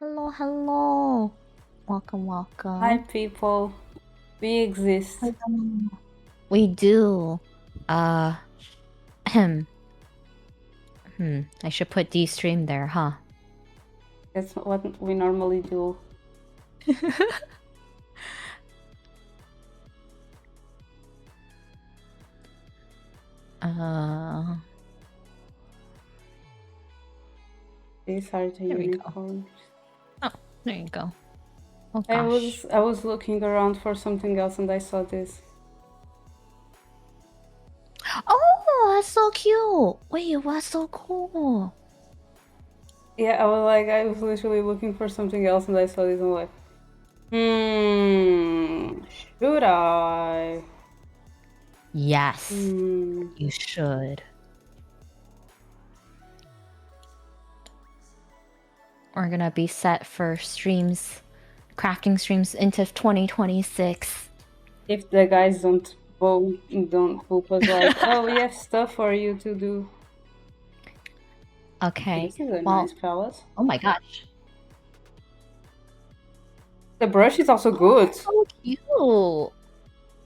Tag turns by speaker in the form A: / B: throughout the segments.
A: Hello, hello. Welcome,
B: Hi,
A: welcome.
B: people. We exist.
A: Hello. We do. Ahem. I should put D-stream there, huh?
B: That's what we normally do. These are the
A: There we go.
B: unicorns.
A: Oh, there you go. Oh
B: I
A: gosh.
B: was looking around for something else and I saw this.
A: Oh, that's so cute. Wait, what's so cool?
B: Yeah, I was literally looking for something else and I saw this and I'm like, should I?
A: Yes, you should. We're gonna be set for streams, crafting streams into 2026.
B: If the guys don't poop us like, oh, we have stuff for you to do.
A: Okay.
B: This is a nice palette.
A: Oh my gosh.
B: The brush is also good.
A: So cute.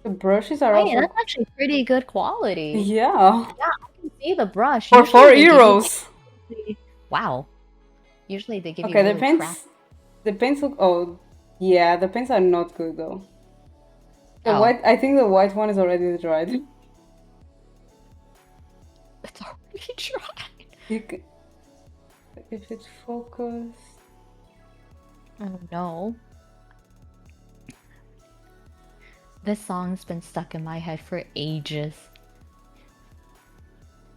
B: The brushes are also...
A: that's actually pretty good quality.
B: Yeah.
A: Yeah, I can see the brush.
B: For
A: Usually
B: €4.
A: Wow. Usually they give you
B: Okay,
A: really
B: the paints... The paints look... Oh, yeah, the paints are not good though. The white... I think the white one is already dried.
A: It's already dried.
B: You can... If it's focused...
A: Oh no. This song's been stuck in my head for ages.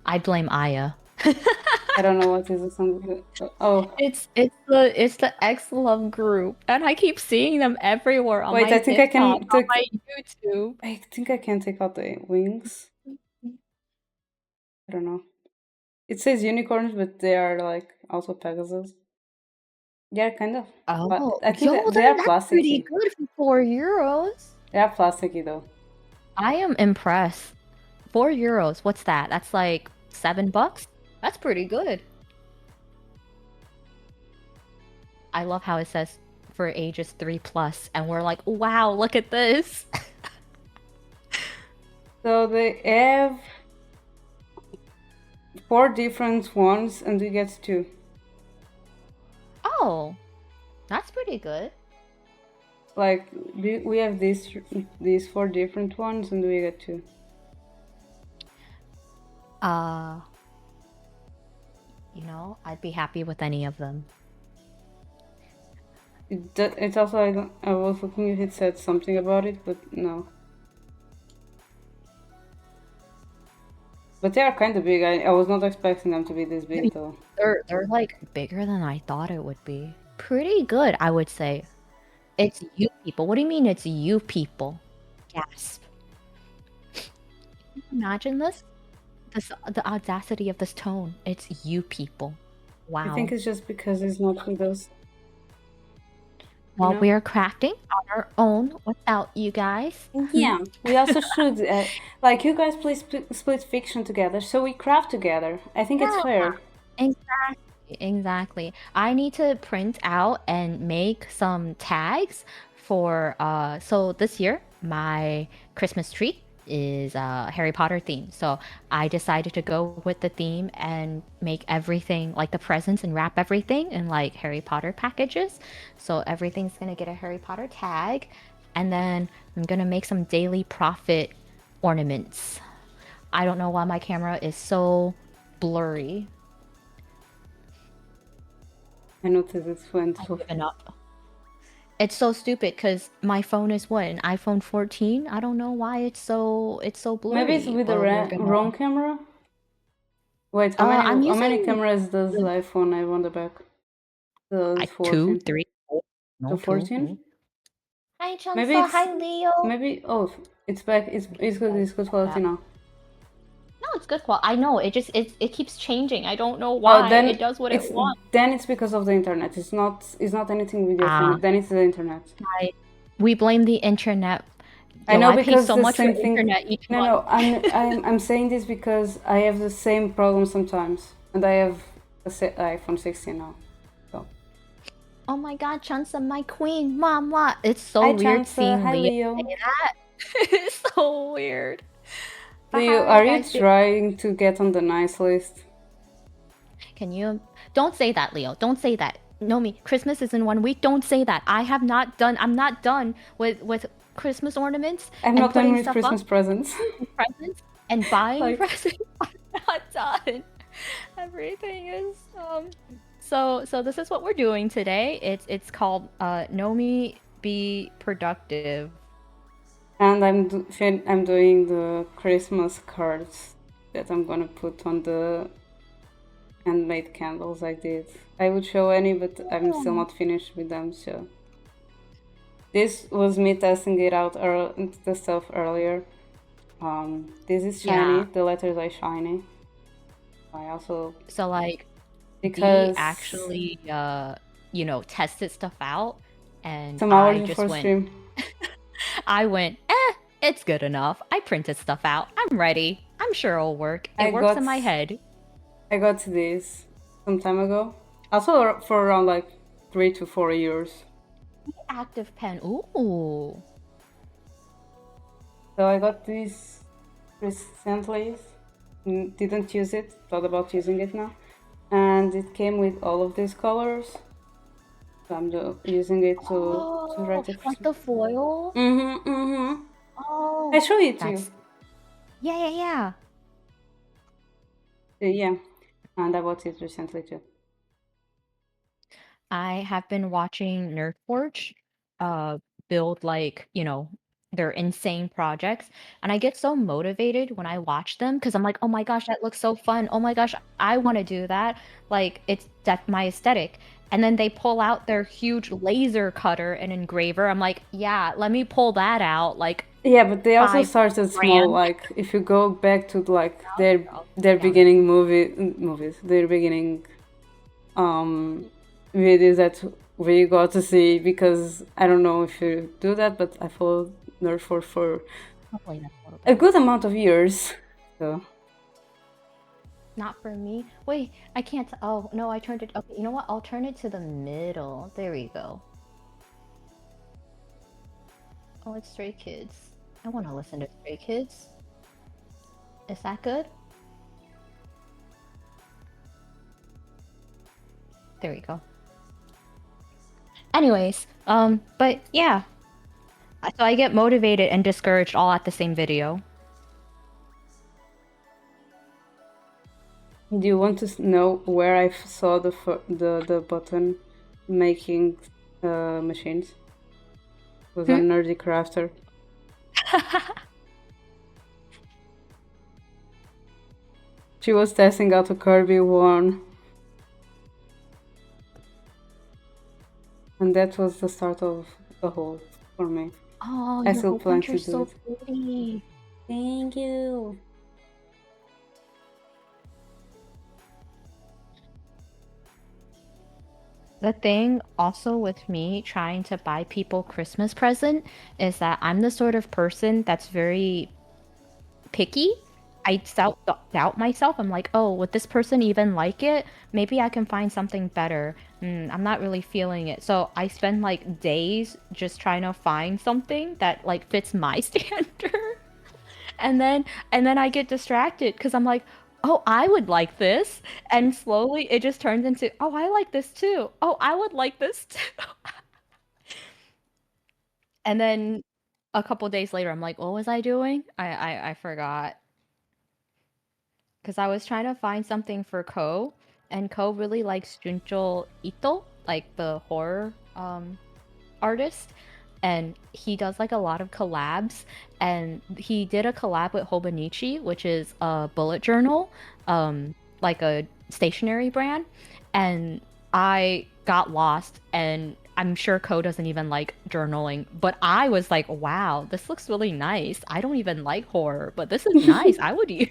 A: I blame Aya.
B: I don't know what is the song. Oh,
A: it's the X Love group, and I keep seeing them everywhere on
B: wait,
A: my
B: I think
A: TikTok,
B: I can
A: on my YouTube.
B: I think I can take out the wings. I don't know. It says unicorns, but they are like also Pegasus. Yeah, kind of.
A: Oh,
B: but I think they are plasticky.
A: Pretty good for €4.
B: They are plasticky though.
A: I am impressed. €4. What's that? That's like $7. That's pretty good. I love how it says for ages 3+, and we're like, wow, look at this.
B: So they have 4 different ones, and we get 2.
A: Oh, that's pretty good.
B: Like we have these 4 different ones, and we get 2.
A: You know, I'd be happy with any of them.
B: It's also I was looking if it said something about it, but no. But they are kind of big. I was not expecting them to be this big though.
A: They're like bigger than I thought it would be. Pretty good, I would say. It's you people. What do you mean it's you people? Gasp. Imagine this? The audacity of this tone. It's you people. Wow.
B: I think it's just because it's not with us.
A: While we are crafting on our own without you guys.
B: Yeah, we also should. Like, you guys play split fiction together, so we craft together. I think it's fair.
A: Exactly. I need to print out and make some tags for so this year my Christmas tree is Harry Potter theme. So I decided to go with the theme and make everything like the presents and wrap everything in like Harry Potter packages. So everything's gonna get a Harry Potter tag, and then I'm gonna make some daily profit ornaments. I don't know why my camera is so blurry.
B: I noticed it's went
A: I've given up. It's so stupid because my phone is what, an iPhone 14? I don't know why it's so blurry.
B: Maybe it's with the wrong camera. Wait, how many cameras does the iPhone have on the back? The
A: 2, 3, 4. No,
B: the 14?
A: Hi, Chunsa. Hi, Leo.
B: Maybe it's back. It's good quality now.
A: No, it's good quality. I know. It keeps changing. I don't know why. Then it does what it wants.
B: Then it's because of the internet. It's not anything with your phone. Then it's the internet.
A: We blame the internet.
B: I know, because pay so much for internet each month. No, I'm saying this because I have the same problem sometimes, and I have an iPhone 16 now. So
A: Oh my God, Chansa, my queen, mama. It's so
B: Hi,
A: weird
B: Chansa.
A: seeing
B: Hi,
A: Leo
B: Leo.
A: say that. It's so weird. But how
B: Leo,
A: are you
B: are you
A: guys doing?
B: trying to get on the nice list?
A: Can you don't say that, Leo. Don't say that. Nomi, Christmas is in 1 week. Don't say that. I'm not done with Christmas ornaments
B: I'm
A: and
B: not done
A: putting
B: with
A: stuff up
B: Christmas presents.
A: and presents and buying
B: Like,
A: presents. I'm not done. Everything is so this is what we're doing today. It's called Nomi Be Productive.
B: and I'm doing the Christmas cards that I'm gonna put on the handmade candles I did. I would show any, but I'm still
A: Oh.
B: not finished with them. So this was me testing it out the stuff earlier. This is shiny.
A: Yeah.
B: The letters are shiny. I also
A: So like D
B: because
A: actually tested stuff out and
B: some hours
A: I just
B: before
A: went
B: stream,
A: I went, it's good enough. I printed stuff out. I'm ready. I'm sure it'll work.
B: I
A: It works
B: got
A: in my head.
B: I got this some time ago. Also for around like 3 to 4 years.
A: Active pen. Ooh.
B: So I got this recently. Didn't use it. Thought about using it now, and it came with all of these colors. So I'm using it to
A: Oh,
B: write a
A: like
B: Christmas.
A: the foil?
B: I
A: Oh,
B: show it to you.
A: that's yeah, yeah, yeah.
B: Yeah, and I bought it recently too.
A: I have been watching Nerd Forge uh build like, their insane projects and I get so motivated when I watch them because I'm like, "Oh my gosh, that looks so fun. Oh my gosh, I want to do that." Like it's my aesthetic. And then they pull out their huge laser cutter and engraver. I'm like, "Yeah, let me pull that out." Like
B: Yeah, but they also
A: 5
B: started small.
A: grand.
B: Like if you go back to like
A: I'll put
B: their
A: it down.
B: beginning movies, their beginning um videos that we got to see, because I don't know if you do that, but I followed Nerd for
A: I'll play that a little
B: a
A: bit.
B: good amount of years. So
A: Not for me. Wait, I can't. Oh, no, I turned it. Okay, you know what? I'll turn it to the middle. There we go. Oh, it's Stray Kids. I want to listen to Stray Kids. Is that good? There we go. Anyways, but yeah. So I get motivated and discouraged all at the same video.
B: do you want to know where I saw the button making machines? It was
A: Hmm?
B: on Nerdy Crafter. She was testing out a Kirby one, and that was the start of the whole for me.
A: Oh,
B: I
A: your
B: still
A: hole
B: plan to
A: puncher's
B: do
A: so
B: it.
A: pretty.
B: Thank you.
A: The thing also with me trying to buy people Christmas present is that I'm the sort of person that's very picky. I doubt myself. I'm like, oh, would this person even like it? Maybe I can find something better. I'm not really feeling it. So I spend like days just trying to find something that like fits my standard. And then I get distracted because I'm like, oh, I would like this. And slowly it just turns into, oh, I like this too. Oh, I would like this too. And then a couple days later, I'm like, what was I doing? I forgot. Because I was trying to find something for Ko, and Ko really likes Juncho Ito, like the horror artist, and he does like a lot of collabs. And he did a collab with Hobonichi, which is a bullet journal, like a stationery brand. And I got lost, and I'm sure Ko doesn't even like journaling, but I was like, wow, this looks really nice. I don't even like horror, but this is nice. I would use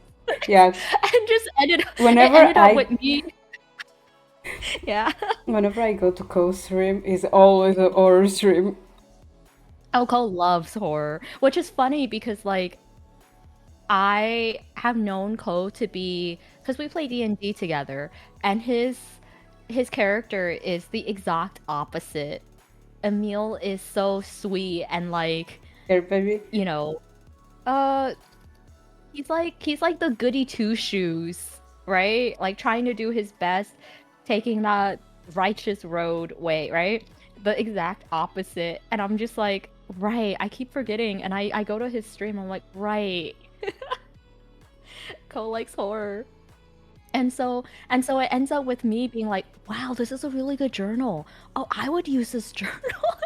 B: Yeah.
A: and just it
B: Whenever
A: ended up
B: I
A: with me. Yeah.
B: whenever I go to co-stream, is always a horror stream.
A: Elko loves horror, which is funny because like I have known Ko to be because we play D&D together, and his character is the exact opposite. Emil is so sweet and like,
B: Here, baby.
A: you know, uh he's like the goody two shoes, right? Like trying to do his best, taking that righteous road way, right? The exact opposite. And I'm just like, right, I keep forgetting. And I go to his stream, I'm like, right, Cole likes horror. And so it ends up with me being like, wow, this is a really good journal. Oh, I would use this journal.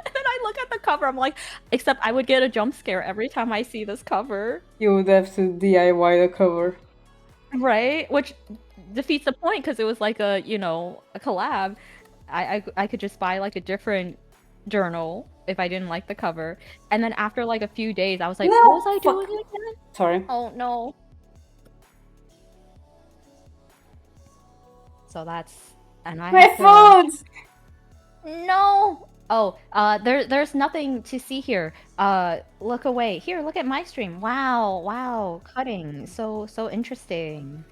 A: And then I look at the cover, I'm like, except I would get a jump scare every time I see this cover.
B: You would have to DIY the cover.
A: Right? Which defeats the point because it was like a, a collab. I could just buy like a different journal if I didn't like the cover. And then after like a few days, I was like, what
B: No,
A: was I
B: fuck.
A: doing again?
B: Sorry.
A: Oh no. So that's, and I
B: My
A: have to,
B: phones!
A: no. Oh, there's nothing to see here. Look away. Here, look at my stream. Wow, wow, cutting. So interesting.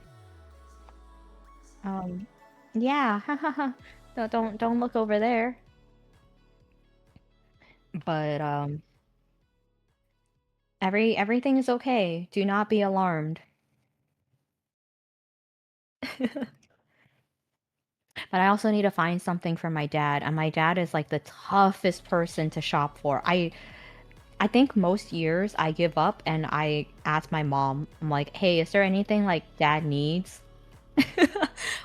A: Um, yeah, don't look over there. But everything is okay. Do not be alarmed. But I also need to find something for my dad, and my dad is like the toughest person to shop for. I think most years I give up and I ask my mom, I'm like, "Hey, is there anything like dad needs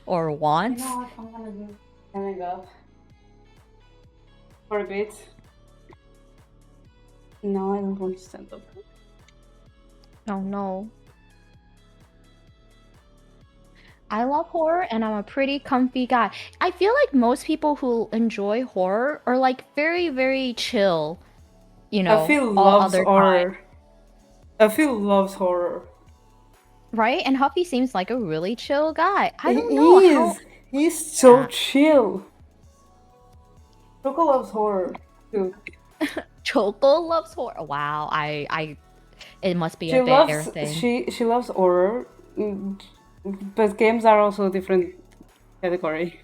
A: or
B: You know
A: wants?"
B: what? I'm gonna do standing up for a bit. No, I don't want to stand up.
A: Oh no. I love horror and I'm a pretty comfy guy. I feel like most people who enjoy horror are like very, very chill,
B: I feel
A: all
B: loves
A: other time,
B: horror. I feel loves horror.
A: right? And Huffy seems like a really chill guy. I don't know
B: He
A: how.
B: is. He's so
A: Yeah.
B: chill. Choco loves horror too.
A: Choco loves horror. Wow, it must be
B: She
A: a bear
B: loves
A: thing.
B: she loves horror, but games are also a different category.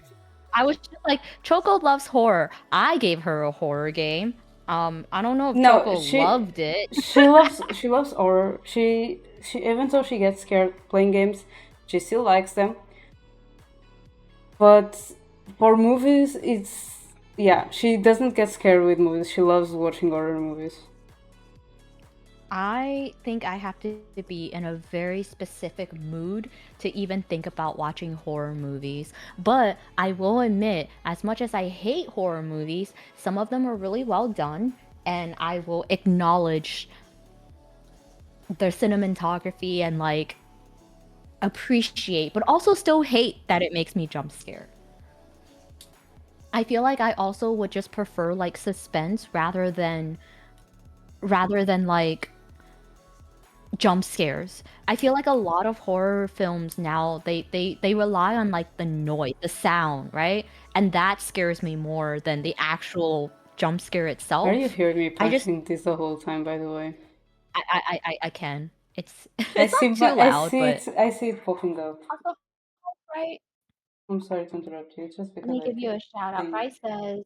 A: I was just like, Choco loves horror. I gave her a horror game. I don't know if
B: No,
A: Choco loved it.
B: she loves horror. She even though she gets scared playing games, she still likes them. But for movies, it's yeah, she doesn't get scared with movies. She loves watching horror movies.
A: I think I have to be in a very specific mood to even think about watching horror movies. But I will admit, as much as I hate horror movies, some of them are really well done, and I will acknowledge their cinematography and like appreciate, but also still hate that it makes me jump scare. I feel like I also would just prefer like suspense rather than like jump scares. I feel like a lot of horror films now they rely on like the noise, the sound, right? And that scares me more than the actual jump scare
B: Are you
A: itself.
B: hearing me
A: I just
B: punching this the whole time? By the way,
A: I can. It's it's not too
B: I
A: loud,
B: see
A: but
B: it. I see it popping up.
A: also, right.
B: I'm sorry to interrupt you, just
A: Let
B: because
A: me
B: I
A: give you
B: can
A: a shout out.
B: see.
A: Bryce says,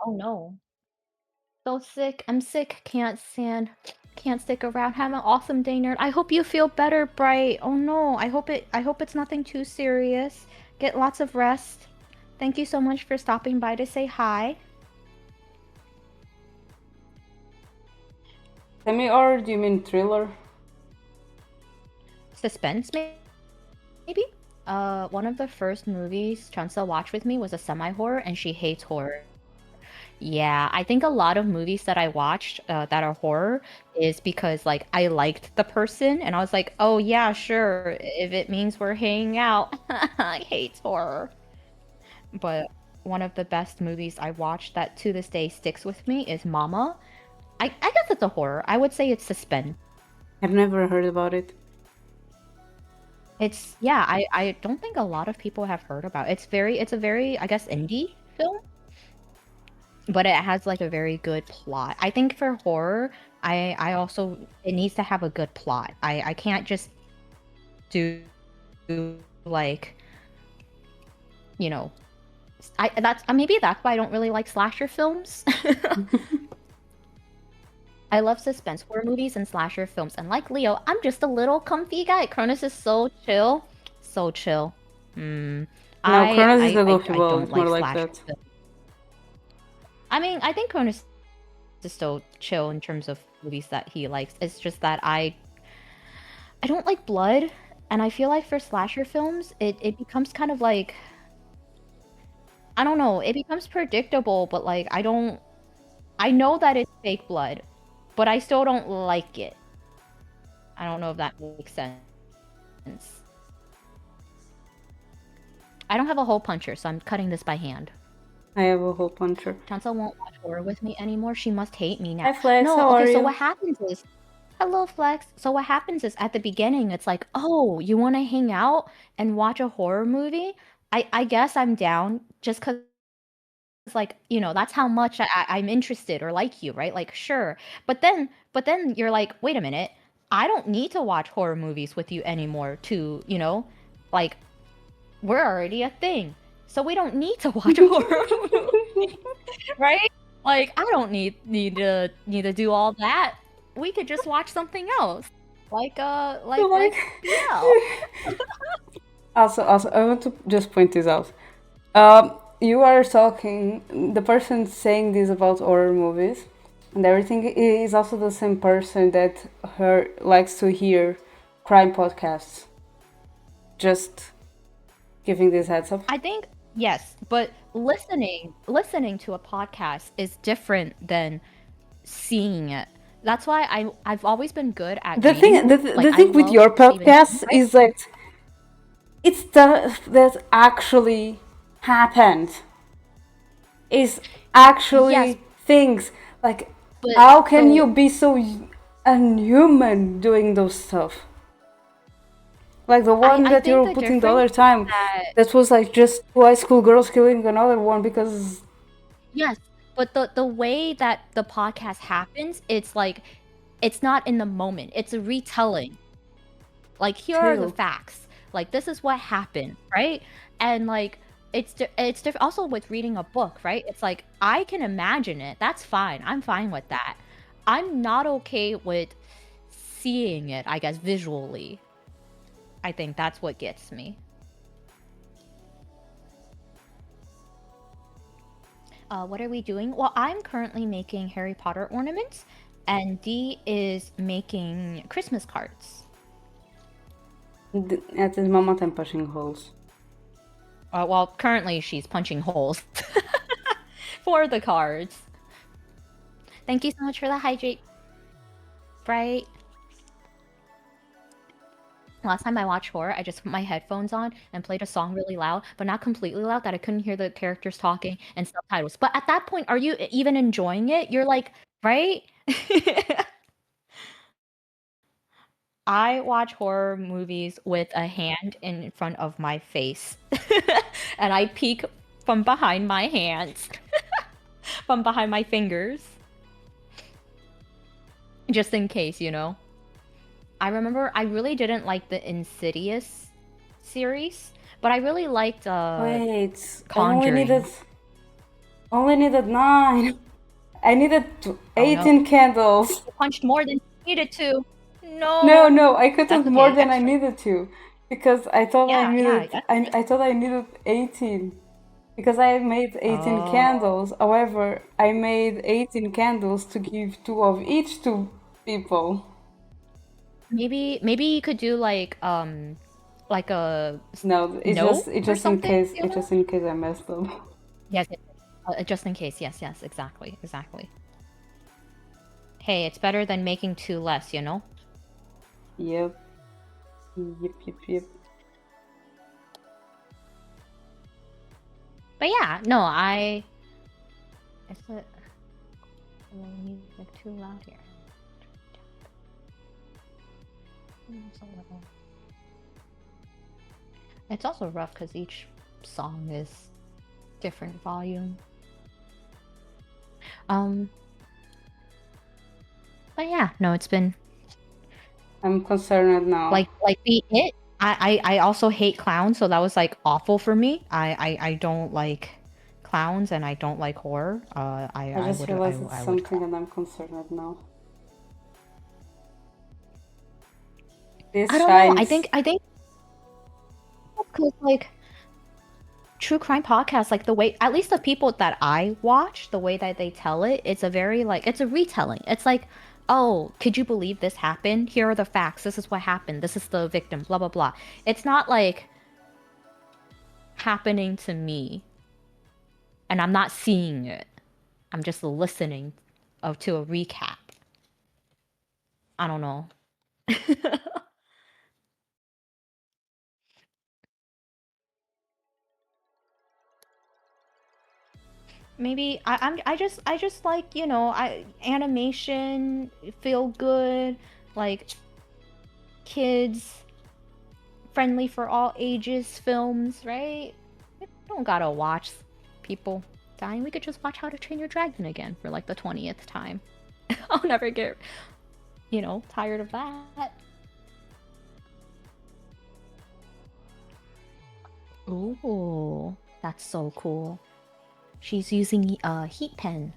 A: "Oh no, so sick. I'm sick. Can't stand. Can't stick around. Have an awesome day, nerd. I hope you feel better, Bright. Oh no. I hope it's nothing too serious. Get lots of rest. Thank you so much for stopping by to say hi.
B: Semi horror? Do you mean thriller?
A: Suspense, maybe? One of the first movies Chansa watched with me was a semi-horror, and she hates horror. Yeah, I think a lot of movies that I watched that are horror is because like I liked the person and I was like, oh yeah, sure, if it means we're hanging out. I hate horror. But one of the best movies I watched that to this day sticks with me is Mama. I guess it's a horror. I would say it's suspense.
B: I've never heard about it.
A: It's yeah, I don't think a lot of people have heard about it. It's a very, I guess, indie film. But it has like a very good plot. I think for horror, I also it needs to have a good plot. I can't just do like, you know, maybe that's why I don't really like slasher films. I love suspense horror movies and slasher films, and like Leo, I'm just a little comfy guy. Cronus is so chill, so chill. Mm.
B: No, Cronus is the
A: I
B: goofball.
A: don't
B: It's more
A: like
B: like
A: slasher
B: that.
A: films. I mean, I think Cronus is so chill in terms of movies that he likes. It's just that I don't like blood, and I feel like for slasher films, it becomes kind of like, I don't know, it becomes predictable, but like I know that it's fake blood, but I still don't like it. I don't know if that makes sense. I don't have a hole puncher, so I'm cutting this by hand.
B: I have a hole puncher.
A: Chancel won't watch horror with me anymore. She must hate me now.
B: Hi Flex,
A: No,
B: how
A: okay,
B: are
A: so
B: you?
A: what happens is, hello Flex. So what happens is at the beginning, it's like, oh, you want to hang out and watch a horror movie? I guess I'm down just because, like, you know, that's how much I'm interested or like you, right? Like, sure. But then you're like, wait a minute. I don't need to watch horror movies with you anymore to, you know, like, we're already a thing. So we don't need to watch a horror movie, right? Like, I don't need to do all that. We could just watch something else. Like
B: Like,
A: BL.
B: also, I want to just point this out. You are talking, the person saying this about horror movies and everything is also the same person that her likes to hear crime podcasts. Just giving this heads up.
A: I think yes, but listening to a podcast is different than seeing it. That's why I've always been good at
B: The
A: reading.
B: the
A: I
B: thing with
A: love
B: your
A: Stephen King,
B: podcast
A: right?
B: is that it's stuff that actually happened. Is
A: Yes,
B: actually things like,
A: but
B: how can
A: so
B: you be so unhuman doing those stuff? Like the one
A: I
B: that you
A: think
B: were
A: the
B: putting the
A: difference
B: other time,
A: that
B: that was like just two high school girls killing another one because
A: yes, but the way that the podcast happens, it's like it's not in the moment. It's a retelling. Like here are the
B: too.
A: facts. Like this is what happened, right? And like it's different also with reading a book, right? It's like I can imagine it. That's fine. I'm fine with that. I'm not okay with seeing it, I guess, visually. I think that's what gets me. What are we doing? Well, I'm currently making Harry Potter ornaments, and Dee is making Christmas cards.
B: At his mama time pushing holes.
A: Well, currently she's punching holes for the cards. Thank you so much for the hydrate, Bright. Last time I watched horror, I just put my headphones on and played a song really loud, but not completely loud that I couldn't hear the characters talking and subtitles. But at that point, are you even enjoying it? You're like, right? I watch horror movies with a hand in front of my face. And I peek from behind my hands, from behind my fingers. Just in case, you know? I remember I really didn't like the Insidious series, but I really liked
B: Wait,
A: Conjuring.
B: only needed 9. I needed
A: Oh no,
B: 18 candles.
A: you punched more than you needed to.
B: No,
A: No,
B: no, I couldn't
A: that's
B: more
A: okay.
B: than I
A: Extra.
B: needed to, because
A: Yeah, that's okay.
B: I thought I needed 18, because I made 18
A: Oh,
B: candles. However, I made 18 candles to give 2 of each to people.
A: maybe you could do like a
B: No,
A: note
B: it's
A: or
B: just in
A: something,
B: case,
A: you know?
B: I messed up.
A: Yes, just in case. Yes, exactly, exactly. Hey, it's better than making two less, you know?
B: Yep. Yep.
A: But yeah, no, is it music too loud here? It's also rough because each song is different volume. But yeah, no, it's been
B: I'm concerned now.
A: like the it. I also hate clowns, so that was like awful for me. I don't like clowns and I don't like horror,
B: I
A: I
B: just
A: would
B: realized it's
A: I would cry.
B: something and I'm concerned now. This
A: I don't know.
B: shines.
A: I think because like true crime podcasts, like the way, at least the people that I watch, the way that they tell it, it's a very like, it's a retelling. It's like, oh, could you believe this happened? Here are the facts. This is what happened. This is the victim. Blah blah blah. It's not like happening to me, and I'm not seeing it. I'm just listening to a recap. I don't know. Maybe I just like, you know, I animation, feel good, like kids friendly for all ages films, right? We don't gotta watch people dying. We could just watch How to Train Your Dragon again for like the 20th time. I'll never get, you know, tired of that. Ooh, that's so cool. She's using a heat pen,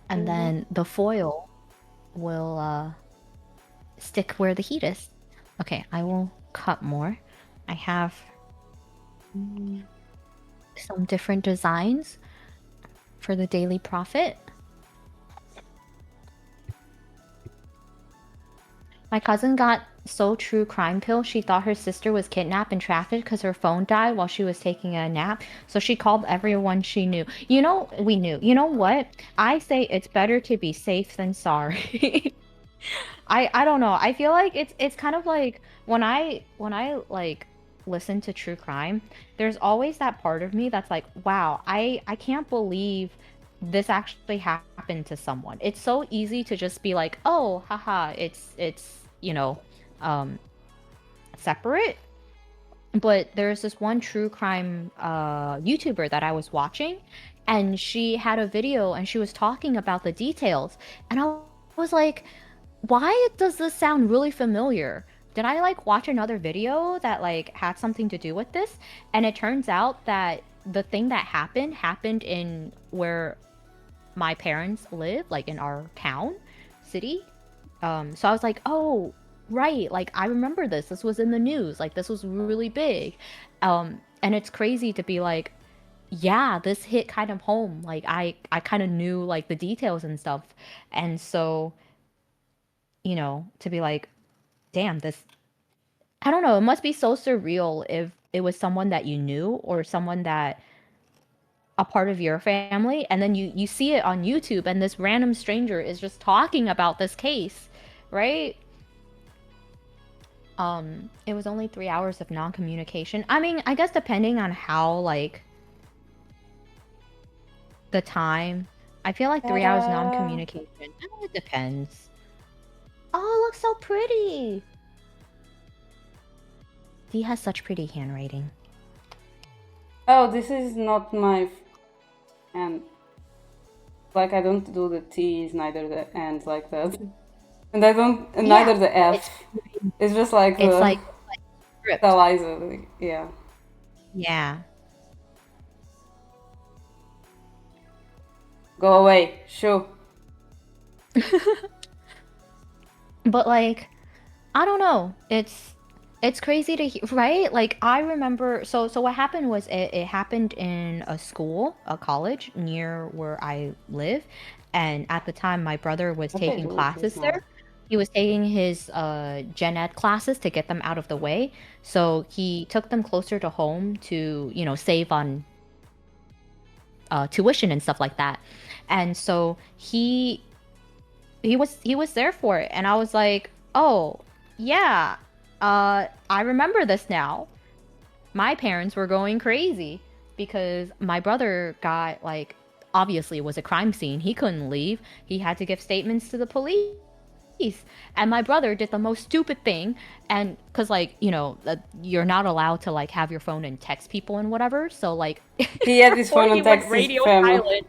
A: and
B: Mm-hmm.
A: then the foil will stick where the heat is. Okay, I will cut more. I have some different designs for the daily profit. My cousin got so true crime pill, she thought her sister was kidnapped and trafficked because her phone died while she was taking a nap. So she called everyone she knew. You know, we knew. You know what? I say it's better to be safe than sorry. I don't know. I feel like it's kind of like when I like listen to true crime, there's always that part of me that's like, wow, I can't believe this actually happened to someone. It's so easy to just be like, oh, haha, it's, you know, um separate. But there's this one true crime YouTuber that I was watching, and she had a video and she was talking about the details, and I was like, why does this sound really familiar? Did I like watch another video that like had something to do with this? And it turns out that the thing that happened in where my parents live, like in our town, city. So I was like, oh, right, like I remember this. This was in the news. Like this was really big. And it's crazy to be like, yeah, this hit kind of home. Like I kind of knew like the details and stuff. And so, you know, to be like, damn, this, I don't know, it must be so surreal if it was someone that you knew or someone that a part of your family, and then you see it on YouTube and this random stranger is just talking about this case, right? It was only 3 hours of non-communication. I mean, I guess depending on how like the time, I feel like 3 hours
B: Ta-da!
A: non-communication. It depends. Oh, it looks so pretty. Dee has such pretty handwriting.
B: Oh, this is not my and like I don't do the T's, neither the N's like that, and I don't, and
A: Yeah,
B: neither the
A: it's
B: F. It's just like
A: it's
B: the
A: like script.
B: Eliza. Like, yeah,
A: Yeah.
B: go away, shoo.
A: But like I don't know. It's crazy to hear, right? Like I remember so what happened was it happened in a school, a college near where I live, and at the time my brother was
B: What I
A: taking
B: do with
A: classes
B: this now?
A: there. He was taking his gen ed classes to get them out of the way. So he took them closer to home to, you know, save on tuition and stuff like that. And so he was there for it, and I was like, oh yeah, I remember this now. My parents were going crazy because my brother got like, obviously it was a crime scene, he couldn't leave, he had to give statements to the police, and my brother did the most stupid thing, and because like, you know, you're not allowed to like have your phone and text people and whatever, so like
B: He had his
A: before
B: phone
A: he
B: and
A: went
B: texted his
A: radio
B: family.
A: silent,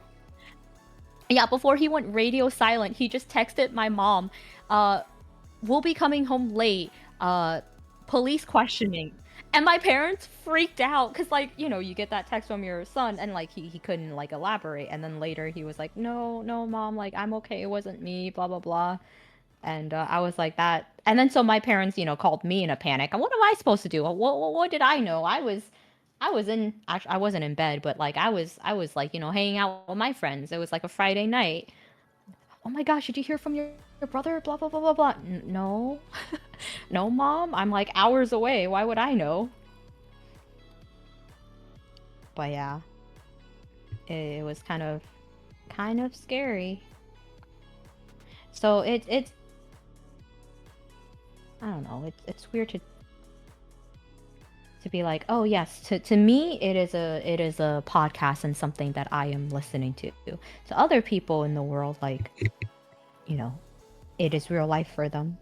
A: yeah, before he went radio silent, he just texted my mom, uh, we'll be coming home late, uh, police questioning. And my parents freaked out because, like, you know, you get that text from your son, and like he couldn't like elaborate, and then later he was like, "No, no, mom, like I'm okay, it wasn't me, blah blah blah." And I was like that, and then so my parents, you know, called me in a panic. And what am I supposed to do? What did I know? I was in actually I wasn't in bed, but like I was like, you know, hanging out with my friends. It was like a Friday night. Oh my gosh, did you hear from your brother? Blah blah blah blah blah. No, no, mom. I'm like hours away. Why would I know? But yeah, it was kind of scary. So it's I don't know. It's weird to be like, oh yes, to me it is a podcast and something that I am listening to. To other people in the world, like, you know, it is real life for them.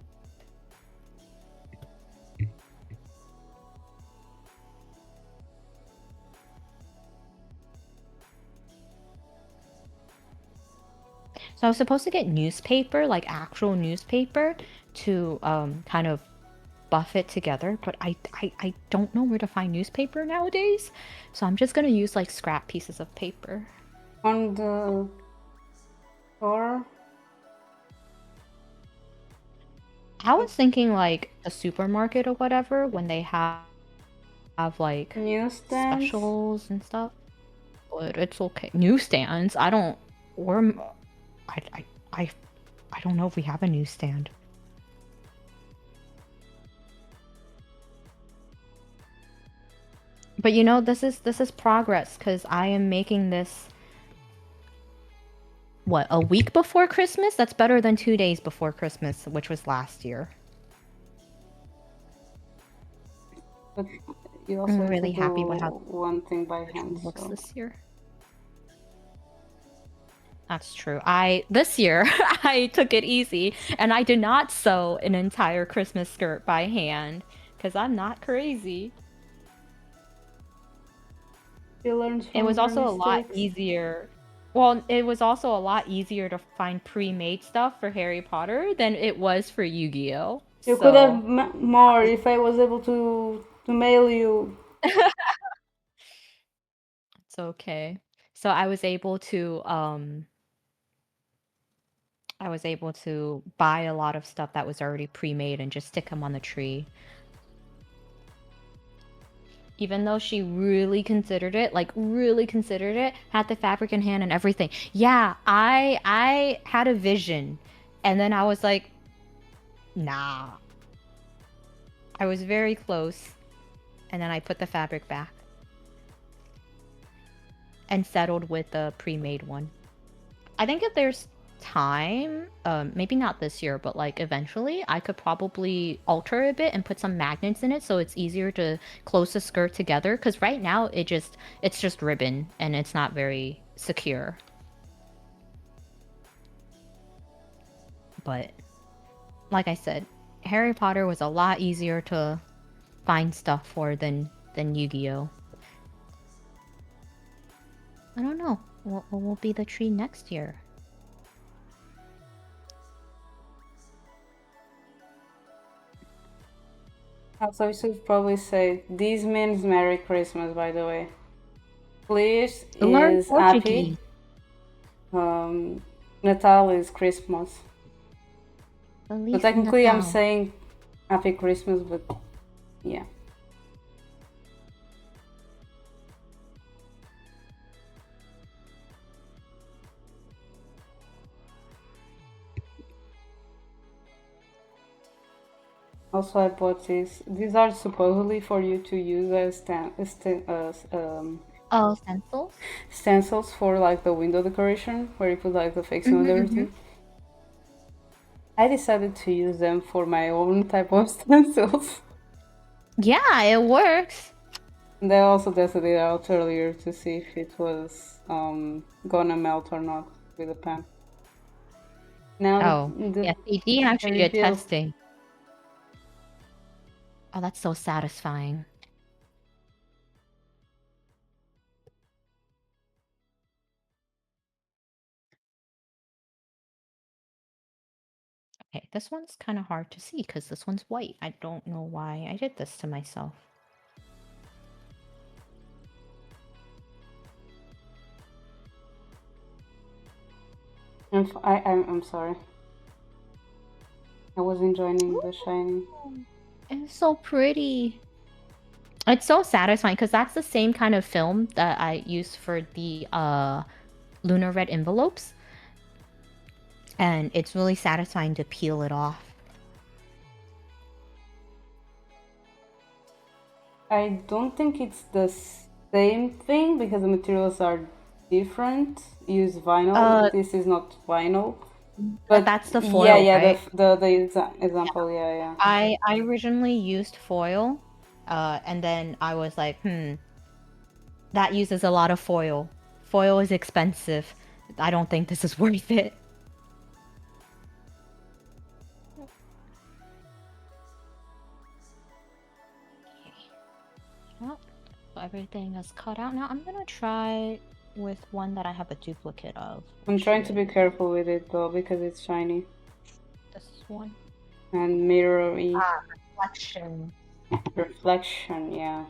A: So I was supposed to get newspaper, like actual newspaper, to kind of buff it together, but I don't know where to find newspaper nowadays. So I'm just gonna use like scrap pieces of paper.
B: On the store,
A: I was thinking like a supermarket or whatever when they have like
B: newsstands.
A: specials and stuff. But it's okay. Newsstands. I don't. Or I I I I don't know if we have a newsstand. But you know, this is progress because I am making this what, a week before Christmas? That's better than 2 days before Christmas, which was last year.
B: But you also
A: I'm
B: have to
A: really happy with how
B: do one thing by
A: the
B: hand,
A: tree looks
B: so.
A: this year. That's true. I this year I took it easy and I did not sew an entire Christmas skirt by hand because I'm not crazy.
B: You learn
A: It
B: from
A: was
B: your
A: also a lot
B: mistakes.
A: easier. Well, it was also a lot easier to find pre-made stuff for Harry Potter than it was for Yu-Gi-Oh!
B: You could have
A: So,
B: more if I was able to mail you.
A: it's okay. So I was able to buy a lot of stuff that was already pre-made and just stick them on the tree. Even though she really considered it, like really considered it, had the fabric in hand and everything. Yeah, I had a vision. And then I was like, nah. I was very close. And then I put the fabric back and settled with the pre-made one. I think if there's time, maybe not this year, but like eventually, I could probably alter a bit and put some magnets in it so it's easier to close the skirt together. Because right now it's just ribbon and it's not very secure. But like I said, Harry Potter was a lot easier to find stuff for than Yu-Gi-Oh. I don't know. What will be the tree next year?
B: Also, we should probably say this means Merry Christmas, by the way. Feliz
A: Learn
B: is happy.
A: Portuguese.
B: Um, Natal is Christmas. So
A: Feliz
B: technically, I'm
A: Natal.
B: saying Happy Christmas, but yeah. Also, I bought these. These are supposedly for you to use as
A: Oh, stencils?
B: stencils for like the window decoration, where you put like the fixing and
A: Mm-hmm, mm-hmm.
B: everything. I decided to use them for my own type of stencils.
A: Yeah, it works.
B: And I also tested it out earlier to see if it was gonna melt or not with a pen. Now
A: Oh,
B: the
A: yes, they did actually did
B: reveal.
A: testing. Oh, that's so satisfying. Okay, this one's kind of hard to see because this one's white. I don't know why I did this to myself.
B: I'm sorry. I was enjoying the shiny.
A: It's so pretty. It's so satisfying because that's the same kind of film that I used for the lunar red envelopes. And it's really satisfying to peel it off.
B: I don't think it's the same thing because the materials are different. Use vinyl. This is not vinyl. But
A: that's the
B: yeah,
A: foil,
B: yeah,
A: right?
B: the example, yeah.
A: I originally used foil, and then I was like, that uses a lot of foil. Foil is expensive. I don't think this is worth it. Well, everything is cut out now. I'm gonna try with one that I have a duplicate of.
B: I'm trying to be careful with it though because it's shiny.
A: This one.
B: And mirror-y.
A: Reflection.
B: Reflection, yeah.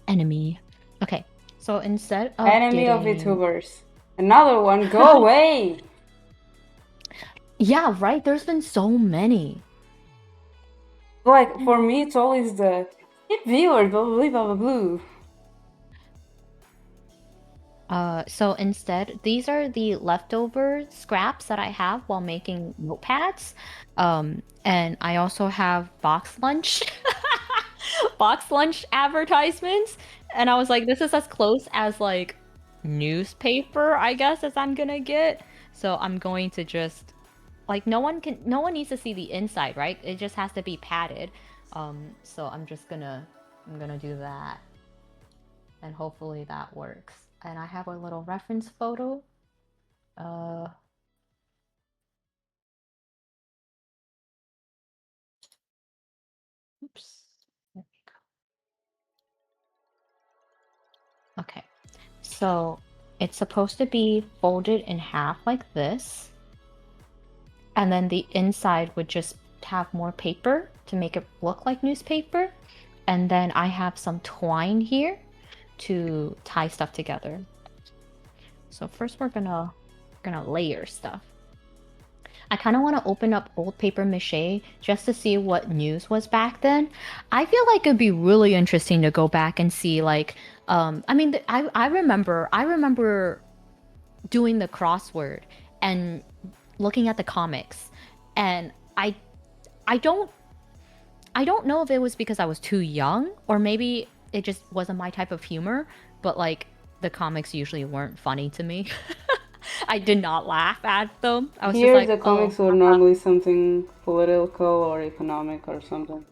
A: Enemy. Okay, so instead of
B: Enemy of VTubers. Another one, go away!
A: Yeah, right? There's been so many.
B: Like, for me, it's always the viewers, blah, blah, blah, blah, blah.
A: So instead, these are the leftover scraps that I have while making notepads. And I also have box lunch, box lunch advertisements. And I was like, this is as close as like newspaper, I guess, as I'm gonna get. So I'm going to just like no one needs to see the inside, right? It just has to be padded. So I'm gonna do that. And hopefully that works. And I have a little reference photo. Oops. There we go. Okay. So it's supposed to be folded in half like this. And then the inside would just have more paper to make it look like newspaper. And then I have some twine here to tie stuff together. So first we're gonna layer stuff. I kind of want to open up old paper mache just to see what news was back then. I feel like it'd be really interesting to go back and see like I mean I remember doing the crossword and looking at the comics, and I don't know if it was because I was too young or maybe it just wasn't my type of humor, but like the comics usually weren't funny to me. I did not laugh at them. I was
B: Here,
A: just like,
B: the comics were normally something political or economic or something.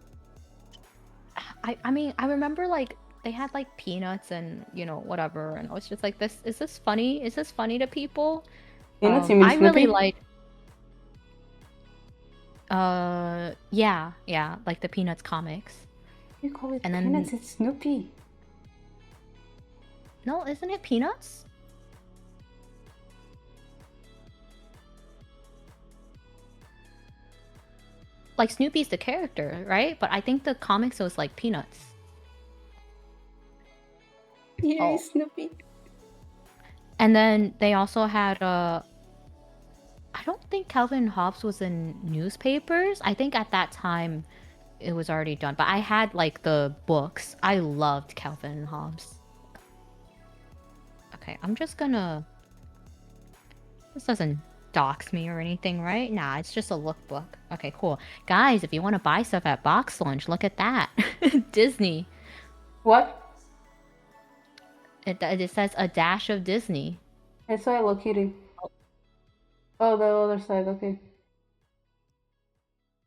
A: I mean, I remember like they had like peanuts and whatever, and I was just like, this is this funny? Is this funny to people?
B: Peanuts, you mean
A: I really
B: Snoopy?
A: like. Yeah, like the Peanuts comics.
B: You call it
A: And
B: Peanuts?
A: then
B: It's Snoopy.
A: no, isn't it Peanuts? Like Snoopy's the character, right? But I think the comics was like Peanuts.
B: Here is Snoopy.
A: And then they also had I don't think Calvin and Hobbes was in newspapers. I think at that time it was already done. But I had like the books. I loved Calvin and Hobbes. Okay, I'm just gonna. This doesn't dox me or anything, right? Nah, it's just a lookbook. Okay, cool. Guys, if you want to buy stuff at Box Lunch, look at that. Disney.
B: What?
A: It says a dash of Disney.
B: I saw Hello Kitty. Oh, the other side, okay.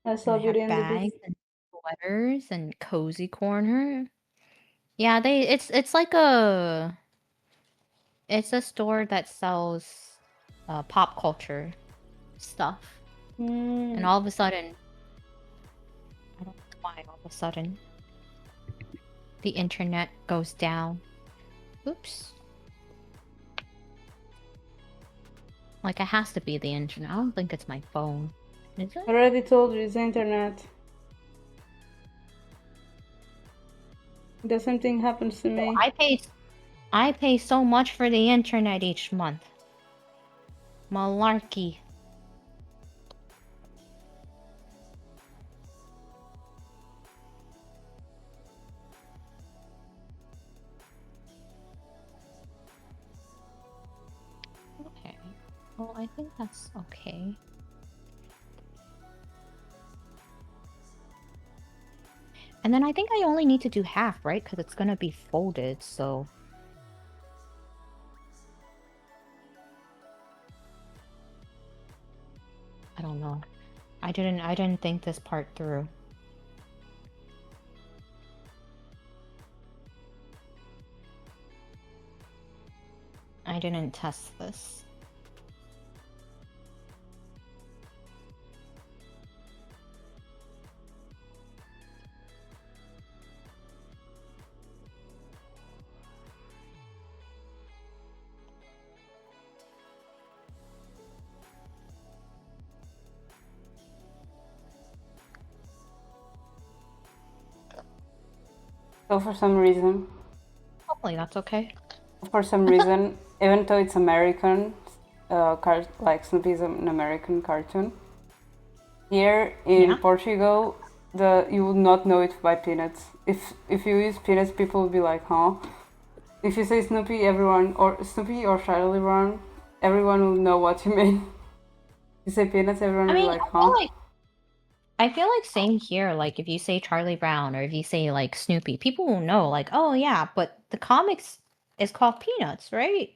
B: I saw
A: And they
B: Beauty
A: have
B: and the Beast.
A: bags and sweaters and cozy corner. Yeah, it's like it's a store that sells pop culture stuff. And all of a sudden, I don't know why all of a sudden the internet goes down. Oops. Like it has to be the internet. I don't think it's my phone. Is it?
B: I already told you, it's the internet. The same thing happens to me.
A: I pay so much for the internet each month. Malarkey. Okay. Well, I think that's okay. And then I think I only need to do half, right? Because it's gonna be folded, so... I don't know. I didn't think this part through. I didn't test this.
B: So for some reason,
A: Hopefully that's okay.
B: even though it's American, like Snoopy is an American cartoon, here in Portugal, you will not know it by peanuts. If you use peanuts, people will be like, huh? If you say Snoopy, Snoopy or Charlie Brown, everyone will know what you mean. You say peanuts, everyone will be like, huh?
A: I feel like same here, like if you say Charlie Brown or if you say like Snoopy, people will know like, oh yeah, but the comics is called Peanuts, right?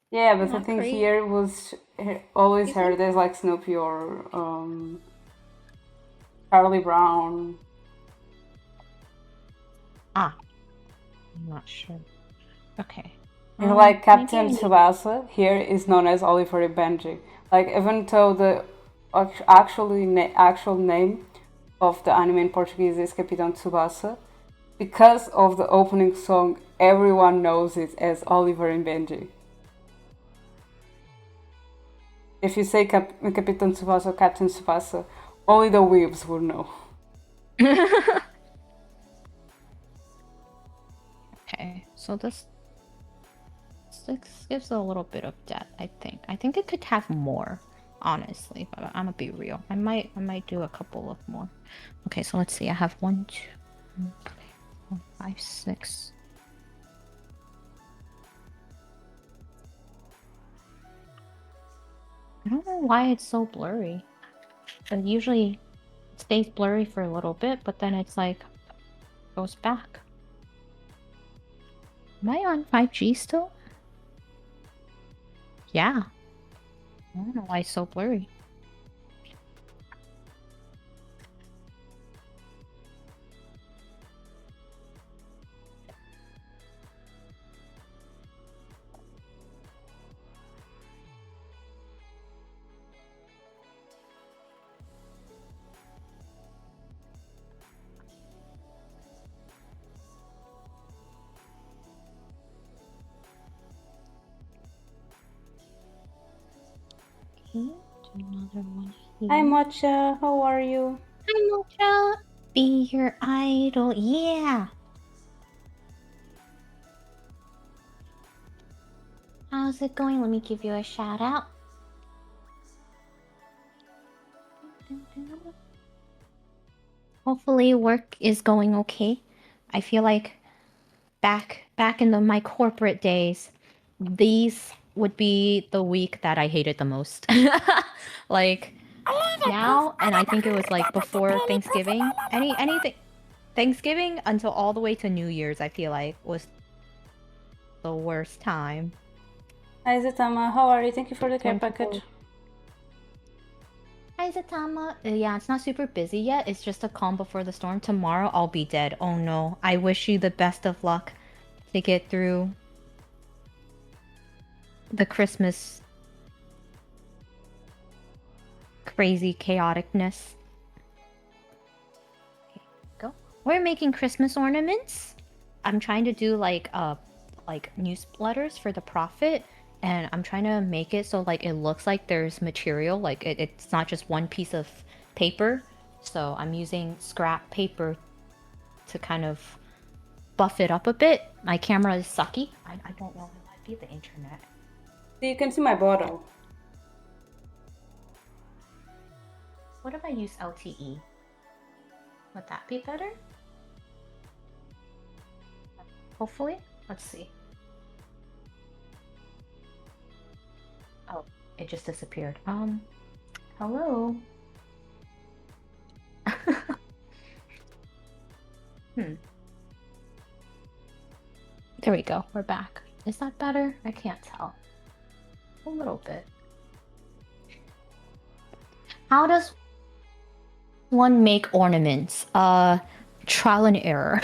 B: Yeah, but I think here was always heard as like Snoopy or Charlie Brown.
A: I'm not sure. Okay.
B: Like Captain Tsubasa here is known as Oliver and Benji. Like even though the actual name of the anime in Portuguese is Capitão Tsubasa, because of the opening song, everyone knows it as Oliver and Benji. If you say Capitão Tsubasa or Captain Tsubasa, only the weebs will know.
A: Okay, so this gives a little bit of depth, I think. I think it could have more, honestly, but I'm gonna be real. I might do a couple of more. Okay, so let's see. I have 1, 2, 3, 4, 5, 6. I don't know why it's so blurry. It usually stays blurry for a little bit, but then it's like goes back. Am I on 5G still? Yeah. I don't know why it's so blurry. Okay, do another one here.
B: Hi Mocha, how are you?
A: Hi Mocha! Be your idol, yeah! How's it going? Let me give you a shout out. Hopefully work is going okay. I feel like back in my corporate days, these would be the week that I hated the most. Like now, and I think it was like before Thanksgiving. Anything Thanksgiving until all the way to New Year's, I feel like was the worst time.
B: Hi Zatama, how are you? Thank you for the care package.
A: Hi Zatama. Yeah, it's not super busy yet. It's just a calm before the storm. Tomorrow I'll be dead. Oh no. I wish you the best of luck to get through the Christmas crazy chaoticness. Okay, go. We're making Christmas ornaments. I'm trying to do like newsletters for the Prophet, and I'm trying to make it so like it looks like there's material, like it's not just one piece of paper. So I'm using scrap paper to kind of buff it up a bit. My camera is sucky. I don't know. It might be the internet.
B: So you can see my bottle.
A: What if I use LTE? Would that be better? Hopefully. Let's see. Oh, it just disappeared. Hello? There we go. We're back. Is that better? I can't tell. A little bit. How does one make ornaments? Trial and error.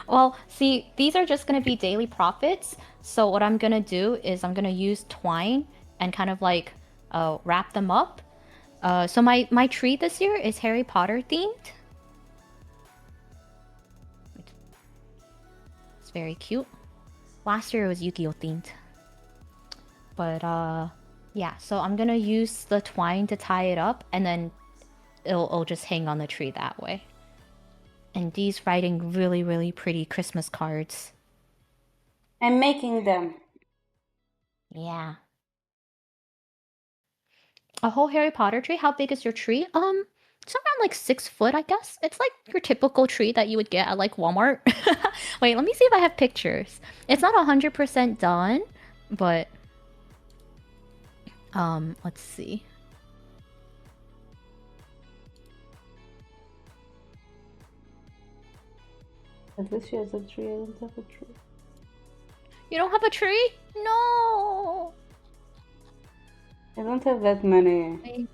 A: Well, see, these are just gonna be daily profits. So what I'm gonna do is I'm gonna use twine and kind of like wrap them up. So my tree this year is Harry Potter themed. It's very cute. Last year it was Yu-Gi-Oh themed. But yeah, so I'm gonna use the twine to tie it up, and then it'll just hang on the tree that way. And Dee's writing really, really pretty Christmas cards.
B: I'm making them.
A: Yeah. A whole Harry Potter tree? How big is your tree? It's around like 6 foot, I guess. It's like your typical tree that you would get at like Walmart. Wait, let me see if I have pictures. It's not 100% done, but let's see.
B: At least she has a tree. I don't have a tree.
A: You don't have a tree? No.
B: I don't have that many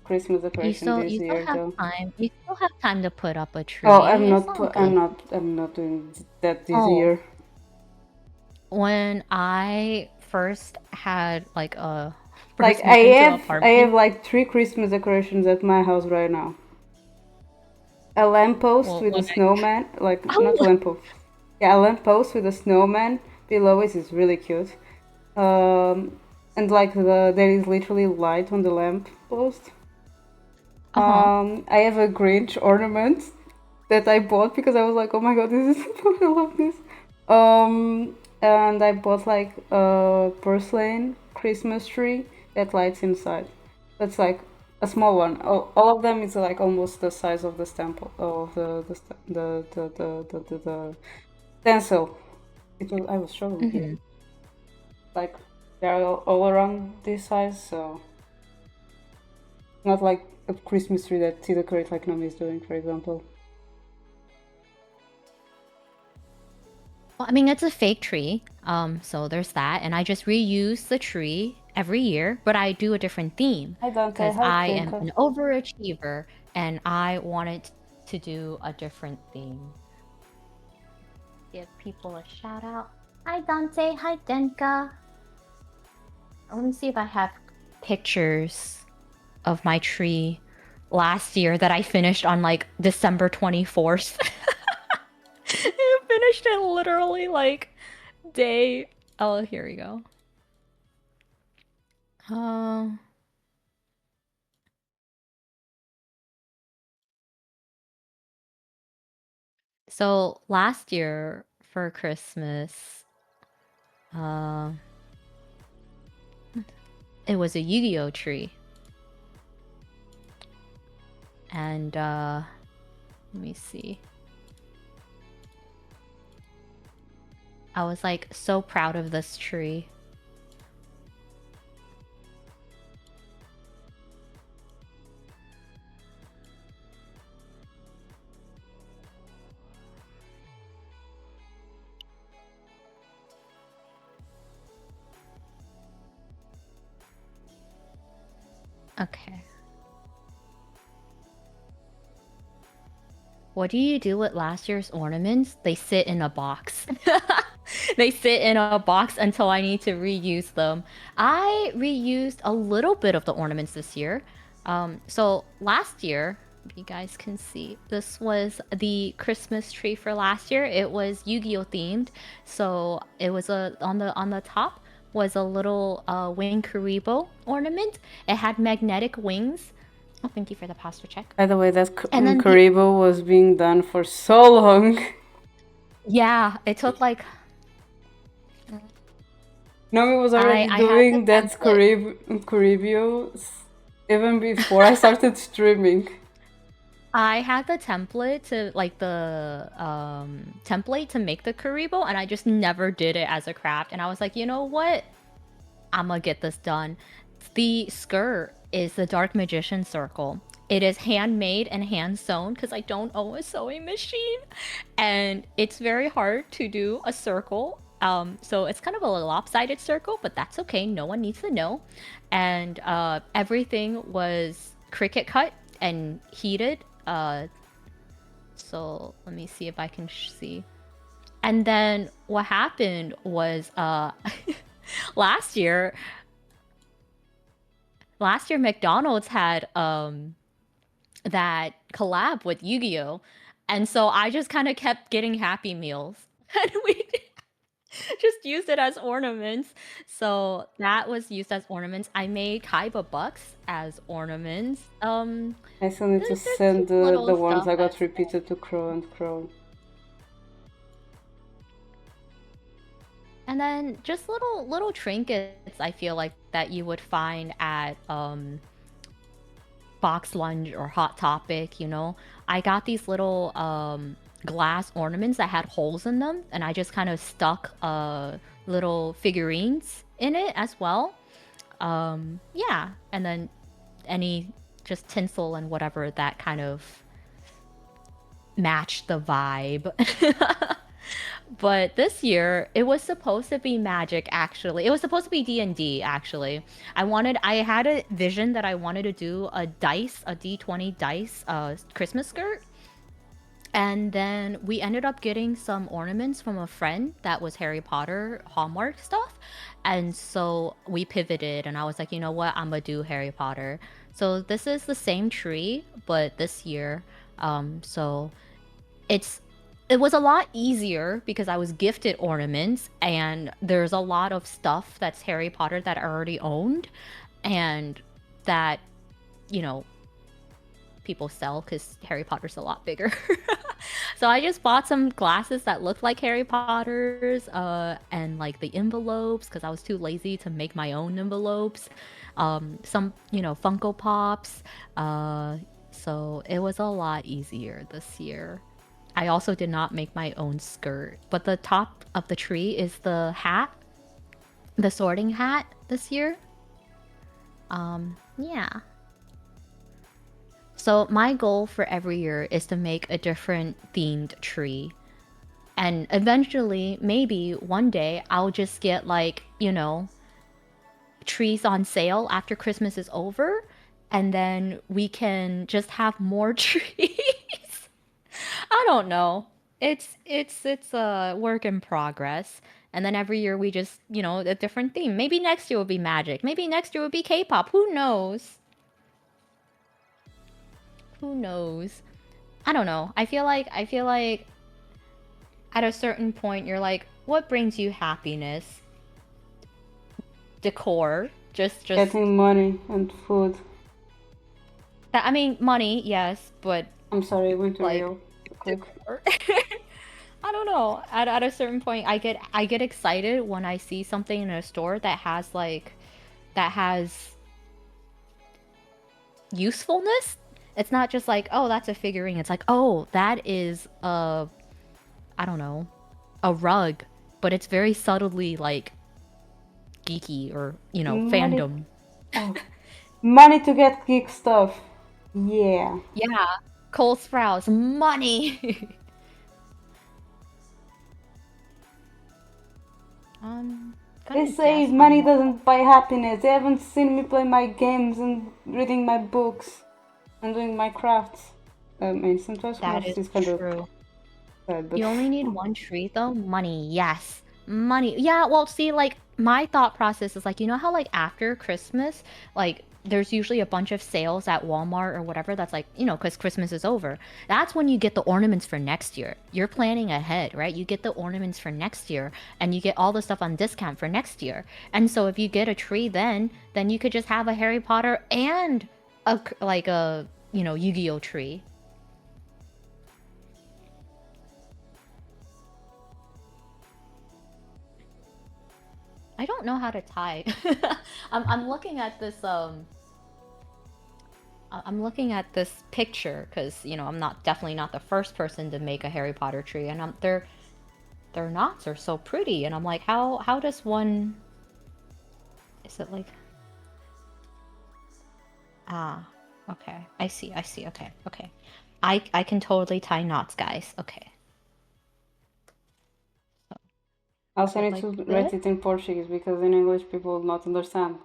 B: Christmas
A: You
B: decorations
A: still
B: this year,
A: have
B: though.
A: time. You still have time to put up a tree.
B: Oh, I'm
A: It's
B: not.
A: all
B: I'm not doing that this
A: Oh.
B: year.
A: When I first had like a
B: Like
A: first moved into an
B: I have
A: apartment,
B: like 3 Christmas decorations at my house right now. A lamppost
A: well,
B: with a
A: when
B: snowman, like
A: I
B: not a lamppost. Yeah, a lamppost with a snowman below it is really cute. And like there is literally light on the lamppost. I have a Grinch ornament that I bought because I was like, oh my god, this is I love this. And I bought like a porcelain Christmas tree that lights inside. That's like a small one. All of them is like almost the size of the stamp of the stencil. I was struggling here. Like they're all around this size, so not like a Christmas tree that Tea Decorate like Nomii is doing, for example.
A: Well, I mean, it's a fake tree, so there's that, and I just reuse the tree every year, but I do a different theme
B: I don't.
A: because
B: Hi,
A: I am
B: Tinka.
A: an overachiever and I wanted to do a different theme. Give people a shout out. Hi Dante, hi Denka. Let me see if I have pictures of my tree last year that I finished on like December 24th. You finished it literally like day. Oh, here we go. So last year for Christmas, it was a Yu-Gi-Oh tree. And let me see. I was like so proud of this tree. Okay. What do you do with last year's ornaments? They sit in a box. They sit in a box until I need to reuse them. I reused a little bit of the ornaments this year. So last year, you guys can see, this was the Christmas tree for last year. It was Yu-Gi-Oh themed. So it was on the top was a little wing Karibo ornament. It had magnetic wings. Oh, thank you for the posture check.
B: By the way, that Karibo was being done for so long.
A: Yeah, it took like...
B: Nomii was already doing that Karibo even before I started streaming.
A: I had the template to like the template to make the Karibo, and I just never did it as a craft. And I was like, you know what? I'm gonna get this done. The skirt is the Dark Magician circle. It is handmade and hand sewn because I don't own a sewing machine, and it's very hard to do a circle. So it's kind of a lopsided circle, but that's okay. No one needs to know. And everything was Cricut cut and heated. So let me see if I can see. And then what happened was last year last year McDonald's had that collab with Yu-Gi-Oh! And so I just kind of kept getting Happy Meals. And we just used it as ornaments. So that was used as ornaments. I made Kaiba bucks as ornaments.
B: I still need to
A: There's
B: send
A: just little
B: the ones
A: stuff
B: I got
A: that's there.
B: repeated to Crow and Crow.
A: And then just little trinkets I feel like that you would find at Box Lunch or Hot Topic, you know. I got these little glass ornaments that had holes in them, and I just kind of stuck little figurines in it as well. Yeah, and then any just tinsel and whatever that kind of matched the vibe. But this year, it was supposed to be Magic, actually. It was supposed to be D&D, actually. I had a vision that I wanted to do a D20 dice Christmas skirt. And then we ended up getting some ornaments from a friend that was Harry Potter Hallmark stuff. And so we pivoted, and I was like, you know what? I'm gonna do Harry Potter. So this is the same tree, but this year. So it's it was a lot easier because I was gifted ornaments, and there's a lot of stuff that's Harry Potter that I already owned, and that, you know, people sell because Harry Potter's a lot bigger. So I just bought some glasses that looked like Harry Potter's, and like the envelopes because I was too lazy to make my own envelopes. Some, Funko Pops. So it was a lot easier this year. I also did not make my own skirt, but the top of the tree is the hat, the sorting hat this year. Yeah. So my goal for every year is to make a different themed tree. And eventually, maybe one day, I'll just get like, trees on sale after Christmas is over, and then we can just have more trees. I don't know. It's a work in progress. And then every year we just, a different theme. Maybe next year will be magic. Maybe next year will be K-pop. Who knows? Who knows? I don't know. I feel like at a certain point you're like, what brings you happiness? Decor. Just
B: Getting money and food.
A: I mean money, yes, but
B: I'm sorry, it went to
A: like
B: real quick.
A: decor. I don't know. At a certain point, I get excited when I see something in a store that has usefulness. It's not just like, oh, that's a figurine. It's like, oh, that is I don't know, a rug, but it's very subtly like geeky or
B: Money.
A: fandom.
B: Oh, money to get geek stuff. Yeah.
A: Yeah, Cole Sprouse, money. um,
B: They
A: gonna
B: say
A: guess on
B: money
A: what.
B: doesn't buy happiness. They haven't seen me play my games and reading my books and doing my crafts. And sometimes
A: That
B: crafts
A: is
B: is kind of
A: true.
B: sad, but
A: You only need one tree though? Money, yes. Money. Yeah, well, see, like, my thought process is like, you know how, like, after Christmas, like, there's usually a bunch of sales at Walmart or whatever that's like, because Christmas is over. That's when you get the ornaments for next year. You're planning ahead, right? You get the ornaments for next year, and you get all the stuff on discount for next year. And so if you get a tree then you could just have a Harry Potter and like a, Yu-Gi-Oh tree. I don't know how to tie. I'm looking at this. I'm looking at this picture because I'm not definitely not the first person to make a Harry Potter tree, and their knots are so pretty, and I'm like, how does one? Is it like ah? Okay, I see. Okay, okay. I can totally tie knots, guys. Okay, so
B: I also
A: is it
B: need
A: like
B: to write
A: this?
B: it in Portuguese because in English people will not understand.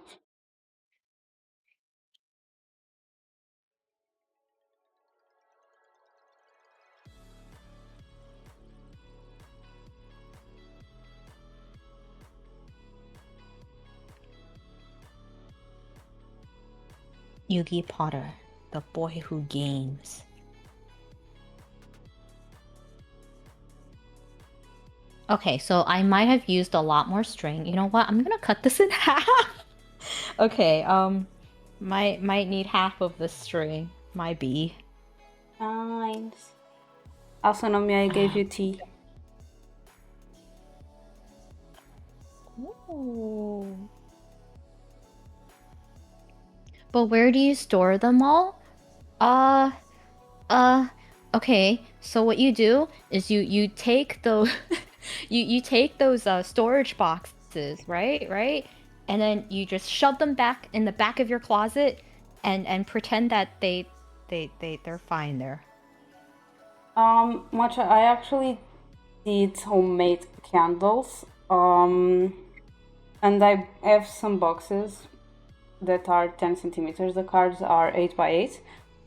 A: Yugi Potter, the boy who games. Okay, so I might have used a lot more string. You know what? I'm gonna cut this in half. Okay, might need half of the string. My B.
B: Nice. Also, Nomii, I gave you tea.
A: Ooh. But where do you store them all? Uh, uh, okay. So what you do is you take those you take those storage boxes, right? Right? And then you just shove them back in the back of your closet and pretend that they're fine there.
B: Matcha, I actually did homemade candles. And I have some boxes that are 10 centimeters. The cards are 8 by 8.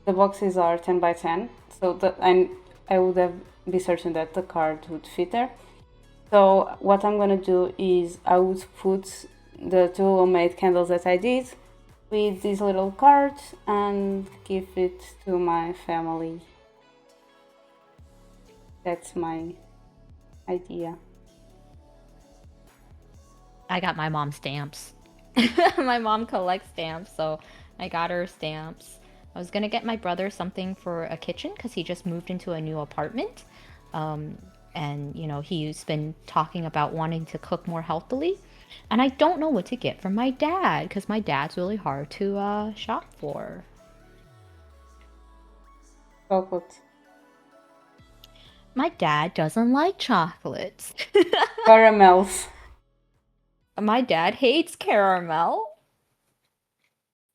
B: The boxes are 10 by 10. So that and I would have be certain that the card would fit there. So what I'm gonna do is I would put the two homemade candles that I did with these little cards and give it to my family. That's my idea.
A: I got my mom stamps. My mom collects stamps, so I got her stamps. I was gonna get my brother something for a kitchen because he just moved into a new apartment. Um, and he's been talking about wanting to cook more healthily. And I don't know what to get for my dad because my dad's really hard to shop for.
B: Chocolate.
A: My dad doesn't like chocolates.
B: Caramels.
A: My dad hates caramel.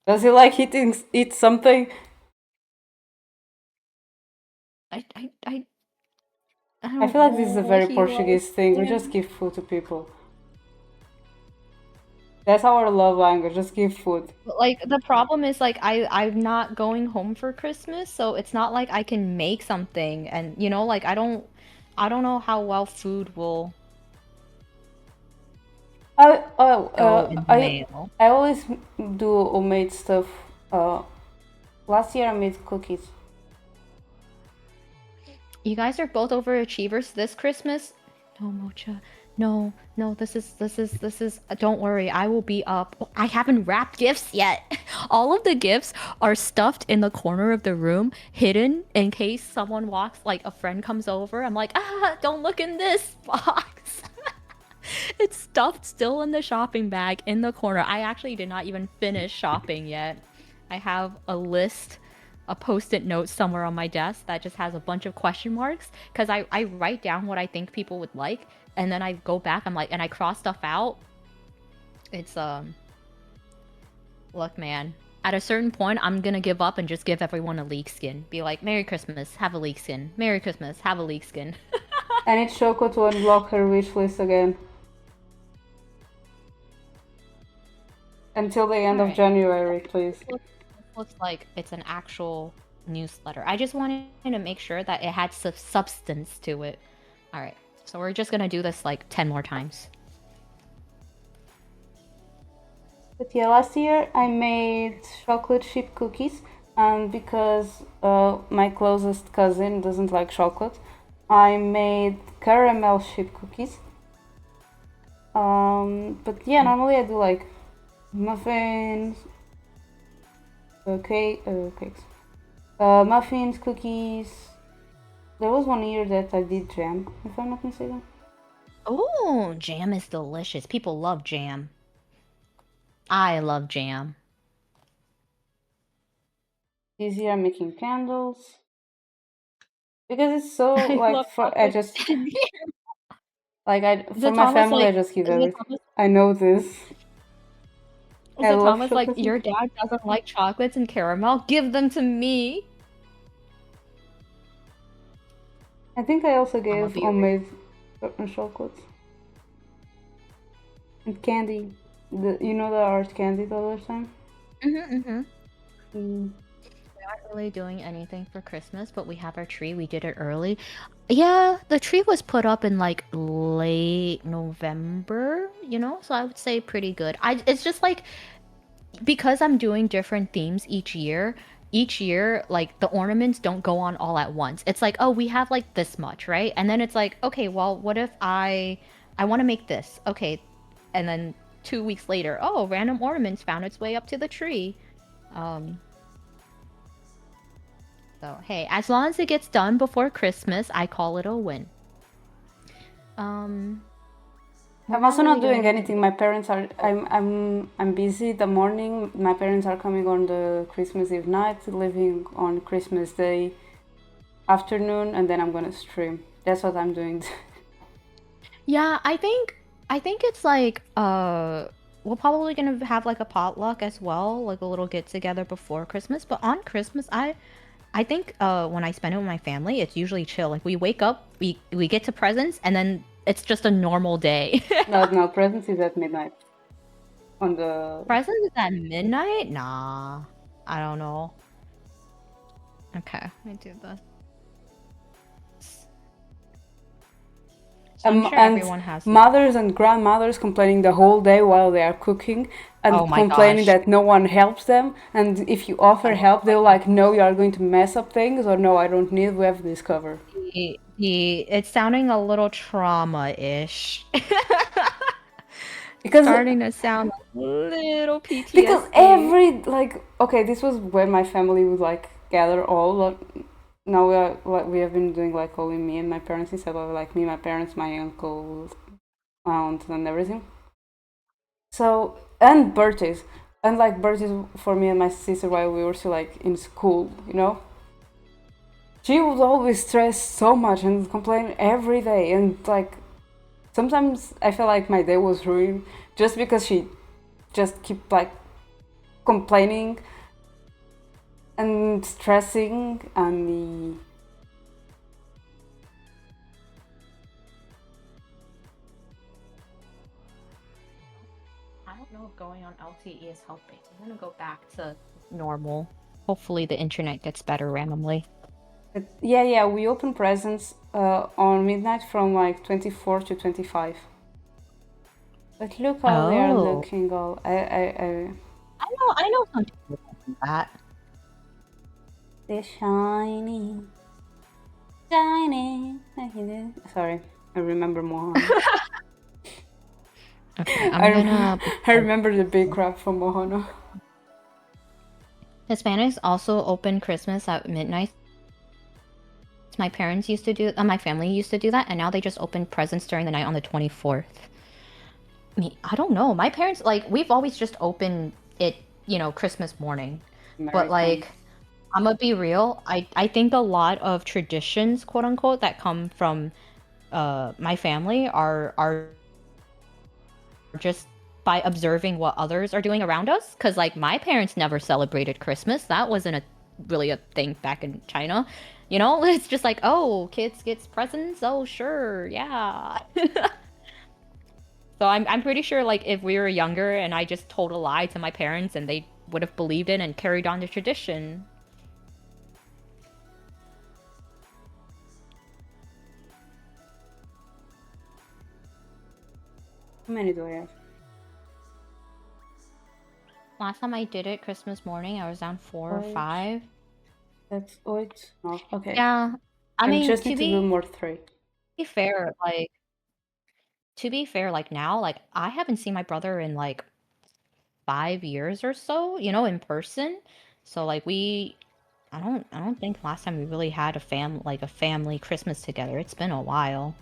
B: Does he like eat something?
A: I I
B: I
A: don't
B: feel like this is
A: know
B: a
A: what
B: very
A: he likes.
B: Portuguese thing. We just give food to people. That's our love language. Just give food.
A: Like the problem is like I'm not going home for Christmas, so it's not like I can make something and like I don't know how well food will
B: I oh
A: go in the mail.
B: I always do homemade stuff. Last year I made cookies.
A: You guys are both overachievers this Christmas. No, Mocha. No, no, this is don't worry, I will be up. Oh, I haven't wrapped gifts yet. All of the gifts are stuffed in the corner of the room, hidden in case someone walks, like a friend comes over. I'm like, don't look in this box. It's stuffed still in the shopping bag in the corner. I actually did not even finish shopping yet. I have a list, a post-it note somewhere on my desk that just has a bunch of question marks because I write down what I think people would like and then I go back, I'm like, and I cross stuff out. It's look, man. At a certain point, I'm gonna give up and just give everyone a leek skin. Be like, Merry Christmas, have a leek skin. Merry Christmas, have a leek skin.
B: I need Shoko to unblock her wish list again until the end
A: All
B: of
A: right.
B: January, please.
A: Looks like it's an actual newsletter. I just wanted to make sure that it had some substance to it. All right. So we're just gonna do this like 10 more times.
B: But yeah, last year I made chocolate chip cookies, and because my closest cousin doesn't like chocolate, I made caramel chip cookies. But yeah, normally I do like muffins, cakes, muffins, cookies. There was one year that I did jam, if I'm not mistaken.
A: Oh, jam is delicious. People love jam. I love jam.
B: This year I'm making candles because it's so
A: I
B: like
A: love
B: for I
A: chocolate
B: just
A: candy.
B: like I for
A: The
B: my
A: Thomas
B: family I
A: like
B: just give
A: the
B: everything.
A: Thomas
B: I know this. I
A: the
B: love
A: Thomas like
B: chocolate.
A: your dad doesn't like chocolates and caramel. Give them to me.
B: I think I also
A: I'm gonna
B: gave
A: be real.
B: homemade chocolates and candy. You know the art candy the other time.
A: Mm-hmm.
B: Mm.
A: We aren't really doing anything for Christmas, but we have our tree. We did it early. Yeah, the tree was put up in like late November, so I would say pretty good. It's just like because I'm doing different themes each year like the ornaments don't go on all at once. It's like, oh, we have like this much, right? And then it's like, okay, well, what if I want to make this? Okay. And then 2 weeks later, oh, random ornaments found its way up to the tree. Um So, hey, as long as it gets done before Christmas, I call it a win. Um, we're
B: I'm
A: not
B: also not
A: really doing
B: doing
A: anything.
B: anything. My parents are. I'm busy the morning. My parents are coming on the Christmas Eve night, leaving on Christmas Day afternoon, and then I'm gonna stream. That's what I'm doing.
A: Yeah, I think it's like we're probably gonna have like a potluck as well, like a little get together before Christmas. But on Christmas, I think when I spend it with my family, it's usually chill. Like we wake up, we get to presents, and then it's just a normal day.
B: No, no, presents is at midnight on the.
A: Presents is at midnight? Nah, I don't know. Okay, let me do this. So I'm sure
B: And
A: everyone has.
B: mothers and grandmothers complaining the whole day while they are cooking
A: Oh
B: and
A: my
B: complaining
A: gosh.
B: that no one helps them. And if you offer help, they're like, no, you are going to mess up things, or no, I don't need, we have this cover.
A: It's sounding a little trauma-ish.
B: Because
A: Starting to sound a little
B: because
A: PTSD.
B: like okay, this was when my family would like gather all like, now we are like we have been doing like only me and my parents instead of like me, my parents, my uncle, aunt, and everything. So and birthdays, and like birthdays for me and my sister while we were still like in school, you know. She would always stress so much and complain every day, and like sometimes I felt like my day was ruined just because she just keep like complaining and stressing and the.
A: I don't know if going on LTE is helping. I'm gonna go back to normal. Hopefully the internet gets better randomly.
B: Yeah, we open presents on midnight from like 24 to 25. But look how they are
A: Oh.
B: looking all.
A: I know some people do that.
B: They're shiny, shiny. Sorry, I remember Mohana.
A: Okay, I'm gonna
B: I remember the big crab from Mohana.
A: Hispanics also open Christmas at midnight. My parents used to do, my family used to do that, and now they just open presents during the night on the 24th. I don't know. My parents, like, we've always just opened it, Christmas morning. But
B: American.
A: like, I'm gonna be real. I think a lot of traditions, quote unquote, that come from my family are just by observing what others are doing around us. Because like my parents never celebrated Christmas. That wasn't really a thing back in China. It's just like, oh, kids gets presents. Oh, sure, yeah. So I'm pretty sure like if we were younger and I just told a lie to my parents and they would have believed it and carried on the tradition.
B: How many do I have?
A: Last time I did it Christmas morning, I was down 4 or 5.
B: That's eight. No, okay.
A: Yeah. I
B: I
A: mean,
B: just need to do more three.
A: fair, like now, like I haven't seen my brother in like 5 years or so, in person. So like I don't think last time we really had a family Christmas together. It's been a while.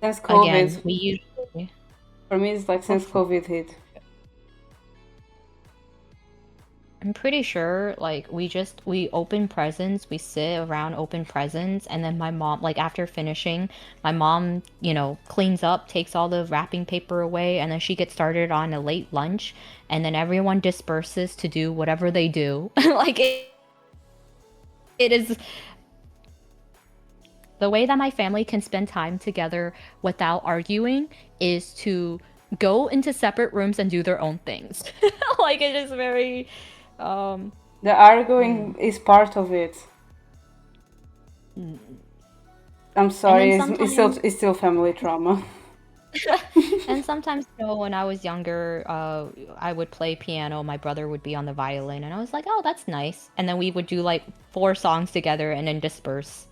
B: Since
A: Again,
B: COVID,
A: we usually
B: for me, it's like since
A: hopefully
B: COVID hit.
A: I'm pretty sure like we open presents, we sit around open presents, and then my mom like after finishing, my mom, cleans up, takes all the wrapping paper away, and then she gets started on a late lunch, and then everyone disperses to do whatever they do. Like it is the way that my family can spend time together without arguing is to go into separate rooms and do their own things. Like it is very um
B: The arguing is part of it. I'm
A: and
B: sorry,
A: then
B: it's
A: sometimes
B: it's still family trauma.
A: and sometimes when I was younger, I would play piano, my brother would be on the violin, and I was like, "Oh, that's nice." And then we would do like four songs together and then disperse.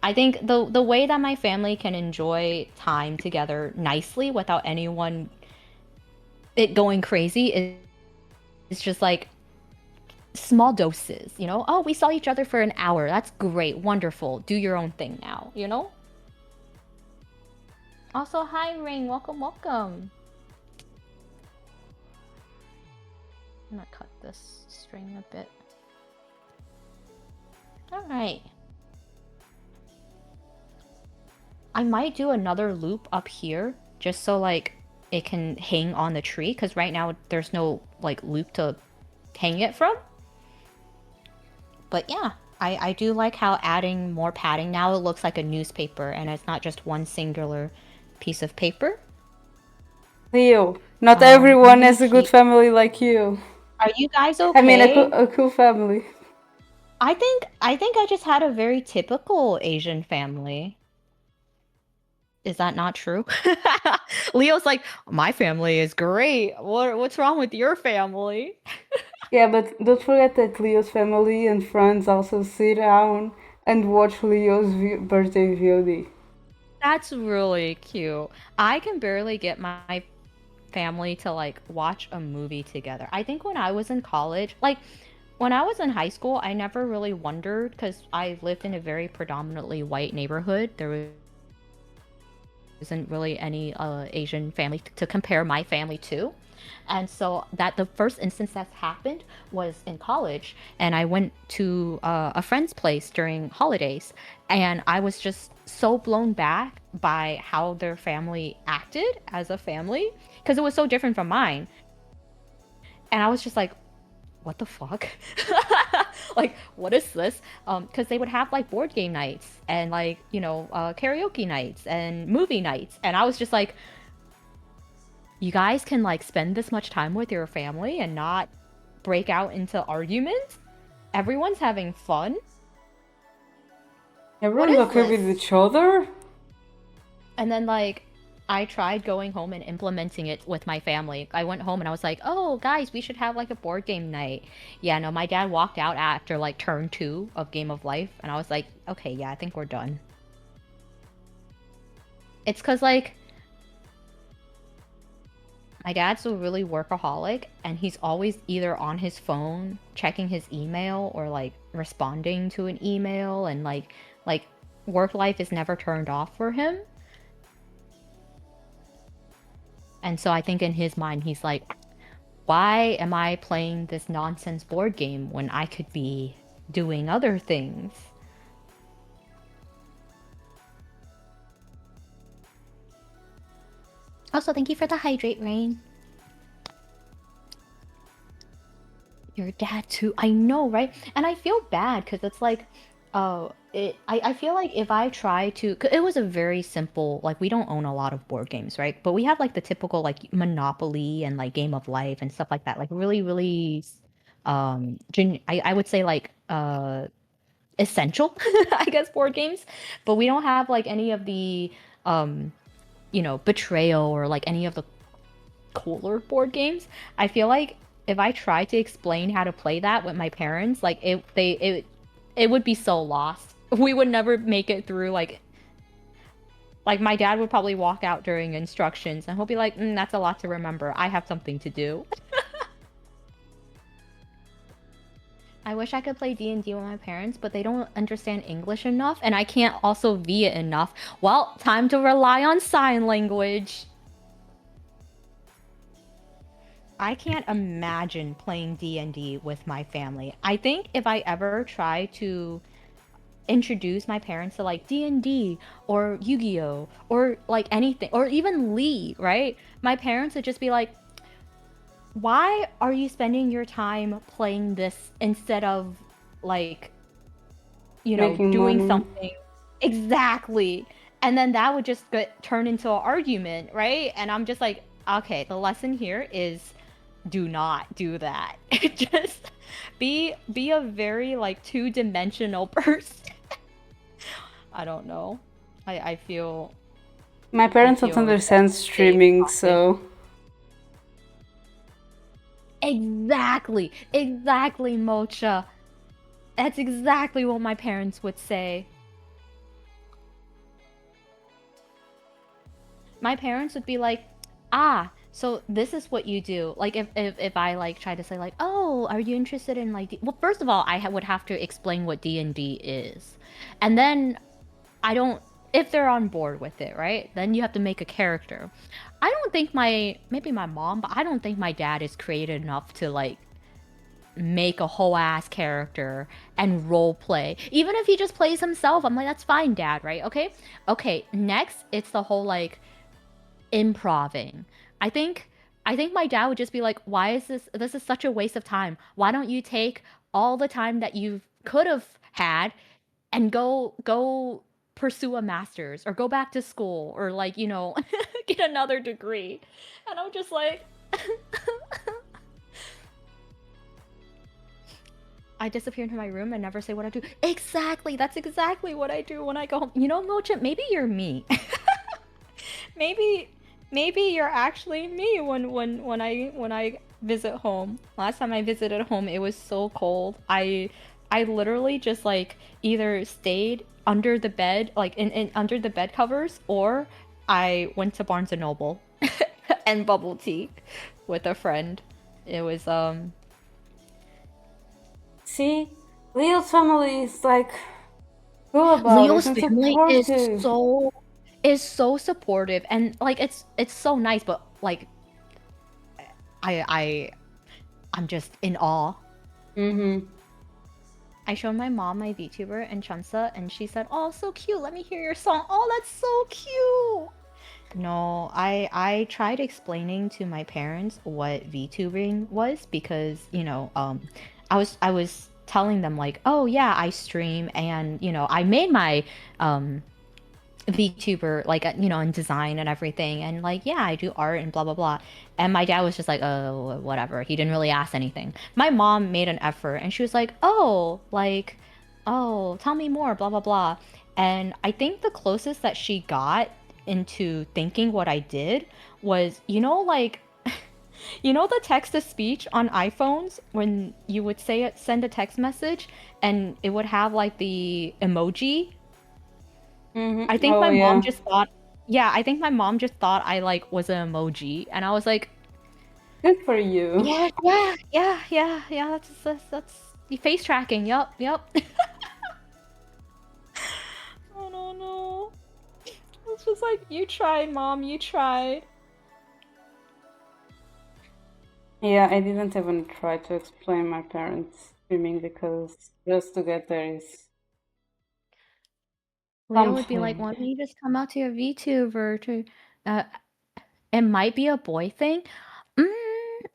A: I think the way that my family can enjoy time together nicely without anyone it going crazy is just like small doses, you know? Oh, we saw each other for an hour. That's great. Wonderful. Do your own thing now, you know? Also, hi Ring. Welcome, welcome. I'm gonna cut this string a bit. All right. I might do another loop up here just so like it can hang on the tree because right now there's no like loop to hang it from. But yeah, I do like how adding more padding now it looks like a newspaper and it's not just one singular piece of paper.
B: Leo, not
A: I'm
B: everyone
A: gonna
B: has a good
A: keep.
B: family like you.
A: Are you guys
B: I mean,
A: okay?
B: a cool family.
A: I think I just had a very typical Asian family. Is that not true? Leo's like, my family is great. What's wrong with your family?
B: Yeah, but don't forget that Leo's family and friends also sit down and watch Leo's birthday VOD.
A: That's really cute. I can barely get my family to like watch a movie together. I think when I was in college, like when I was in high school, I never really wondered because I lived in a very predominantly white neighborhood. There isn't really any Asian family to compare my family to. And so that the first instance that's happened was in college, and I went to a friend's place during holidays, and I was just so blown back by how their family acted as a family because it was so different from mine. And I was just like, what the fuck? Like, what is this? Because they would have like board game nights and like, karaoke nights and movie nights. And I was just like, you guys can like spend this much time with your family and not break out into arguments? Everyone's having fun? What
B: Everyone's
A: is
B: okay with
A: this?
B: each other?
A: And then like I tried going home and implementing it with my family. I went home and I was like, "Oh, guys, we should have like a board game night." Yeah, no, my dad walked out after like turn 2 of Game of Life and I was like, "Okay, yeah, I think we're done." It's cuz like my dad's a really workaholic and he's always either on his phone checking his email or like responding to an email and like work life is never turned off for him. And so I think in his mind he's like, why am I playing this nonsense board game when I could be doing other things? Also, thank you for the hydrate, Rain. Your dad too. I know, right? And I feel bad because it's like, I feel like if I try to, 'cause it was a very simple, like we don't own a lot of board games, right? But we have like the typical like Monopoly and like Game of Life and stuff like that. Like really, really, I would say like essential, I guess, board games. But we don't have like any of the, um, Betrayal or like any of the cooler board games. I feel like if I tried to explain how to play that with my parents, like it would be so lost. We would never make it through like my dad would probably walk out during instructions and he'll be like, that's a lot to remember. I have something to do. I wish I could play D&D with my parents, but they don't understand English enough and I can't also V it enough. Well, time to rely on sign language. I can't imagine playing D&D with my family. I think if I ever try to introduce my parents to like D&D or Yu-Gi-Oh or like anything or even League, right? My parents would just be like, "Why are you spending your time playing this instead of like,
B: Making
A: doing
B: money.
A: something?" Exactly. And then that would just get turned into an argument, right? And I'm just like, "Okay, the lesson here is do not do that." Just be a very like two-dimensional person. I don't know. I feel
B: My
A: I
B: parents don't
A: feel
B: understand
A: very
B: streaming,
A: exhausted.
B: so
A: Exactly. Exactly, Mocha. That's exactly what my parents would say. My parents would be like, "Ah, so this is what you do." Like if I like try to say like, "Oh, are you interested in like well, first of all, would have to explain what D&D is. And then I don't if they're on board with it, right? Then you have to make a character. I don't think maybe my mom, but I don't think my dad is creative enough to like make a whole ass character and role play. Even if he just plays himself, I'm like, that's fine, dad, right? Okay. Okay, next it's the whole like improving. I think I think my dad would just be like, "Why is this is such a waste of time. Why don't you take all the time that you could have had and go pursue a master's or go back to school or like, get another degree." And I'm just like I disappear into my room and never say what I do. Exactly. That's exactly what I do when I go home. Mocha, maybe you're me. maybe maybe you're actually me when I visit home. Last time I visited home, it was so cold. I literally just like either stayed under the bed, like in under the bed covers, or I went to Barnes and Noble and bubble tea with a friend. It was
B: see, Leo's family is like cool about it
A: Leo's
B: and
A: family is
B: supportive.
A: so supportive and like it's so nice, but like I I I'm just in awe.
B: Mm-hmm.
A: I showed my mom my VTuber and Chunsa and she said, "Oh, so cute. Let me hear your song." Oh, that's so cute. No, I tried explaining to my parents what VTubing was because, I was telling them like, "Oh yeah, I stream and, I made my VTuber like in design and everything and like yeah I do art and blah blah blah." And my dad was just like, "Oh, whatever." He didn't really ask anything. My mom made an effort and she was like, "Oh, like, oh, tell me more, blah blah blah." And I think the closest that she got into thinking what I did was, like, the text to speech on iPhones when you would send a text message and it would have like the emoji. I
B: Mm-hmm.
A: think
B: Oh
A: my mom
B: yeah.
A: just thought, yeah, I think my mom just thought I like was an emoji, and I was like,
B: Good for you.
A: yeah, yeah, yeah, yeah, yeah. That's the face tracking. Yup, yup. Oh no, no. It's just like you tried, mom. You tried.
B: Yeah, I didn't even try to explain my parents streaming because just to get there is
A: Leo would be like,
B: something.
A: "Why don't you just come out to your VTuber to?" Uh, it might be a boy thing.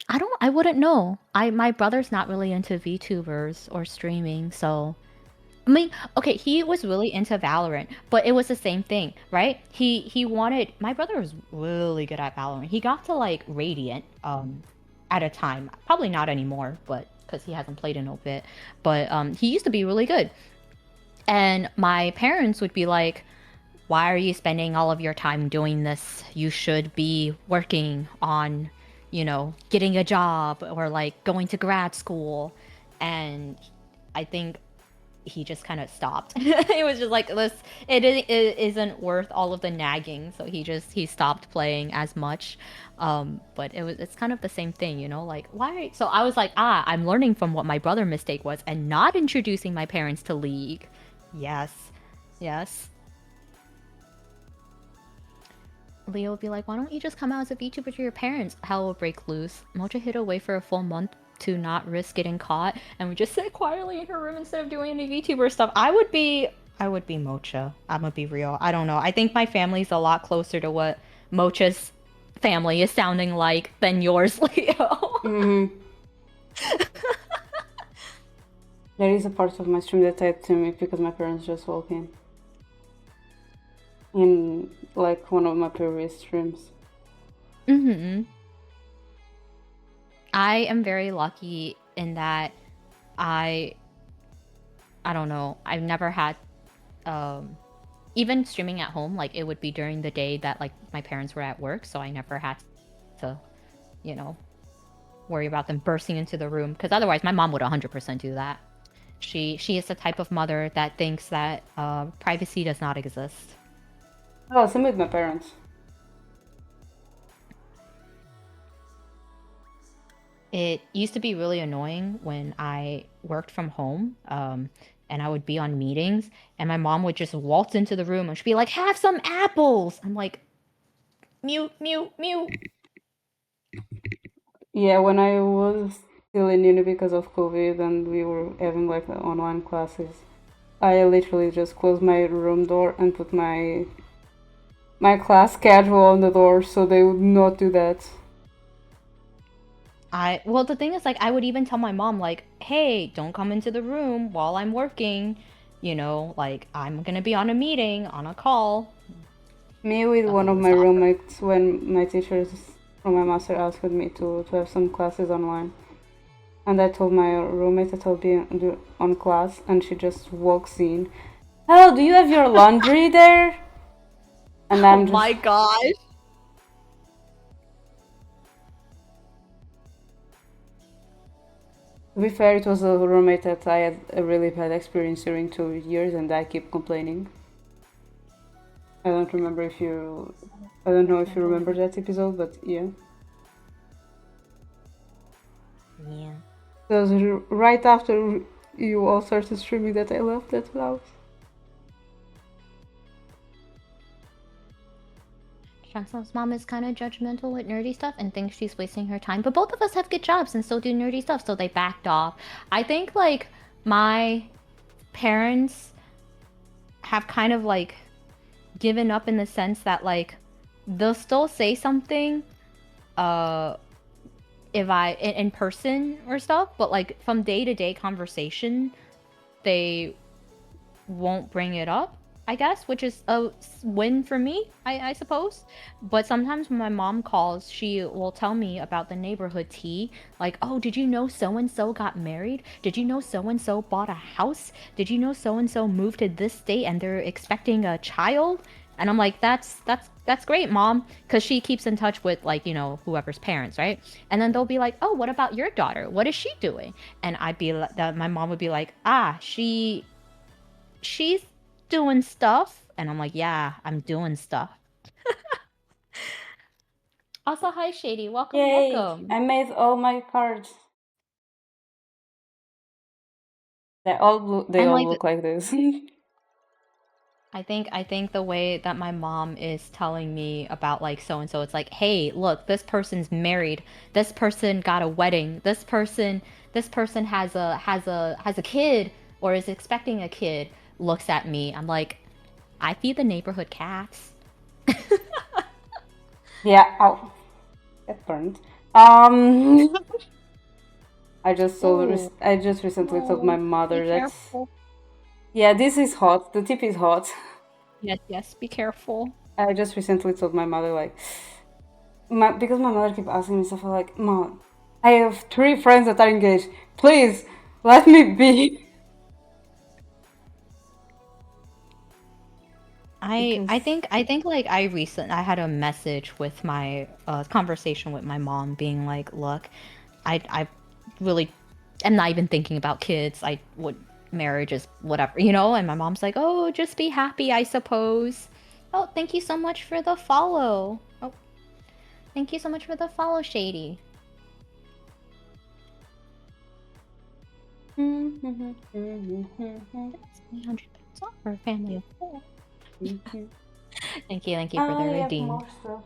A: I don't. I wouldn't know. My brother's not really into VTubers or streaming, so I mean, okay, he was really into Valorant, but it was the same thing, right? He wanted my brother was really good at Valorant. He got to like Radiant at a time. Probably not anymore, but because he hasn't played in a bit. But he used to be really good. And my parents would be like, "Why are you spending all of your time doing this? You should be working on, getting a job or like going to grad school." And I think he just kind of stopped. It was just like this. It isn't worth all of the nagging, so he stopped playing as much. But it's kind of the same thing, like why? So I was like, I'm learning from what my brother mistake was, and not introducing my parents to League. Yes, yes. Leo would be like, why don't you just come out as a VTuber to your parents? Hell will break loose. Mocha hid away for a full month to not risk getting caught, and we just sit quietly in her room instead of doing any VTuber stuff. I would be Mocha. I'm gonna be real. I don't know. I think my family's a lot closer to what Mocha's family is sounding like than yours, Leo.
B: Mm-hmm. There is a part of my stream that I had to mute because my parents just walked in like one of my previous streams.
A: Mm-hmm. I am very lucky in that I I don't know. I've never had even streaming at home, like it would be during the day that like my parents were at work, so I never had to, you know, worry about them bursting into the room because otherwise my mom would 100% do that. She is the type of mother that thinks that privacy does not exist.
B: Oh, same with my parents.
A: It used to be really annoying when I worked from home, and I would be on meetings, and my mom would just waltz into the room and she'd be like, "Have some apples." I'm like, mute, mute, mute.
B: Yeah, when I was still in uni because of COVID and we were having like online classes, I literally just closed my room door and put my class schedule on the door so they would not do that.
A: Well, the thing is, like, I would even tell my mom, like, "Hey, don't come into the room while I'm working. You know, like, I'm gonna be on a meeting, on a call."
B: Me with one
A: Nothing
B: of
A: would
B: my
A: stop her.
B: roommates when my teachers from my master asked me to have some classes online. And I told my roommate that I'll be on class, and she just walks in. Oh, do you have your laundry there? And
A: Oh
B: I'm just,
A: my gosh.
B: to be fair, it was a roommate that I had a really bad experience during 2 years, and I keep complaining. I don't remember if you, I don't know if you remember that episode, but yeah.
A: Yeah.
B: It was right after you all started streaming that I left that house.
A: Chanson's mom is kind of judgmental with nerdy stuff and thinks she's wasting her time, but both of us have good jobs and still do nerdy stuff, so they backed off. I think, like, my parents have kind of, like, given up in the sense that, like, they'll still say something, uh, if in person or stuff, but like from day to day conversation, they won't bring it up, I guess, which is a win for me, I suppose. But sometimes when my mom calls, she will tell me about the neighborhood tea. Like, oh, did you know so and so got married? Did you know so and so bought a house? Did you know so and so moved to this state and they're expecting a child? And I'm like, that's great, mom, because she keeps in touch with, like, you know, whoever's parents, right? And then they'll be like, oh, what about your daughter? What is she doing? And I'd be like, my mom would be like, she's doing stuff. And I'm like, yeah, I'm doing stuff. Also, hi Shady, welcome,
B: Yay!
A: welcome.
B: I made all my cards. They
A: And
B: all
A: like,
B: look like this.
A: I think the way that my mom is telling me about like so and so, it's like, hey, look, this person's married. This person got a wedding. This person has a kid or is expecting a kid. Looks at me. I'm like, I feed the neighborhood cats.
B: Yeah, ow. That burned.
A: Ooh,
B: I just recently told my
A: no, be
B: mother that,
A: careful.
B: yeah, this is hot. The tip is hot.
A: Yes, yes, be careful.
B: I just recently told my mother, like, because my mother keep asking me stuff, I'm like, Mom, I have 3 friends that are engaged. Please, let me be.
A: I
B: Because,
A: I think I think like I had a message with my conversation with my mom being like, look, I really am not even thinking about kids. I would marriage is whatever, you know, and my mom's like, "Oh, just be happy, I suppose." Oh, thank you so much for the follow. Oh, thank you so much for the follow, Shady. That's 300 pounds off for a family of four. Thank you for the
B: I have
A: redeem.
B: more stuff.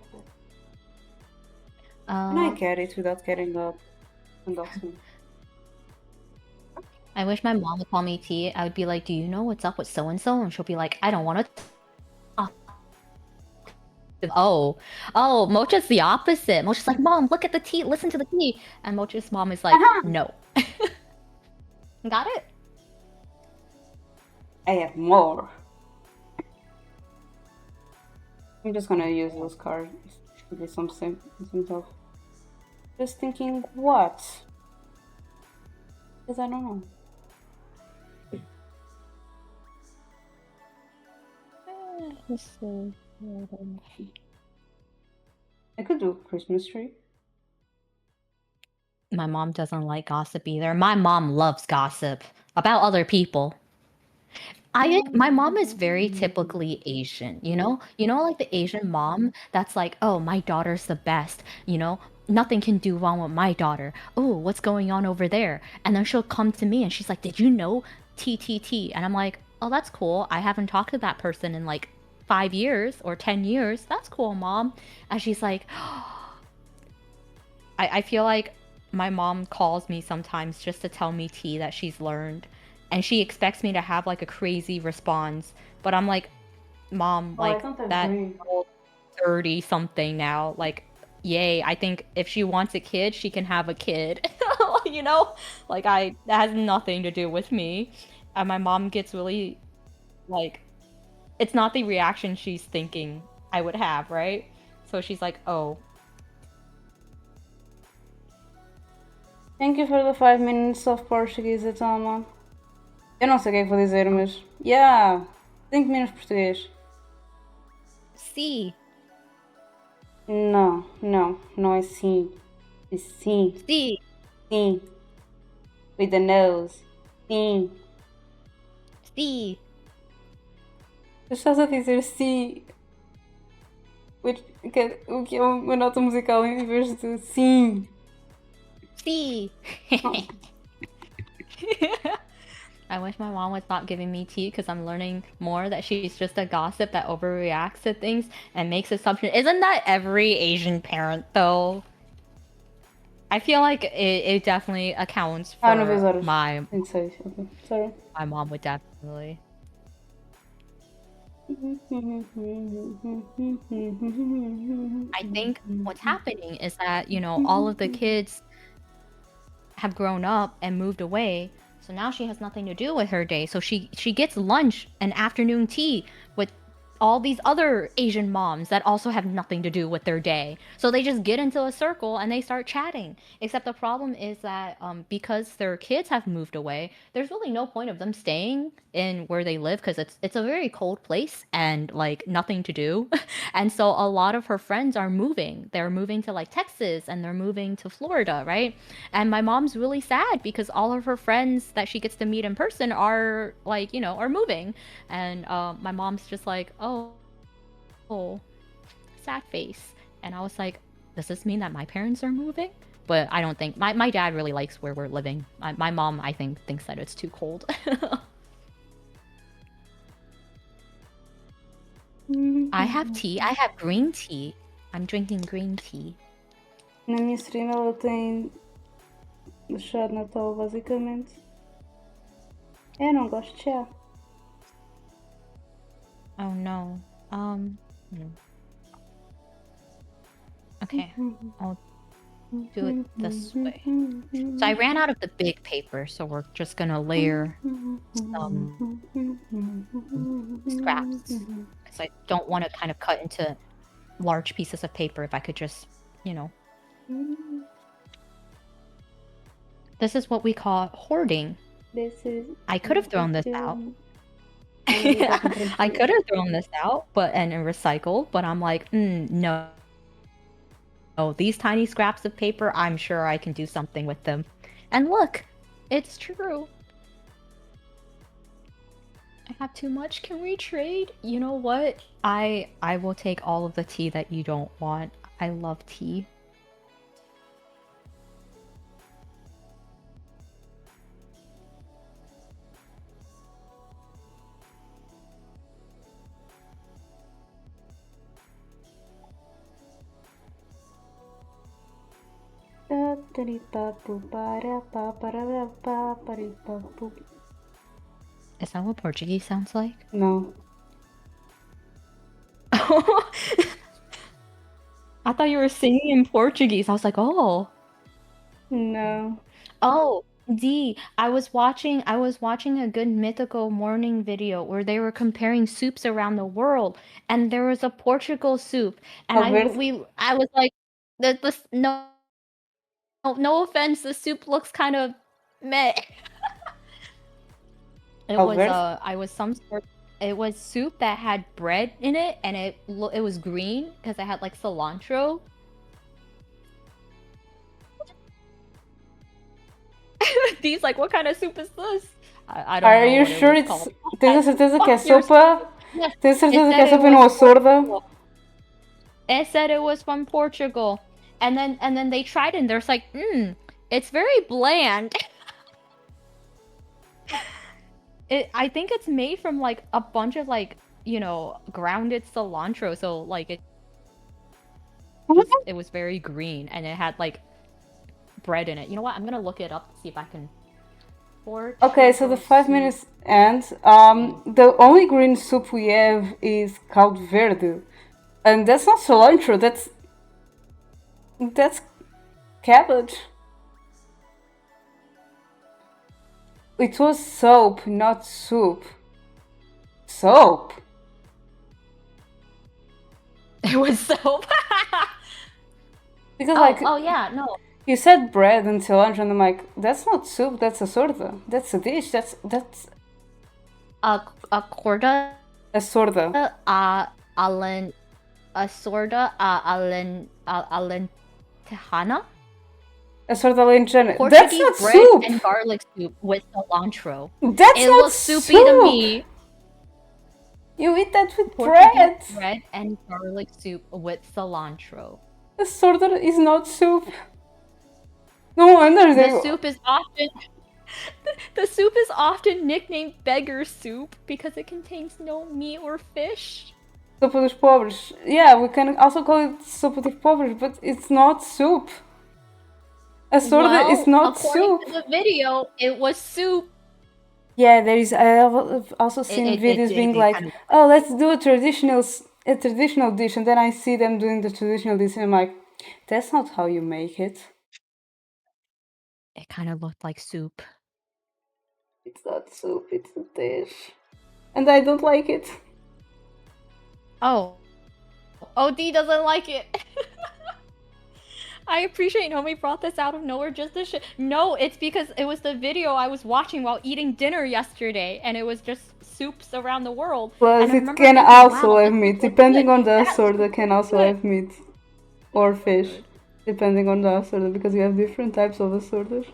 B: Can I
A: Um,
B: get it without getting up? And that's me.
A: I wish my mom would call me T. I would be like, "Do you know what's up with so and so?" And she'll be like, "I don't want to." Oh, oh, Mocha's the opposite. Mocha's like, "Mom, look at the T. Listen to the T." And Mocha's mom is like,
B: Aha!
A: "No." Got it?
B: I have more. I'm just gonna use those cards to do some stuff. Just thinking what? Because I don't know. I could do a Christmas tree.
A: My mom doesn't like gossip either. My mom loves gossip about other people. My mom is very typically Asian, you know? You know, like the Asian mom that's like, "Oh, my daughter's the best, you know? Nothing can do wrong with my daughter. Oh, what's going on over there?" And then she'll come to me and she's like, "Did you know TTT?" And I'm like, "Oh, that's cool. I haven't talked to that person in like 5 years or 10 years. That's cool, mom." And she's like, I feel like my mom calls me sometimes just to tell me tea that she's learned. And she expects me to have like a crazy response. But I'm like, Mom,
B: Oh, I
A: like
B: don't
A: that
B: agree.
A: girl's 30 something now. Like, yay. I think if she wants a kid, she can have a kid. You know? Like that has nothing to do with me. And my mom gets really like it's not the reaction she's thinking I would have, right? So she's like, "Oh,
B: Thank you for the 5 minutes of Portuguese, Atama. Eu não sei o que é que vou dizer, mas. Yeah! 5 minutos de português.
A: see,
B: Não, não, não é sim. É sim,
A: see,
B: sim. With the nose. Sim.
A: see."
B: Tu estás a dizer sim. O que é uma nota musical em vez de sim.
A: See.
B: Oh,
A: I wish my mom was not giving me tea because I'm learning more that she's just a gossip that overreacts to things and makes assumptions. Isn't that every Asian parent though? I feel like it definitely accounts
B: ah, 9
A: for
B: horas.
A: my
B: 26, ok. Sorry.
A: my mom would definitely. I think what's happening is that, you know, all of the kids have grown up and moved away. So now she has nothing to do with her day. So she gets lunch and afternoon tea with all these other Asian moms that also have nothing to do with their day. So they just get into a circle and they start chatting. Except the problem is that because their kids have moved away, there's really no point of them staying in where they live because it's a very cold place and like nothing to do. And so a lot of her friends are moving. They're moving to like Texas and they're moving to Florida, right? And my mom's really sad because all of her friends that she gets to meet in person are like, you know, are moving. And my mom's just like, oh, sad face. And I was like, does this mean that my parents are moving? But I don't think my dad really likes where we're living. My mom, I think, thinks that it's too cold. I have tea. I have green tea. I'm drinking green tea.
B: Na minha stream ela tem chá de Natal, basicamente. Eu não gosto de chá.
A: Oh no. Hmm. Okay. I'll do it this way. So I ran out of the big paper, so we're just gonna layer some scraps because I don't want to kind of cut into large pieces of paper if I could just, you know. This is what we call hoarding.
B: This is.
A: I could have thrown this out. I could have thrown this out, and recycled, but I'm like, no. Oh, these tiny scraps of paper, I'm sure I can do something with them. And look, it's true. I have too much. Can we trade? You know what? I will take all of the tea that you don't want. I love tea. Is that what Portuguese sounds like?
B: No.
A: I thought you were singing in Portuguese. I was like, oh.
B: No.
A: Oh, D, I was watching a Good Mythical Morning video where they were comparing soups around the world, and there was a Portugal soup, and
B: Alverde?
A: I was like, no, no offense, the soup looks kind of meh. It was
B: Alverde?
A: I was some sort it was soup that had bread in it, and it was green because it had like cilantro. D's like, what kind of soup is this? I don't
B: Are
A: know
B: you
A: what it
B: sure
A: was
B: it's...
A: called. Fuck
B: Tens
A: that.
B: a certeza que é
A: Fuck your
B: sopa?
A: soup. Yes,
B: Tens a
A: it
B: certeza que
A: said
B: a
A: it
B: sopa não
A: was
B: é sorda?
A: Portugal. It said it was from Portugal. And then they tried it and they're like, it's very bland. I think it's made from like a bunch of like, grounded cilantro, so like it was very green and it had like bread in it. You know what? I'm gonna look it up to see if I can.
B: Okay, so the
A: Portugal
B: 5
A: soup.
B: minutes end. The only green soup we have is caldo verde. And that's not cilantro, that's cabbage. It was soap, not soup. Soap?
A: It was soap.
B: Because
A: Oh yeah, no.
B: you said bread and cilantro, and I'm like, that's not soup, that's a sorda. That's a dish, that's
A: A corda
B: a sorda.
A: alen a sorda alentejana.
B: A sorda alentejana. That's
A: Portuguese
B: not
A: bread
B: soup!
A: and garlic soup with cilantro.
B: That's
A: It
B: not
A: looks soupy
B: soup!
A: to me.
B: You eat that with bread!
A: Portuguese bread and garlic soup with cilantro.
B: A sorda is not soup. No wonder they...
A: The soup is often nicknamed beggar soup because it contains no meat or fish.
B: Sopa dos pobres. Yeah, we can also call it sopa dos pobres, but it's not soup. A sorda is not
A: according
B: soup.
A: to the video, it was soup.
B: Yeah, there is. I have also seen videos being like, "Oh, let's do a traditional dish," and then I see them doing the traditional dish, and I'm like, "That's not how you make it."
A: It kind of looked like soup.
B: It's not soup. It's a dish, and I don't like it.
A: Oh, D doesn't like it. I appreciate Nomii brought this out of nowhere just to No, it's because it was the video I was watching while eating dinner yesterday, and it was just soups around the world.
B: Plus,
A: and I
B: it
A: remember
B: can
A: thinking,
B: also
A: wow,
B: have meat, depending on the sorda. Can also
A: good.
B: have meat or fish, depending on the sorda, because you have different types of sordas.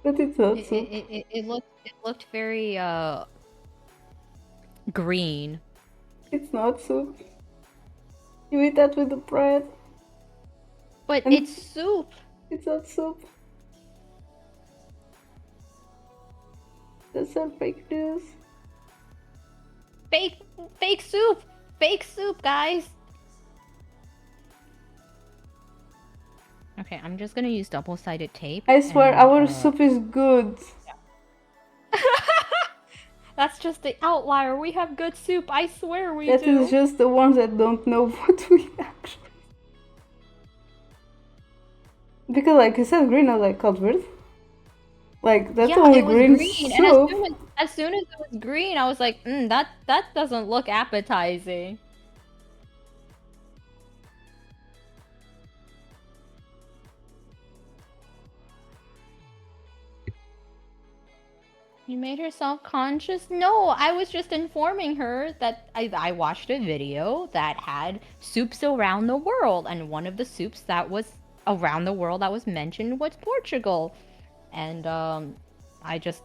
B: But it's not soup.
A: It looked very green.
B: It's not soup. You eat that with the bread.
A: But it's soup.
B: It's not soup. That's not fake news.
A: Fake soup. Fake soup, guys. Okay, I'm just gonna use double-sided tape.
B: I swear, our soup is good.
A: Yeah. That's just the outlier. We have good soup. I swear we do.
B: That is just the ones that don't know what we actually... Because, like you said, green, I was like, Cuthbert. Like, that's only green soup.
A: And as soon as it was green, I was like, that doesn't look appetizing. You made her self-conscious? No, I was just informing her that I watched a video that had soups around the world, and one of the soups that was around the world that was mentioned was Portugal. And I just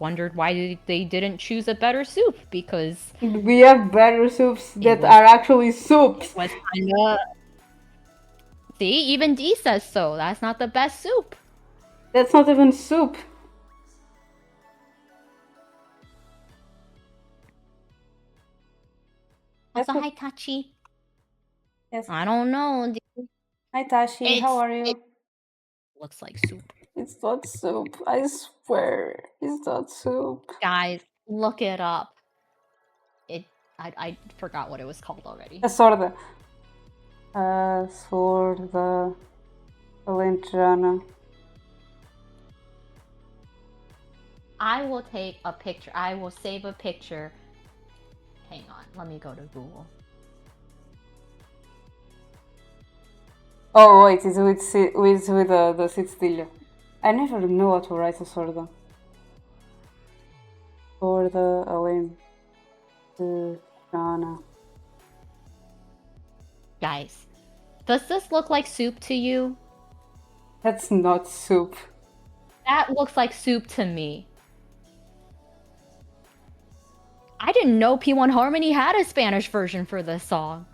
A: wondered why they didn't choose a better soup, because
B: we have better soups that are actually soups.
A: It was kinda... See, even D says so. That's not the best soup.
B: That's not even soup.
A: Also, hi Tachi.
B: Yes.
A: I don't know.
B: Hi Tashi, how are you?
A: looks like soup.
B: It's not soup. I swear, it's not soup.
A: Guys, look it up. I forgot what it was called already.
B: A sorda. Sorda alentejana.
A: I will take a picture. I will save a picture. Hang on, let me go to Google.
B: Oh wait, it's with the cedilha. I never know how to write a sorda. Sorda alentejana.
A: Guys, does this look like soup to you?
B: That's not soup.
A: That looks like soup to me. I didn't know P1 Harmony had a Spanish version for this song.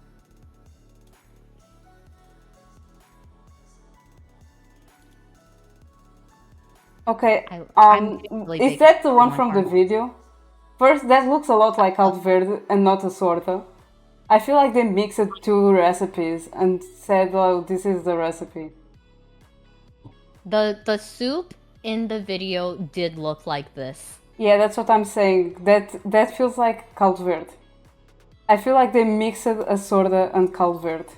B: Okay,
A: I'm really
B: is
A: big
B: that the one
A: P1
B: from the
A: Harmony.
B: video? First, that looks a lot like Caldo Verde and not a sorda. I feel like they mixed two recipes and said, "Oh, this is the recipe."
A: The soup in the video did look like this.
B: Yeah, that's what I'm saying. That feels like Caldo Verde. I feel like they mixed a sorda and Caldo Verde.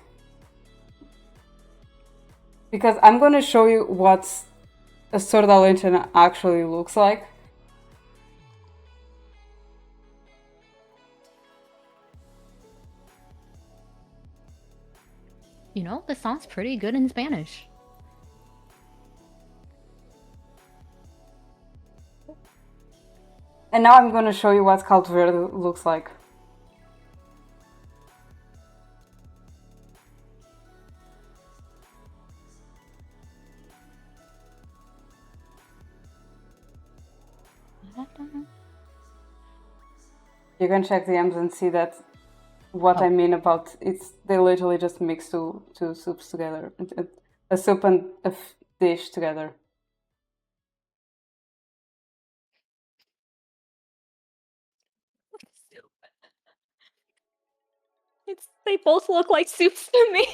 B: Because I'm gonna show you what a sorda alentejana actually looks like.
A: You know, this song's pretty good in Spanish.
B: And now I'm gonna show you what Caldo Verde looks like. You can check the M's and see that what I mean about it's they literally just mix two soups together, a soup and a dish together.
A: They both look like soups to me.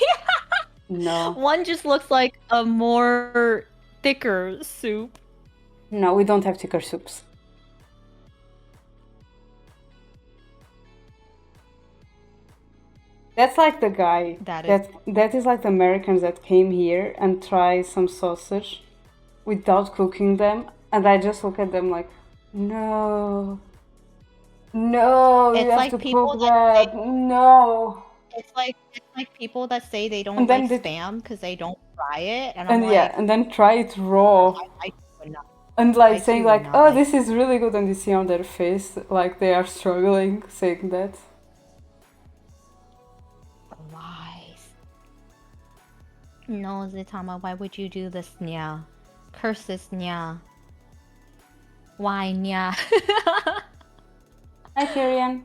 B: No.
A: One just looks like a more thicker soup.
B: No, we don't have thicker soups. That's like the guy that is like the Americans that came here and try some sausage without cooking them, and I just look at them like, no, you have to cook that. No.
A: It's like people that say they don't like spam because they don't fry it, and I'm like,
B: and then try it raw. And like saying like, oh, this is really good, and you see on their face like they are struggling saying that.
A: Lies. No, Zitama, why would you do this, Nya? Curse this, Nya. Why, Nya?
B: Hi, Kirian.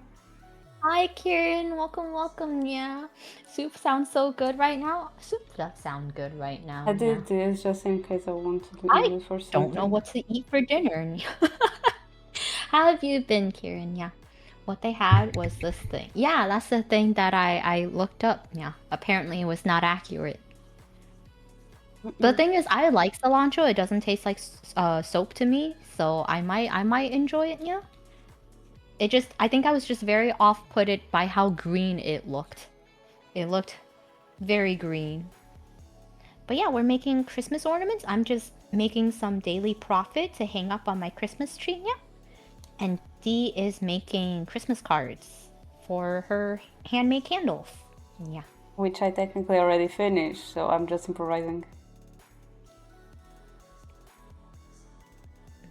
A: Hi, Kieran. Welcome, Nya. Soup sounds so good right now. Soup does sound good right now.
B: I did this just in case I want to do it for something.
A: I don't know what to eat for dinner. How have you been, Kieran? Yeah. What they had was this thing. Yeah, that's the thing that I looked up. Yeah. Apparently it was not accurate. The thing is, I like cilantro. It doesn't taste like soap to me, so I might enjoy it. Yeah. I think I was just very off-putted by how green it looked. It looked very green. But yeah, we're making Christmas ornaments. I'm just making some daily profit to hang up on my Christmas tree. Yeah. And Dee is making Christmas cards for her handmade candles. Yeah.
B: Which I technically already finished, so I'm just improvising.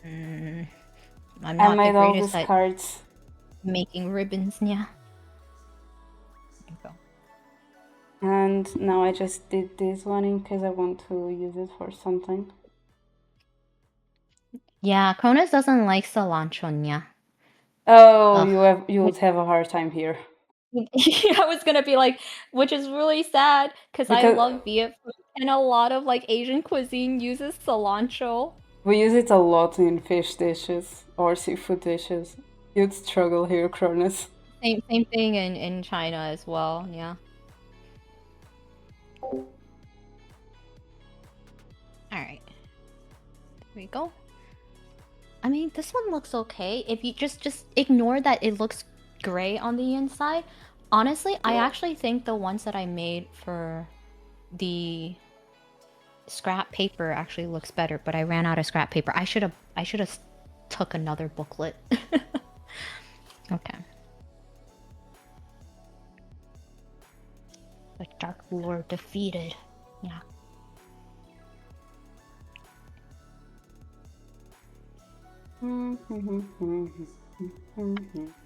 A: I'm not
B: made
A: the
B: all
A: greatest
B: these
A: at
B: cards.
A: Making ribbons, yeah. There you go.
B: And now I just did this one in case I want to use it for something.
A: Yeah, Cronus doesn't like cilantro, yeah.
B: Oh, you would have a hard time here.
A: I was gonna be like, which is really sad because I love Viet food and a lot of like Asian cuisine uses cilantro.
B: We use it a lot in fish dishes or seafood dishes. You'd struggle here, Cronus.
A: Same thing in China as well, yeah. Alright. we go. I mean, this one looks okay. If you just ignore that it looks gray on the inside. Honestly, I actually think the ones that I made for the scrap paper actually looks better, but I ran out of scrap paper. I should have took another booklet. Okay. The Dark Lord defeated. Yeah.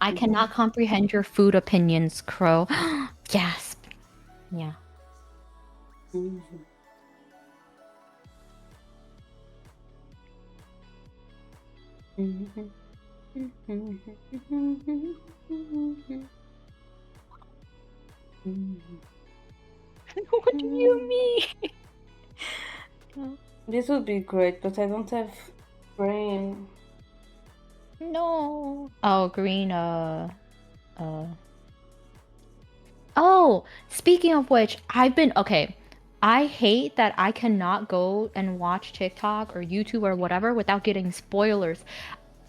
A: I cannot comprehend your food opinions, Crow. Gasp. Yeah. What do you mean?
B: This would be great, but I don't have brain.
A: No. Oh, green, Oh, speaking of which, okay. I hate that I cannot go and watch TikTok or YouTube or whatever without getting spoilers.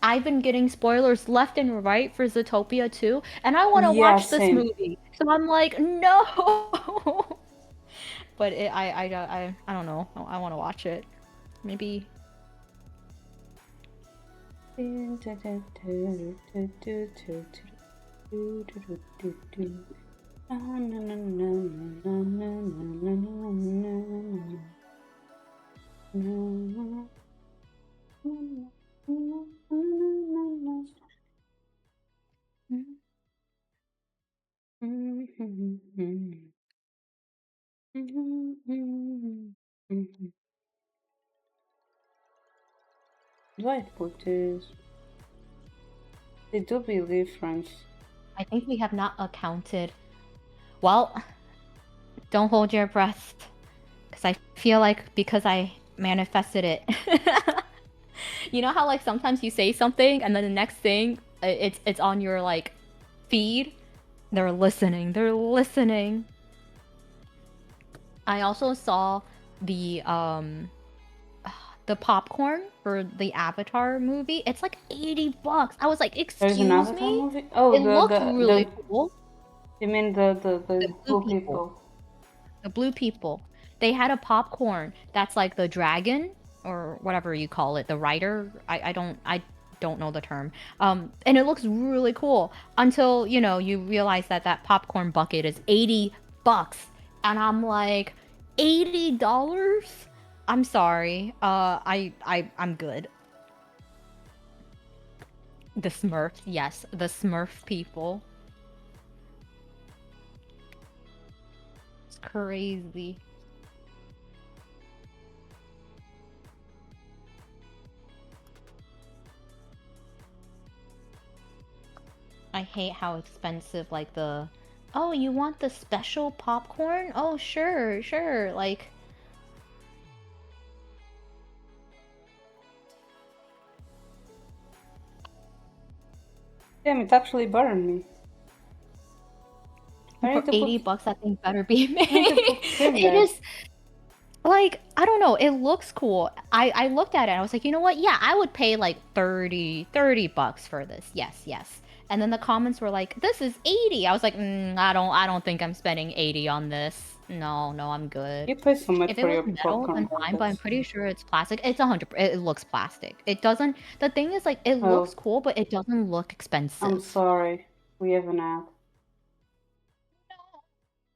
A: I've been getting spoilers left and right for Zootopia 2, and I want to
B: Yeah,
A: watch this
B: same.
A: movie. So I'm like, no. But I don't know. I want to watch it. Maybe.
B: Do I put this? They do believe French.
A: I think we have not accounted. Well, don't hold your breath. Because I feel like because I manifested it. You know how like sometimes you say something and then the next thing it's on your like feed? They're listening. They're listening. I also saw the popcorn for the Avatar movie. It's like $80. I was like,
B: There's an
A: "Excuse
B: Avatar
A: me?"
B: movie? Oh,
A: It looked really cool.
B: you mean
A: The
B: the
A: blue
B: blue
A: people.
B: people?
A: The blue people. They had a popcorn that's like the dragon or whatever you call it, the rider. I don't know the term. And it looks really cool until, you realize that that popcorn bucket is $80. And I'm like, $80? I'm sorry. I'm good. The Smurfs, yes, the Smurf people. It's crazy. I hate how expensive like oh, you want the special popcorn? Oh, sure, sure. Like
B: Damn, it actually burned me. I
A: for
B: need to put
A: $80 that thing better be made.
B: I need to put cream
A: It
B: there.
A: is like, I don't know, it looks cool. I looked at it and I was like, you know what? Yeah, I would pay like 30 bucks for this. Yes, yes. And then the comments were like, this is 80. I was like, I don't think I'm spending 80 on this. No, no, I'm good.
B: You pay so much
A: If it
B: for
A: was
B: your
A: metal,
B: popcorn
A: then fine, but I'm
B: buckets.
A: pretty sure it's plastic. It's 100, it looks plastic. It doesn't, the thing is like, it looks
B: Oh,
A: cool, but it doesn't look
B: I'm
A: expensive.
B: sorry. We have an ad.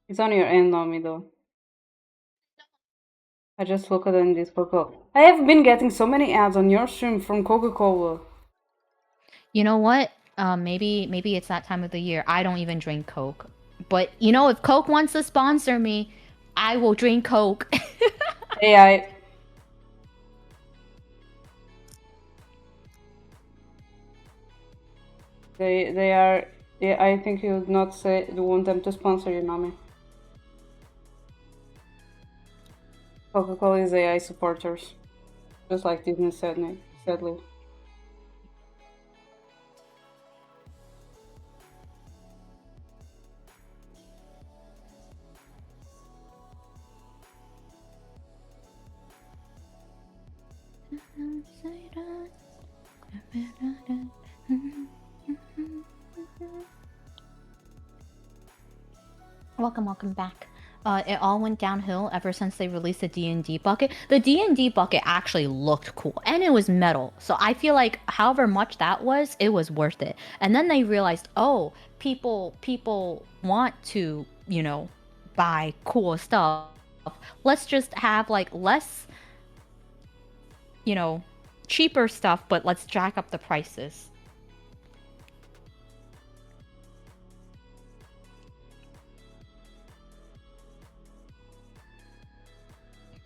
B: It's on your end, Nomii, though. I just looked at it in this Coca-Cola. I have been getting so many ads on your stream from Coca-Cola.
A: You know what? Maybe it's that time of the year. I don't even drink Coke. But if Coke wants to sponsor me, I will drink Coke.
B: AI. They are. Yeah, I think you would not say you want them to sponsor you, Nomii. Coca-Cola is AI supporters, just like Disney sadly.
A: welcome back. It all went downhill ever since they released the D&D bucket. The D&D bucket actually looked cool, and it was metal. So I feel like however much that was, it was worth it. And then they realized, oh, people want to, buy cool stuff. Let's just have like less, you know, cheaper stuff, but let's jack up the prices.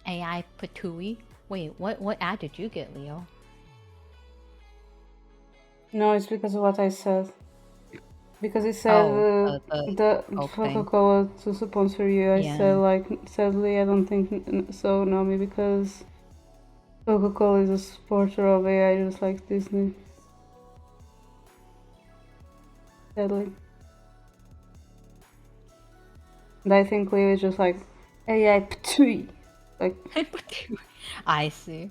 A: AI Patui. Wait, what ad did you get, Leo?
B: No, it's because of what I said. Because it said
A: Oh,
B: the
A: Coke thing.
B: Coca-Cola to sponsor you. I said,
A: Yeah.
B: like, sadly, I don't think so, Nomii, because Coca-Cola is a supporter of AI just like Disney. Sadly. And I think Leo is just like, AI ptui. Like,
A: I see.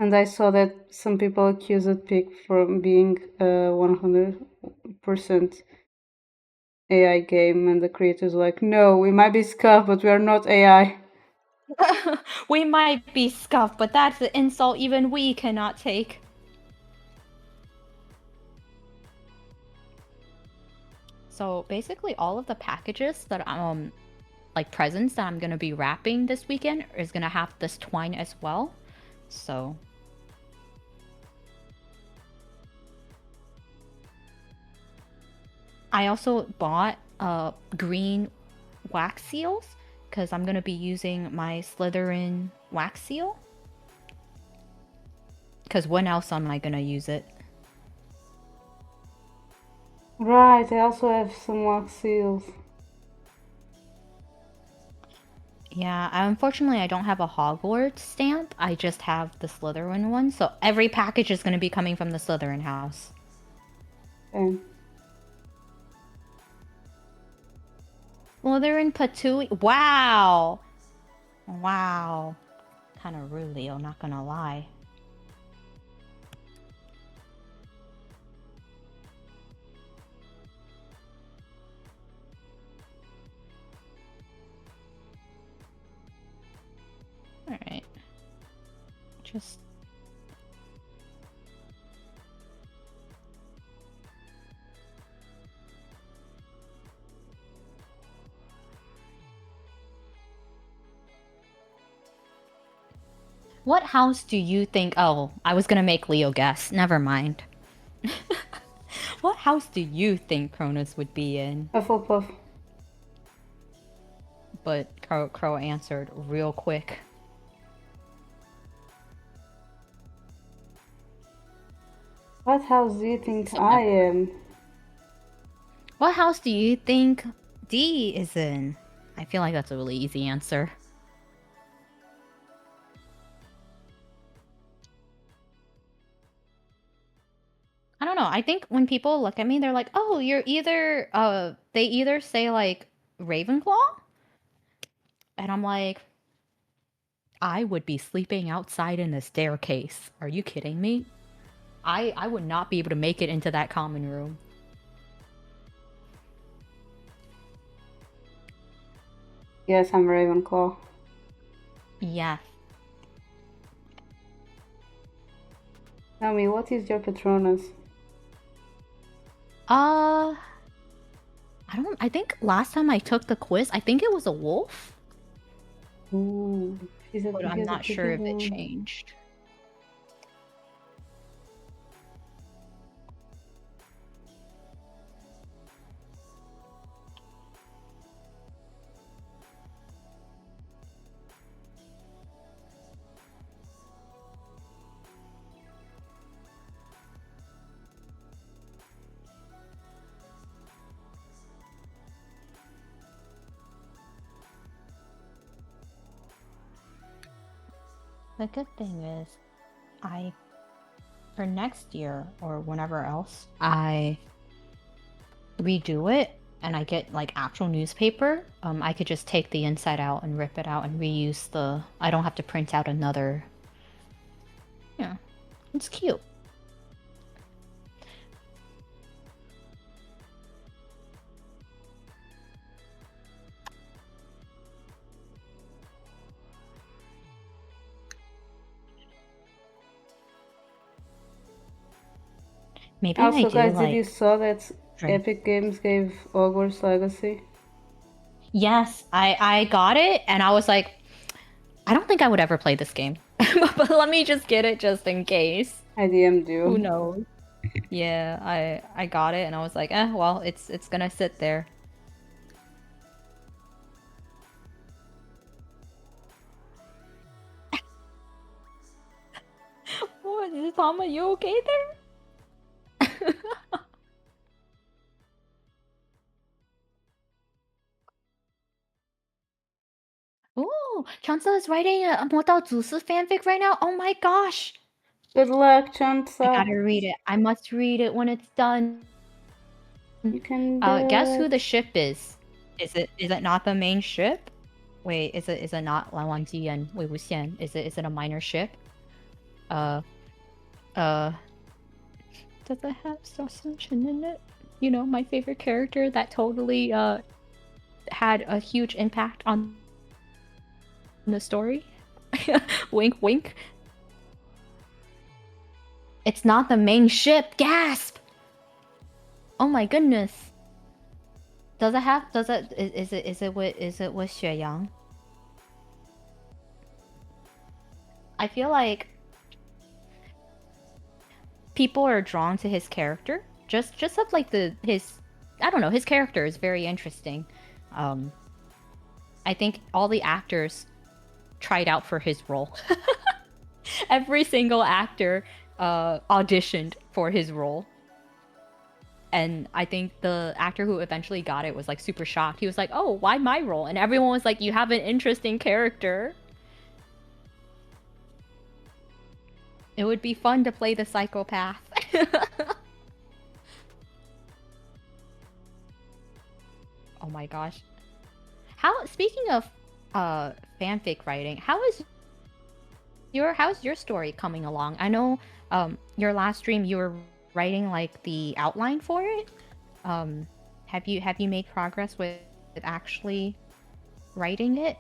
B: and I saw that some people accused Pig from being 100% AI game, and the creators were like, no, we might be scuffed, but we are not AI.
A: We might be scuffed, but that's an insult even we cannot take. So basically all of the packages that like presents that I'm gonna be wrapping this weekend is gonna have this twine as well. So I also bought green wax seals because I'm gonna be using my Slytherin wax seal. Because when else am I gonna use it?
B: Right, I also have some wax seals.
A: Yeah, unfortunately I don't have a Hogwarts stamp. I just have the Slytherin one. So every package is gonna be coming from the Slytherin house.
B: Okay.
A: Slytherin Patooey. Wow! Wow. Kind of rude, Leo, not gonna lie. Alright. Just... What house do you think... Oh, I was gonna make Leo guess. Never mind. What house do you think Cronus would be in?
B: Hufflepuff.
A: But Crow answered real quick.
B: What house do you think I am?
A: What house do you think D is in? I feel like that's a really easy answer. I don't know. I think when people look at me, they're like, "Oh, you're either they either say like Ravenclaw?" And I'm like, "I would be sleeping outside in the staircase. Are you kidding me? I would not be able to make it into that common room."
B: Yes, I'm Ravenclaw.
A: Yeah.
B: Tell me, what is your Patronus?
A: I think last time I took the quiz, I think it was a wolf,
B: Ooh,
A: but I'm not sure if it changed. The good thing is, for next year or whenever else, I redo it and I get like actual newspaper, I could just take the inside out and rip it out and reuse I don't have to print out another Yeah, it's cute. Maybe I
B: Also,
A: do
B: guys, did you
A: like
B: saw that
A: drink.
B: Epic Games gave Hogwarts Legacy?
A: Yes, I got it, and I was like, I don't think I would ever play this game, but let me just get it just in case.
B: I DM'd
A: Who
B: you.
A: knows? Yeah, I got it, and I was like, eh, well, it's gonna sit there. What is Tama? You okay there? Oh, Chansa is writing a 魔道祖师 fanfic right now. Oh my gosh.
B: Good luck,
A: I
B: Chansa.
A: gotta read it. I must read it when it's done.
B: You can do
A: Guess who the
B: it.
A: ship is? Is it not the main ship? Wait, is it not Lan Wangji and Wei Wuxian? Is it a minor ship? Uh uh does it have Sasun Chen in it? You know, my favorite character that totally had a huge impact on the story. Wink wink. It's not the main ship. Gasp. Oh my goodness. Is it with Xue Yang? I feel like people are drawn to his character. Just of like his I don't know, his character is very interesting. Um I think all the actors tried out for his role. Every single actor auditioned for his role. And I think the actor who eventually got it was like super shocked. He was like, "Oh, why my role?" And everyone was like, "You have an interesting character. It would be fun to play the psychopath." Oh my gosh. How speaking of fanfic writing, how's your story coming along? I know your last stream you were writing like the outline for it. Um have you made progress with actually writing it?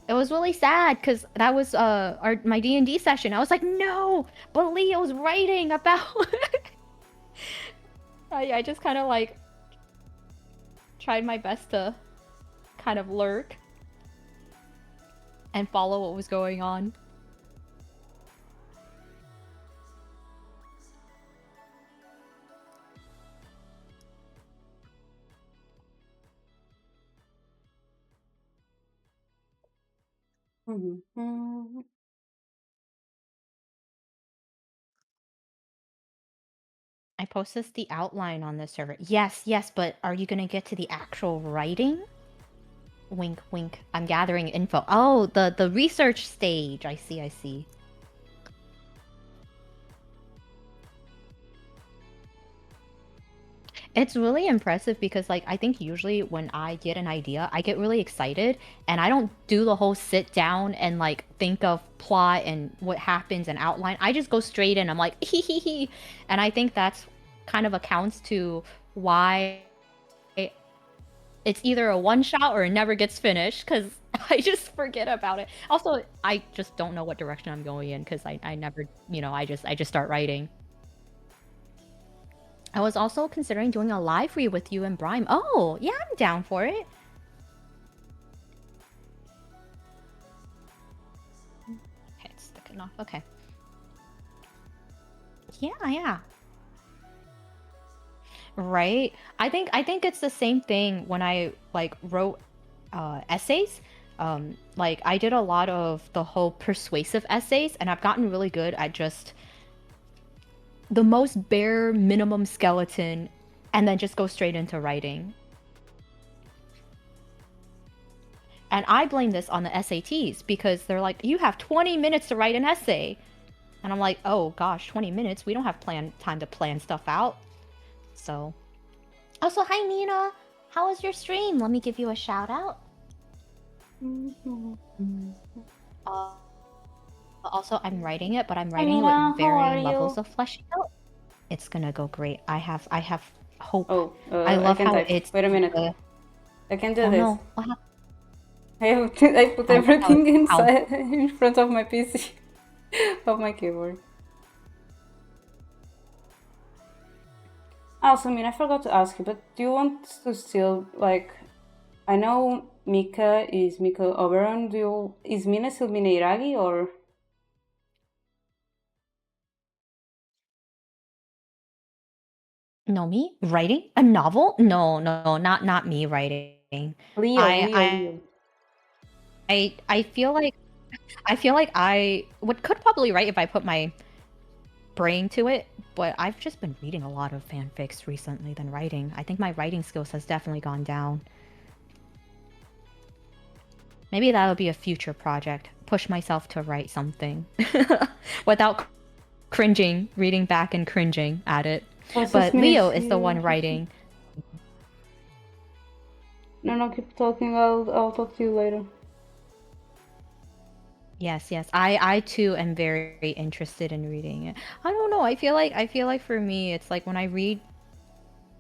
A: It was really sad because that was my D&D session. I was like, no, but Leo's writing about. I just kind of like tried my best to kind of lurk and follow what was going on.
B: Mhm.
A: I posted the outline on the server. Yes, yes, but are you gonna get to the actual writing? Wink, wink. I'm gathering info. Oh, the research stage. I see, I see. It's really impressive because like I think usually when I get an idea, I get really excited and I don't do the whole sit down and like think of plot and what happens and outline. I just go straight in. I'm like hee hee hee. And I think that's kind of accounts to why it's either a one shot or it never gets finished because I just forget about it. Also, I just don't know what direction I'm going in because I never, I just start writing. I was also considering doing a live read with you and Brime. Oh, yeah, I'm down for it. Okay, it's sticking off. Okay. Yeah, yeah. Right? I think it's the same thing when I like wrote essays. Like I did a lot of the whole persuasive essays and I've gotten really good at just the most bare minimum skeleton and then just go straight into writing. And I blame this on the SATs because they're like, you have 20 minutes to write an essay. And I'm like, oh gosh, 20 minutes? We don't have time to plan stuff out. So. Also, hi Nina! How was your stream? Let me give you a shout out. But also, I'm writing it, but I'm
B: Hi
A: writing it with
B: Mina, how are
A: varying levels
B: you?
A: of fleshing out. It's gonna go great. I have hope.
B: Oh,
A: I
B: I
A: love
B: can
A: how
B: type.
A: it's
B: Wait a minute.
A: uh,
B: I can do
A: oh
B: this.
A: no, what happened?
B: I put
A: I love how
B: everything
A: it's how
B: inside in front of my PC, of my keyboard. Also, I mean, I forgot to ask you, but do you want to still like? I know Mika is Mika Oberon. Is Mina still Mina Iragi or?
A: Nomii writing a novel? No, no, not me writing. I I
B: Leo.
A: I feel like I could probably write if I put my brain to it, but I've just been reading a lot of fanfics recently than writing. I think my writing skills has definitely gone down. Maybe that'll be a future project. Push myself to write something without cringing, reading back and cringing at it.
B: Let's just
A: But
B: finish.
A: Leo is the one writing.
B: No, no, keep talking. I'll talk to you later.
A: Yes, yes. I too am very interested in reading it. I don't know. I feel like for me it's like when I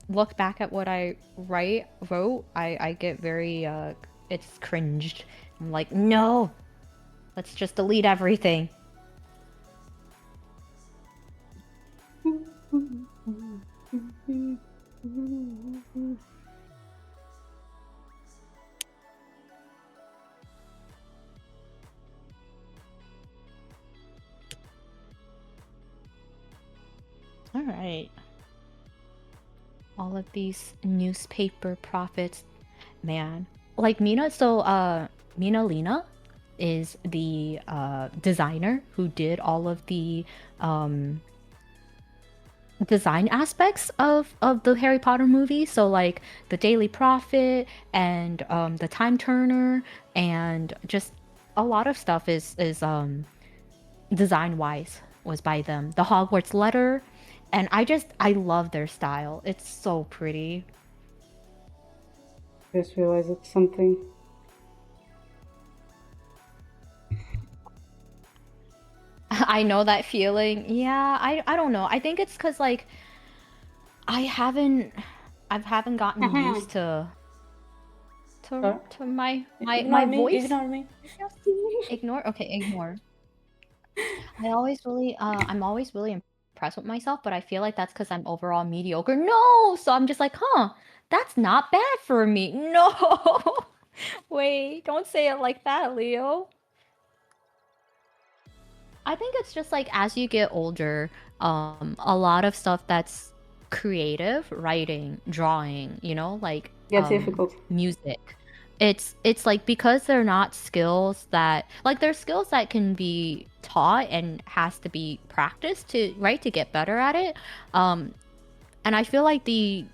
A: look back at what I wrote, I get very it's cringed. I'm like, "No. Let's just delete everything." All right. All of these newspaper profits, man. Like Mina, so Mina Lena is the designer who did all of the um design aspects of the Harry Potter movie. So like the Daily Prophet and the Time Turner and just a lot of stuff is design wise was by them. The Hogwarts letter, and I love their style. It's so pretty.
B: Just realized it's something.
A: I know that feeling. Yeah, I don't know. I think it's because like I haven't I haven't gotten used
B: Sorry.
A: to my
B: Ignore me.
A: voice.
B: Ignore me.
A: Ignore? Okay, ignore. I'm always really impressed with myself, but I feel like that's because I'm overall mediocre. No! So I'm just like, huh, that's not bad for me. No! Wait, don't say it like that, Leo. I think it's just like as you get older, a lot of stuff that's creative, writing, drawing, like
B: Gets difficult.
A: music. It's like because they're not skills that like they're skills that can be taught and has to be practiced to right to get better at it. Um and I feel like the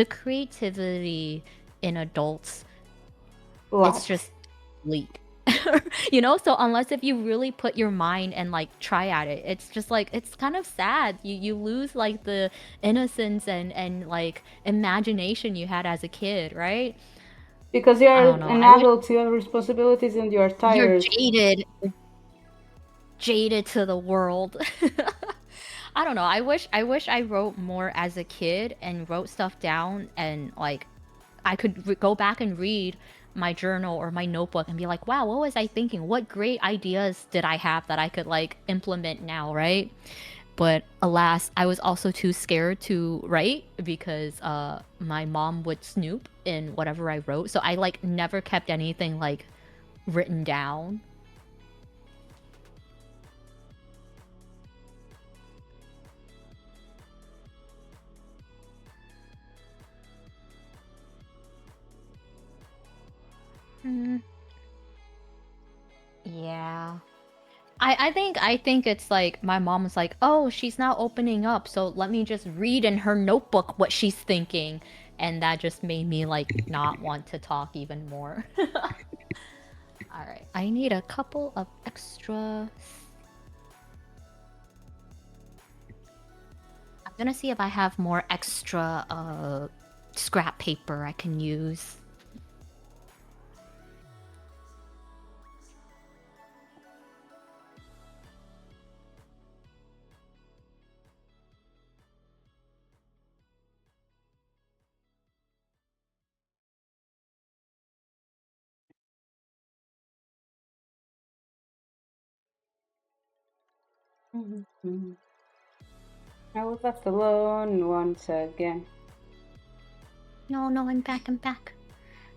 A: creativity in adults it's
B: Lacks.
A: just weak. So unless if you really put your mind and like try at it, it's just like it's kind of sad. You lose like the innocence and like imagination you had as a kid, right?
B: Because
A: I
B: you're
A: don't know.
B: an
A: I wish
B: adult, you have responsibilities and you're
A: you're
B: tired.
A: jaded to the world. I don't know. I wish I wrote more as a kid and wrote stuff down and like I could go back and read my journal or my notebook and be like, wow, what was I thinking? What great ideas did I have that I could like implement now, right? But alas, I was also too scared to write because my mom would snoop in whatever I wrote. So I like never kept anything like written down. Mm, yeah. I think it's like my mom was like, "Oh, she's not opening up, so let me just read in her notebook what she's thinking." And that just made me like not want to talk even more. All right. I need a couple of extra. I'm gonna see if I have more extra scrap paper I can use.
B: Mhm. I was left alone once again.
A: No, no, I'm back, I'm back.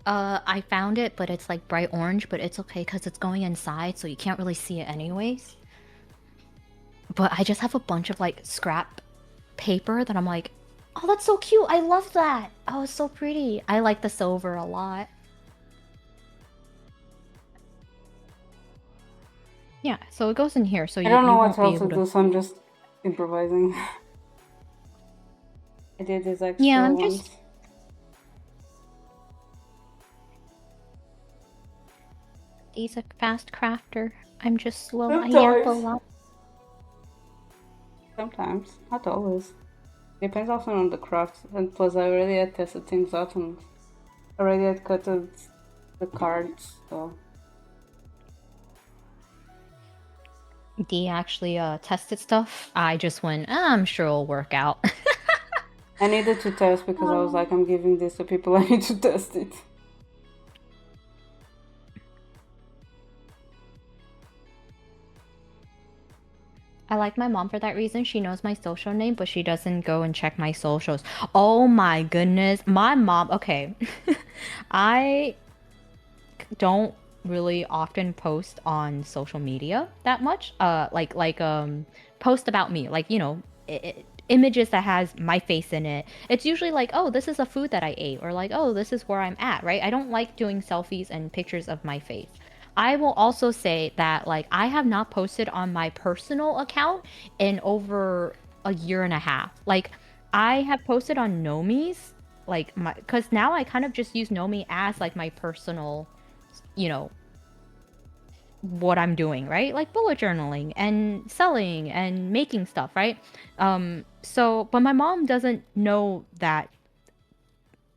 A: I found it, but it's like bright orange, but it's okay because it's going inside, so you can't really see it anyways. But I just have a bunch of like scrap paper that I'm like, oh, that's so cute. I love that. Oh, it's so pretty. I like the silver a lot. Yeah, so it goes in here, so
B: I
A: you,
B: don't know
A: you
B: what
A: won't be
B: else to
A: able to.
B: do, so I'm just improvising. I did this
A: Yeah,
B: extra
A: I'm just.
B: once.
A: He's a fast crafter. I'm just slow. I yap a
B: Sometimes.
A: lot.
B: Sometimes. Not always. Depends also on the craft. And plus, I already had tested things out and already had cut the cards, so.
A: Dee actually tested stuff. I just went, I'm sure it'll work out.
B: I needed to test because I was like, I'm giving this to people, I need to test it.
A: I like my mom for that reason. She knows my social name, but she doesn't go and check my socials. Oh my goodness. My mom, okay. I don't really often post on social media that much. Post about me, like, images that has my face in it. It's usually like, oh, this is a food that I ate, or like, oh, this is where I'm at, right? I don't like doing selfies and pictures of my face. I will also say that like I have not posted on my personal account in over a year and a half. Like I have posted on Nomi's like my because now I kind of just use Nomi as like my personal, you know, what I'm doing, right? Like bullet journaling and selling and making stuff, right? But my mom doesn't know that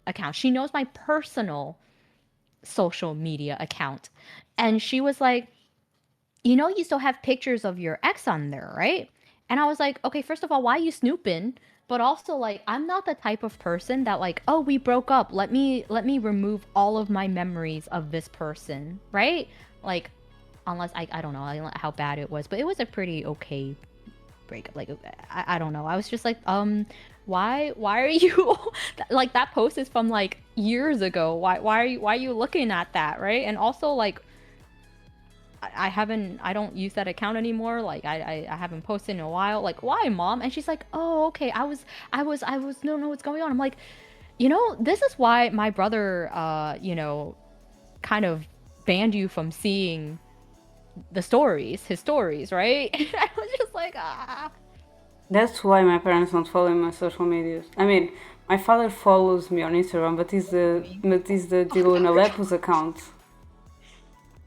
A: account. She knows my personal social media account. And she was like, you still have pictures of your ex on there, right? And I was like, okay, first of all, why are you snooping? But also like I'm not the type of person that like, oh, we broke up. Let me remove all of my memories of this person, right? Like unless I don't know how bad it was, but it was a pretty okay breakup. Like I don't know. I was just like, why are you like that post is from like years ago. Why are you looking at that, right? And also like I don't use that account anymore. Like I haven't posted in a while. Like why, mom? And she's like, oh, okay. I was don't know what's going on. I'm like, this is why my brother kind of banned you from seeing his stories, right? I was just like, ah.
B: That's why my parents don't follow my social medias. I mean, my father follows me on Instagram, but is the Dilo in Aleppo's account.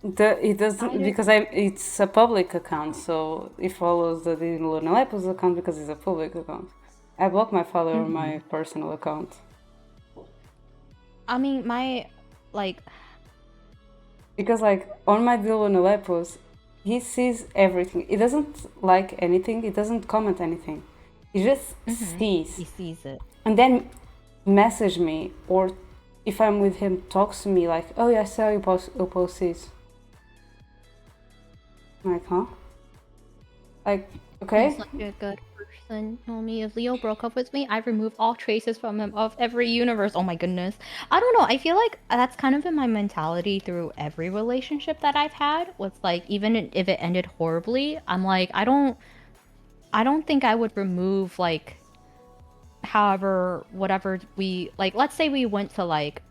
B: It doesn't
A: I
B: because it's a public account, so he follows the Dilo in Aleppo's account because it's a public account. I blocked my father on my personal account.
A: I mean my like
B: Because like on my Dilo in Aleppo's, he sees everything. He doesn't like anything. He doesn't comment anything. He just
A: he
B: sees.
A: sees it.
B: And then message me, or if I'm with him, talks to me like, oh yeah, I saw you post this. I'm like, huh? Like,
A: He's
B: okay.
A: such a good person. Nomii, if Leo broke up with me, I've removed all traces from him of every universe. Oh my goodness. I don't know. I feel like that's kind of been my mentality through every relationship that I've had. Was like even if it ended horribly, I'm like I don't think I would remove like however whatever we like let's say we went to like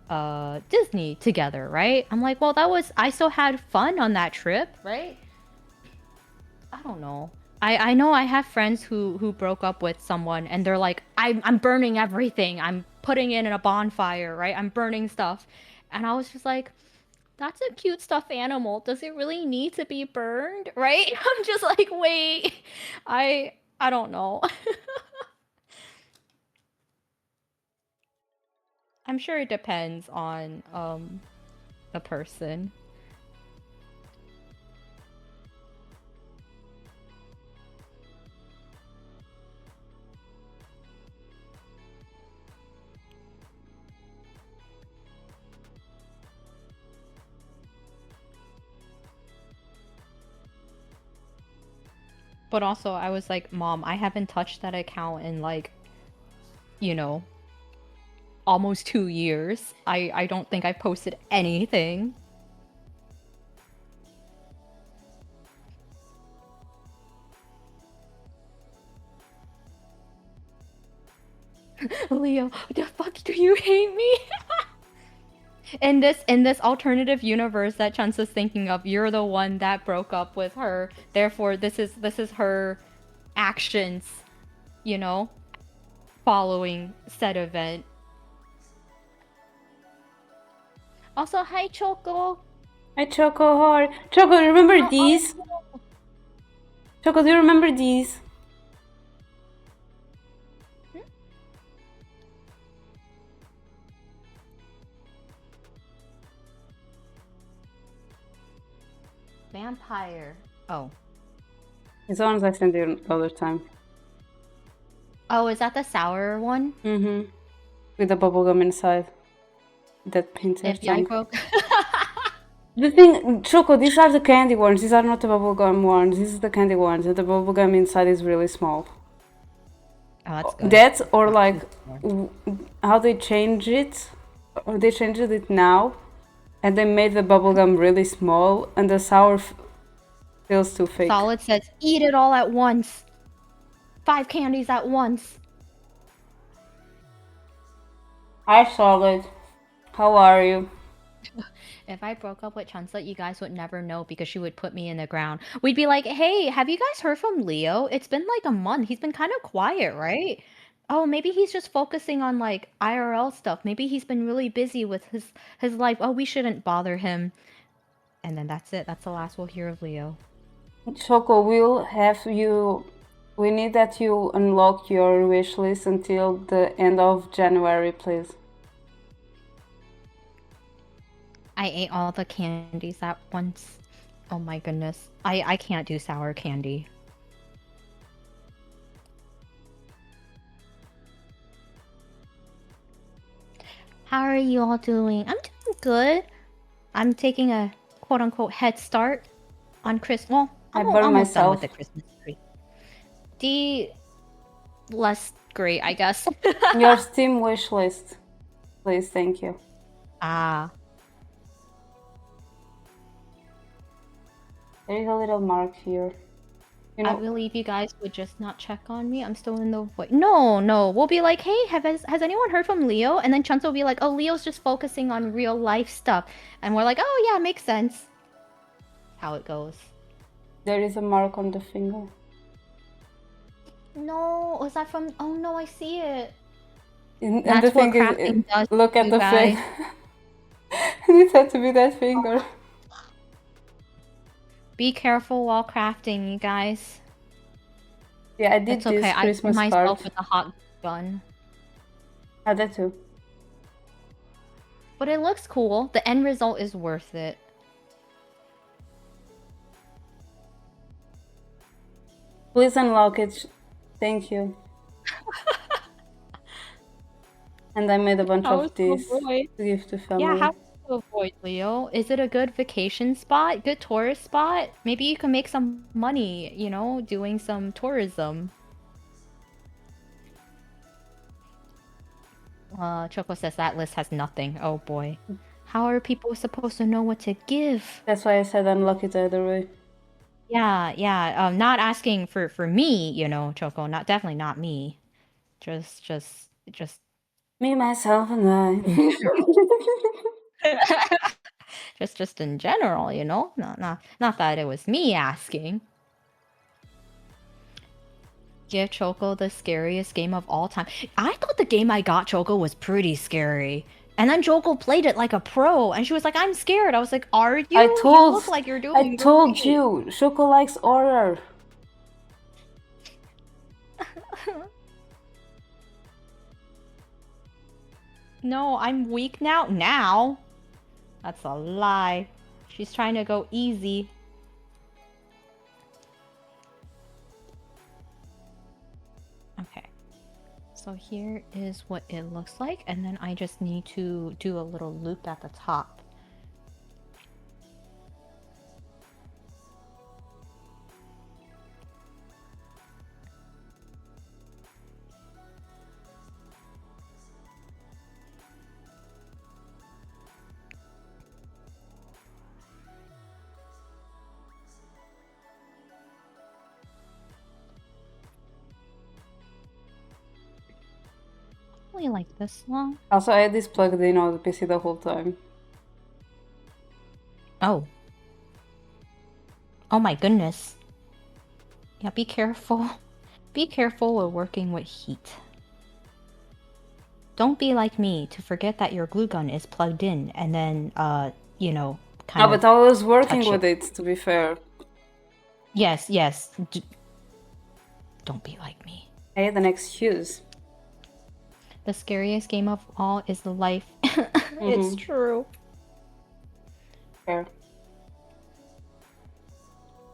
A: Disney together, right? I'm like, well, I still had fun on that trip, right? I don't know. I know I have friends who broke up with someone and they're like, I'm burning everything. I'm putting it in a bonfire, right? I'm burning stuff. And I was just like, that's a cute stuffed animal. Does it really need to be burned, right? I'm just like, wait. I don't know. I'm sure it depends on the person. But also, I was like, Mom, I haven't touched that account in like, you know, almost 2 years. I don't think I posted anything. Leo, the fuck do you hate me? In this alternative universe that Chansa's thinking of, you're the one that broke up with her. Therefore, this is her actions, you know, following said event. Also, hi Choco.
B: Hi, Choco. How are you? Choco, remember
A: How are
B: these?
A: you?
B: Choco, do you remember these?
A: Vampire. Oh.
B: It's the ones I sent you the other time.
A: Oh, is that the sour one?
B: Mm-hmm. With the bubblegum inside. That painter
A: If I
B: thing.
A: broke.
B: The thing, Choco, these are the candy ones. These are not the bubblegum ones. These are the candy ones. And the bubblegum inside is really small.
A: Oh, that's good.
B: That or like how they changed it. Or they changed it now. And they made the bubblegum really small. And the sour feels too fake.
A: Solid says, eat it all at once. 5 candies at once.
B: Hi, Solid. How are you?
A: If I broke up with Chansa, you guys would never know because she would put me in the ground. We'd be like, hey, have you guys heard from Leo? It's been like a month. He's been kind of quiet, right? Oh, maybe he's just focusing on like IRL stuff. Maybe he's been really busy with his life. Oh, we shouldn't bother him. And then that's it. That's the last we'll hear of Leo.
B: Choco, we'll have you. We need that you unlock your wish list until the end of January, please.
A: I ate all the candies at once. Oh my goodness. I can't do sour candy. How are you all doing? I'm doing good. I'm taking a quote-unquote head start on Christmas. Well,
B: I
A: I'm
B: burned
A: almost done with
B: myself.
A: the Christmas tree. The less great, I guess.
B: Your Steam wish list, please. Thank you.
A: Ah.
B: There is a little mark here. You
A: I
B: know,
A: believe you guys would just not check on me. I'm still in the void. No. We'll be like, hey, has anyone heard from Leo? And then Chunso will be like, oh, Leo's just focusing on real life stuff. And we're like, oh yeah, makes sense. How it goes.
B: there is a mark on the finger.
A: No, was that from? Oh no, I see it.
B: And
A: That's
B: the thing
A: what crafting does.
B: look at
A: you
B: the
A: guys.
B: finger. It had to be that finger.
A: Be careful while crafting, you guys.
B: Yeah, I did
A: It's okay.
B: this
A: I
B: Christmas
A: myself
B: part.
A: with a hot gun.
B: I did too.
A: But it looks cool. The end result is worth it.
B: Please unlock it. Thank you. And I made a bunch
A: How
B: of
A: is
B: these
A: to avoid?
B: to give to family.
A: Yeah, how to avoid, Leo? Is it a good vacation spot? Good tourist spot? Maybe you can make some money, you know, doing some tourism. Choco says that list has nothing. Oh boy. How are people supposed to know what to give?
B: That's why I said unlock it either way.
A: Yeah. Not asking for me, you know, Choco. Definitely not me. Just.
B: Me, myself, and I.
A: just in general, you know. Not that it was me asking. Give Choco the scariest game of all time. I thought the game I got Choco was pretty scary. And then Choco played it like a pro, and she was like, "I'm scared." I was like, "Are you? You look like you're
B: I
A: doing
B: told
A: great."
B: you, Choco likes horror.
A: No, I'm weak now. Now? That's a lie. She's trying to go easy. Okay. So here is what it looks like, and then I just need to do a little loop at the top. be like this long.
B: Also, I had this plugged in on the PC the whole time.
A: Oh. Oh my goodness. Yeah, be careful. Be careful with working with heat. Don't be like me to forget that your glue gun is plugged in and then, you know, kind
B: No,
A: of
B: but I was working
A: touch
B: with
A: it.
B: it, to be fair.
A: Yes, yes. Don't be like me.
B: I had an excuse.
A: The scariest game of all is the life. It's
B: Mm-hmm.
A: true.
B: Fair.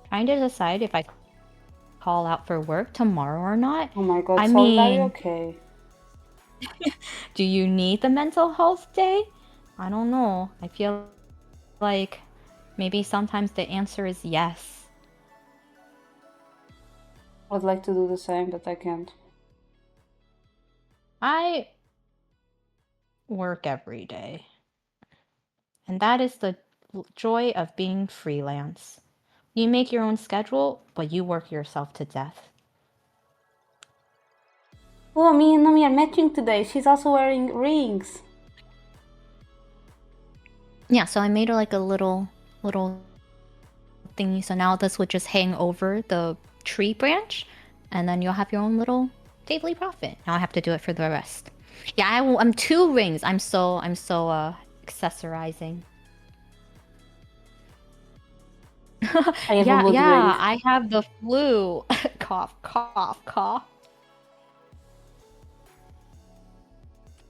A: Trying to decide if I call out for work tomorrow or not.
B: Oh my god,
A: I
B: Solid, are you
A: mean,
B: okay?
A: do you need the mental health day? I don't know. I feel like maybe sometimes the answer is yes.
B: I'd like to do the same, but I can't.
A: I work every day. And that is the joy of being freelance. You make your own schedule, but you work yourself to death.
B: Oh, me and Nomii are matching today. She's also wearing rings.
A: Yeah, so I made her like a little thingy. So now this would just hang over the tree branch, and then you'll have your own little daily profit. Now I have to do it for the rest. Yeah, I'm 2 rings. I'm so accessorizing.
B: I have a wood ring.
A: I have the flu. Cough, cough, cough.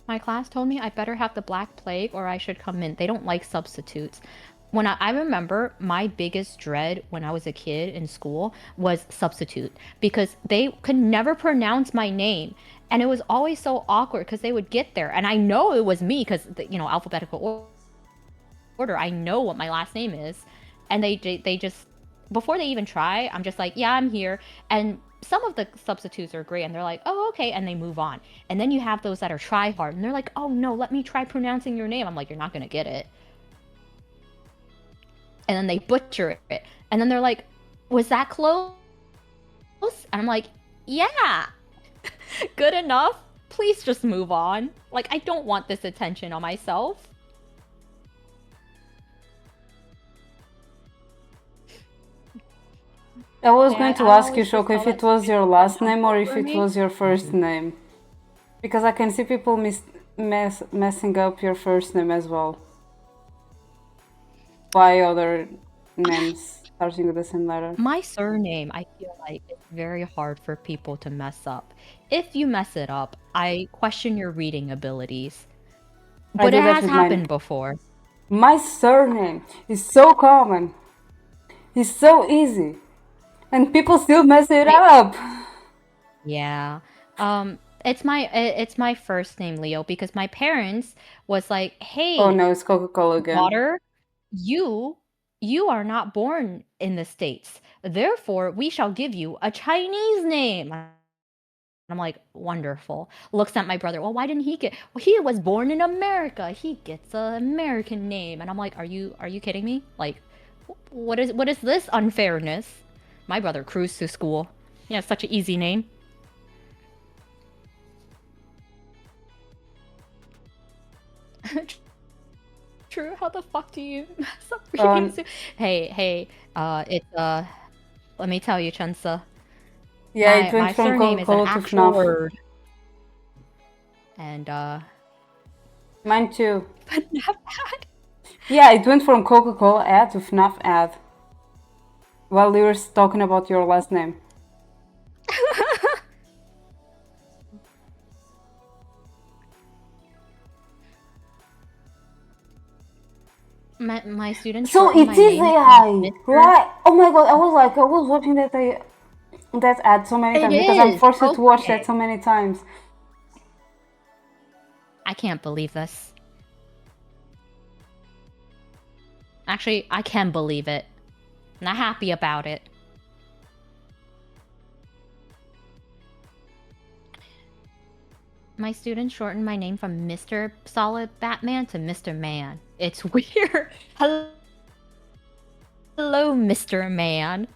A: My class told me I better have the Black Plague or I should come in. They don't like substitutes. When I remember my biggest dread when I was a kid in school was substitute because they could never pronounce my name. And it was always so awkward because they would get there. And I know it was me because, you know, alphabetical order. I know what my last name is. And they just, before they even try, I'm just like, yeah, I'm here. And some of the substitutes are great and they're like, oh, okay. And they move on. And then you have those that are try hard and they're like, oh, no, let me try pronouncing your name. I'm like, you're not going to get it. And then they butcher it. And then they're like, was that close? And I'm like, yeah, good enough. Please just move on. Like, I don't want this attention on myself.
B: I was
A: Okay,
B: going to
A: I
B: ask you,
A: always just
B: Shoko, if
A: tell that
B: it was your
A: student
B: last
A: to
B: name or if
A: for
B: it
A: me.
B: was your first name. Because I can see people messing up your first name as well. By other names starting with the same letter.
A: My surname, I feel like it's very hard for people to mess up. If you mess it up, I question your reading abilities.
B: I
A: But
B: do
A: it
B: that
A: has
B: with mine.
A: happened before.
B: My surname is so common. It's so easy. And people still mess it up.
A: Yeah. It's my first name, Leo, because my parents was like,
B: Oh
A: "Hey,
B: no, it's Coca-Cola again.
A: daughter, you are not born in the States. Therefore, we shall give you a Chinese name." And I'm like, "Wonderful." Looks at my brother. Well, why didn't he get? Well, he was born in America. He gets an American name. And I'm like, "Are you kidding me? Like, what is this unfairness?" My brother cruised to school. He has such an easy name. True. How the fuck do you mess up reading? Hey, it's let me tell you, Chensa.
B: Yeah, it went
A: My
B: from
A: surname is an
B: Coca-Cola to
A: actual
B: FNAF.
A: word. And
B: Mine too.
A: but not bad.
B: Yeah, it went from Coca-Cola ad to FNAF ad. While you were talking about your last name.
A: My students
B: So
A: shorten
B: it
A: my
B: is
A: name to
B: AI,
A: Mr.
B: right? Oh my god, I was watching that ad so many
A: It
B: times because I'm
A: is
B: forced to watch that
A: okay.
B: so many times.
A: I can't believe this. Actually, I can believe it. I'm not happy about it. My students shortened my name from Mr. Solid Batman to Mr. Man. It's weird. Hello, Mr. Man.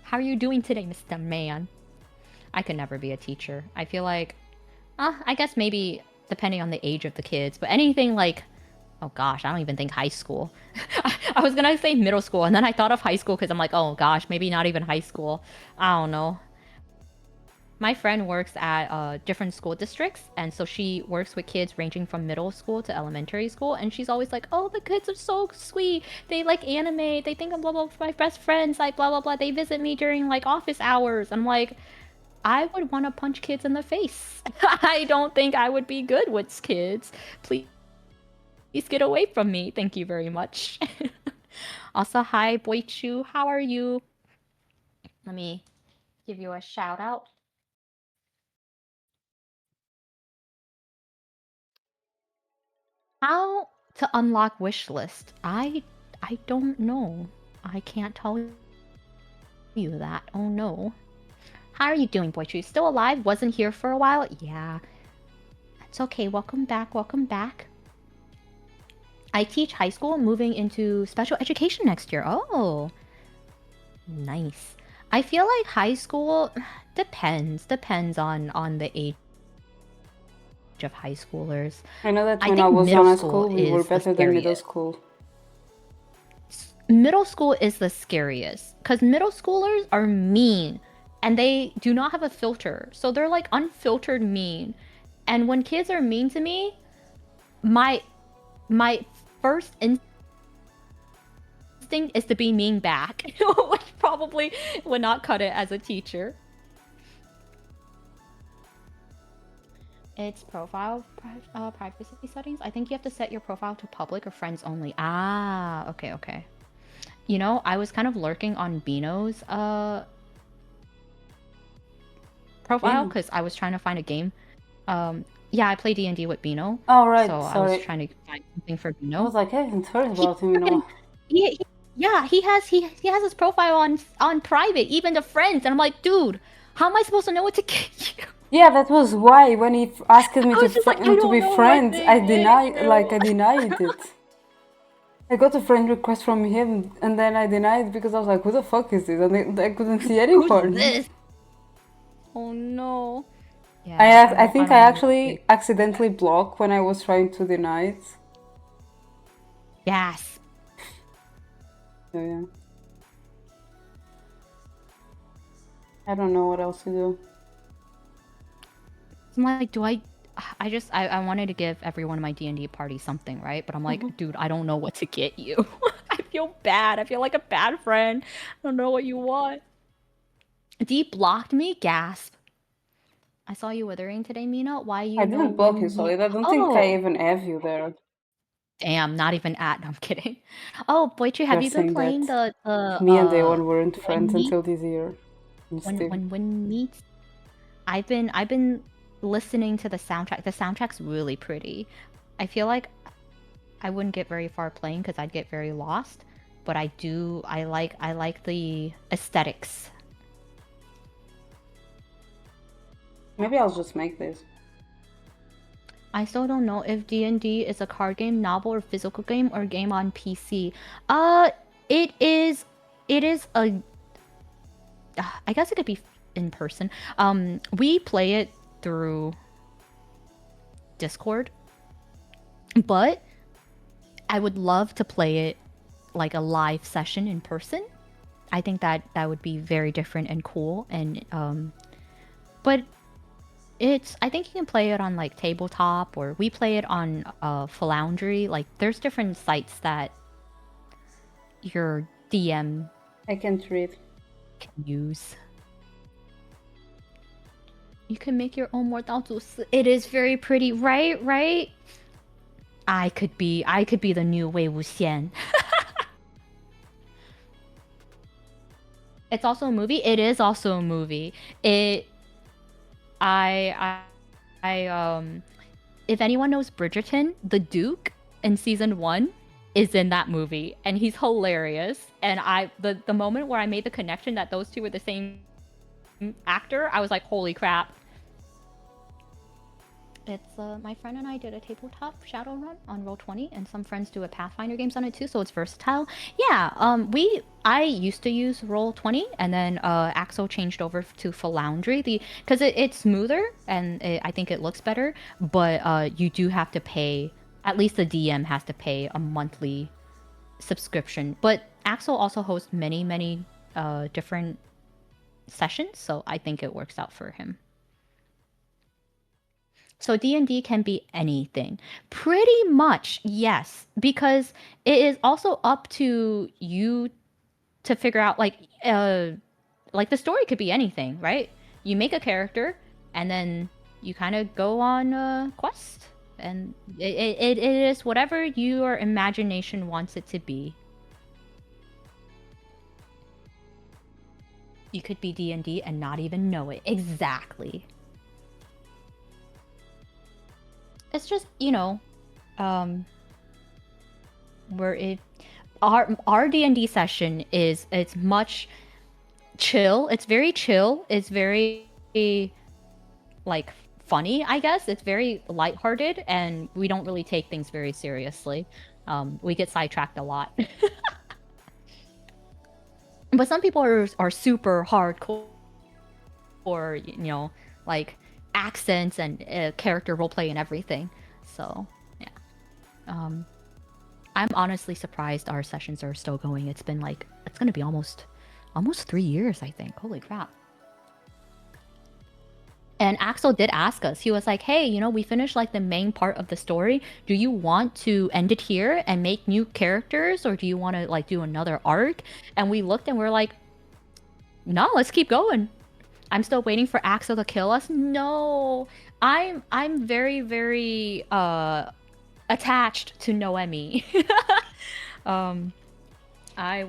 A: How are you doing today, Mr. Man? I could never be a teacher. I feel like, I guess maybe depending on the age of the kids. But anything like, oh gosh, I don't even think high school. I was gonna say middle school, and then I thought of high school because I'm like, oh gosh, maybe not even high school. I don't know. My friend works at different school districts, and so she works with kids ranging from middle school to elementary school, and she's always like, "Oh, the kids are so sweet. They like anime. They think I'm blah blah. My best friends like blah blah blah. They visit me during like office hours." I'm like, I would want to punch kids in the face. I don't think I would be good with kids. Please get away from me. Thank you very much. Also, hi, Boichu. How are you? Let me give you a shout out. How to unlock wish list? I don't know. I can't tell you that. Oh no. How are you doing, Boichu? Still alive? Wasn't here for a while? Yeah. That's okay. Welcome back. Welcome back. I teach high school, moving into special education next year. Oh, nice. I feel like high school depends on the age of high schoolers.
B: I know that
A: I
B: when I
A: think
B: was
A: middle
B: on
A: school
B: school, we were
A: is the
B: better than middle
A: scariest.
B: school.
A: Middle school is the scariest because middle schoolers are mean and they do not have a filter. So they're like unfiltered mean. And when kids are mean to me, my my first instinct is to be mean back, which probably would not cut it as a teacher. It's profile privacy settings. I think you have to set your profile to public or friends only. Ah, okay, okay. You know, I was kind of lurking on Beano's profile
B: Yeah.
A: because I was trying to find a game. Yeah, I play D&D with Beano,
B: Oh, right.
A: so I was
B: Sorry.
A: trying to find something for
B: I
A: Beano.
B: was like, I haven't heard
A: He
B: about him, you
A: freaking
B: know.
A: yeah, he has his profile on private, even to friends, and I'm like, dude, how am I supposed to know what to get you?
B: Yeah, that was why when he asked me
A: I was just like, I
B: to
A: don't
B: be
A: know what
B: friends,
A: to
B: I
A: get
B: denied,
A: you.
B: I denied it. I got a friend request from him, and then I denied because I was like, who the fuck is this? And I couldn't see
A: Who's
B: anyone.
A: this? Oh no. Yeah,
B: I
A: I
B: think I
A: don't know what to do.
B: actually accidentally blocked when I was trying to deny it.
A: Yes.
B: So yeah. I don't know what else to do.
A: I'm like, I wanted to give everyone in my D&D party something, right? But I'm like, dude, I don't know what to get you. I feel bad. I feel like a bad friend. I don't know what you want. Deep blocked me? Gasp. I saw you withering today, Mina. Why
B: I
A: you know
B: didn't block you,
A: when we...
B: Solid. I don't think I
A: Oh!
B: even have you there.
A: Damn, not even at. No, I'm kidding. Oh, Boichi, have
B: You're
A: you been
B: saying
A: playing
B: that
A: the
B: me and Daewon weren't
A: When
B: friends
A: Meet?
B: until this year. And Steve.
A: When Meet? I've been listening to the soundtrack. The soundtrack's really pretty. I feel like I wouldn't get very far playing because I'd get very lost. But I like the aesthetics.
B: Maybe I'll just make this.
A: I still don't know if D&D is a card game, novel, or physical game, or game on PC. It is a I guess it could be in person. We play it through Discord, but I would love to play it like a live session in person. I think that would be very different and cool. And but I think you can play it on like tabletop, or we play it on Foundry. Like there's different sites that your DM
B: I can't read.
A: can use. You can make your own Mortal. It is very pretty, right? Right? I could be the new Wei Wuxian. It's also a movie. It is also a movie. I if anyone knows Bridgerton, the Duke in season 1 is in that movie, and he's hilarious. And the moment where I made the connection that those two were the same actor, I was like, holy crap. It's my friend and I did a tabletop shadow run on Roll20, and some friends do a Pathfinder games on it too, so it's versatile. Yeah, I used to use Roll20, and then Axel changed over to Foundry, because it's smoother and I think it looks better, but you do have to pay. At least the DM has to pay a monthly subscription. But Axel also hosts many different sessions, so I think it works out for him. So D&D can be anything. Pretty much, yes, because it is also up to you to figure out like the story could be anything, right? You make a character and then you kind of go on a quest, and it is whatever your imagination wants it to be. You could be D&D and not even know it. Exactly. It's just, um where it our D&D session it's much chill. It's very chill. It's very like funny, I guess. It's very lighthearted, and we don't really take things very seriously. We get sidetracked a lot. But some people are super hardcore, or like accents and character roleplay and everything. So yeah, um, I'm honestly surprised our sessions are still going. It's been like it's gonna be almost 3 years, I think. Holy crap! And Axel did ask us. He was like, "Hey, we finished like the main part of the story. Do you want to end it here and make new characters, or do you want to like do another arc?" And we looked and we're like, "No, let's keep going." I'm still waiting for Axel to kill us. No, I'm very attached to Noemi. um, I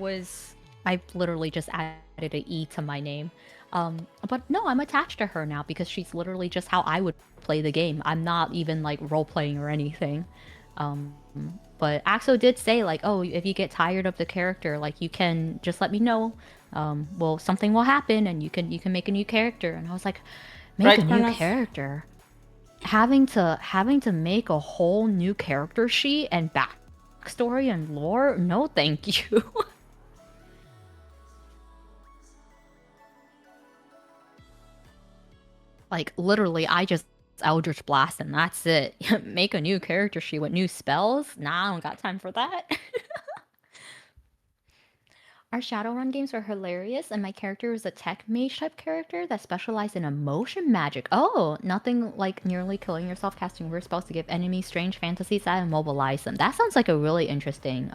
A: literally just added an E to my name. But no, I'm attached to her now because she's literally just how I would play the game. I'm not even like role playing or anything. Um, but Axel did say like, oh, if you get tired of the character, like you can just let me know. Well, something will happen, and you can make a new character. And I was like, make
B: Right,
A: a new
B: Kronos?
A: character. Having to make a whole new character sheet and backstory and lore. No, thank you. Like literally, I just Eldritch Blast and that's it. Make a new character sheet with new spells? Nah, I don't got time for that. Our Shadowrun games were hilarious, and my character was a tech mage type character that specialized in emotion magic. Oh, nothing like nearly killing yourself casting weird spells to give enemies strange fantasies that immobilize them. That sounds like a really interesting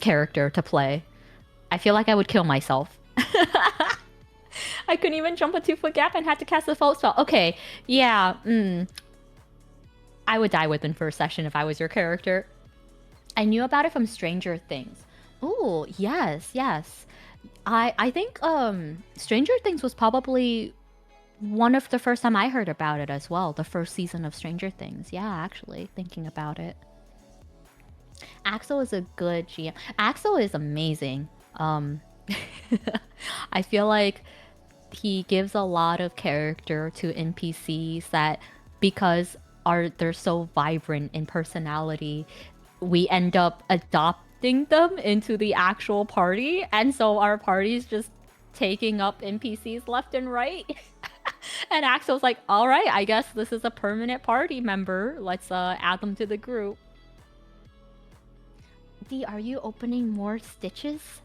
A: character to play. I feel like I would kill myself. I couldn't even jump a 2-foot gap and had to cast a fault spell. Okay, yeah, I would die within first session if I was your character. I knew about it from Stranger Things. Oh, yes, yes. I think Stranger Things was probably one of the first time I heard about it as well. The first season of Stranger Things. Yeah, actually, thinking about it. Axel is a good GM. Axel is amazing. Um I feel like he gives a lot of character to NPCs that because they're so vibrant in personality, we end up adopting them into the actual party, and so our party's just taking up NPCs left and right. And Axel's like, "All right, I guess this is a permanent party member. Let's add them to the group." D, are you opening more stitches?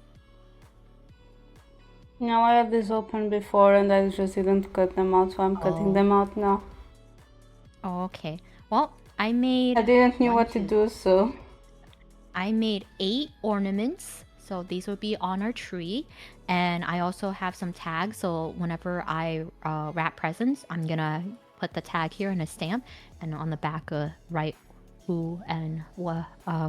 B: No, I had this open before and I just didn't cut them out, so I'm cutting them out now.
A: Oh, okay. Well, I made.
B: I didn't know
A: one,
B: what to
A: two-
B: do, so.
A: I made 8 ornaments, so these would be on our tree. And I also have some tags, so whenever I wrap presents, I'm gonna put the tag here in a stamp, and on the back, write who and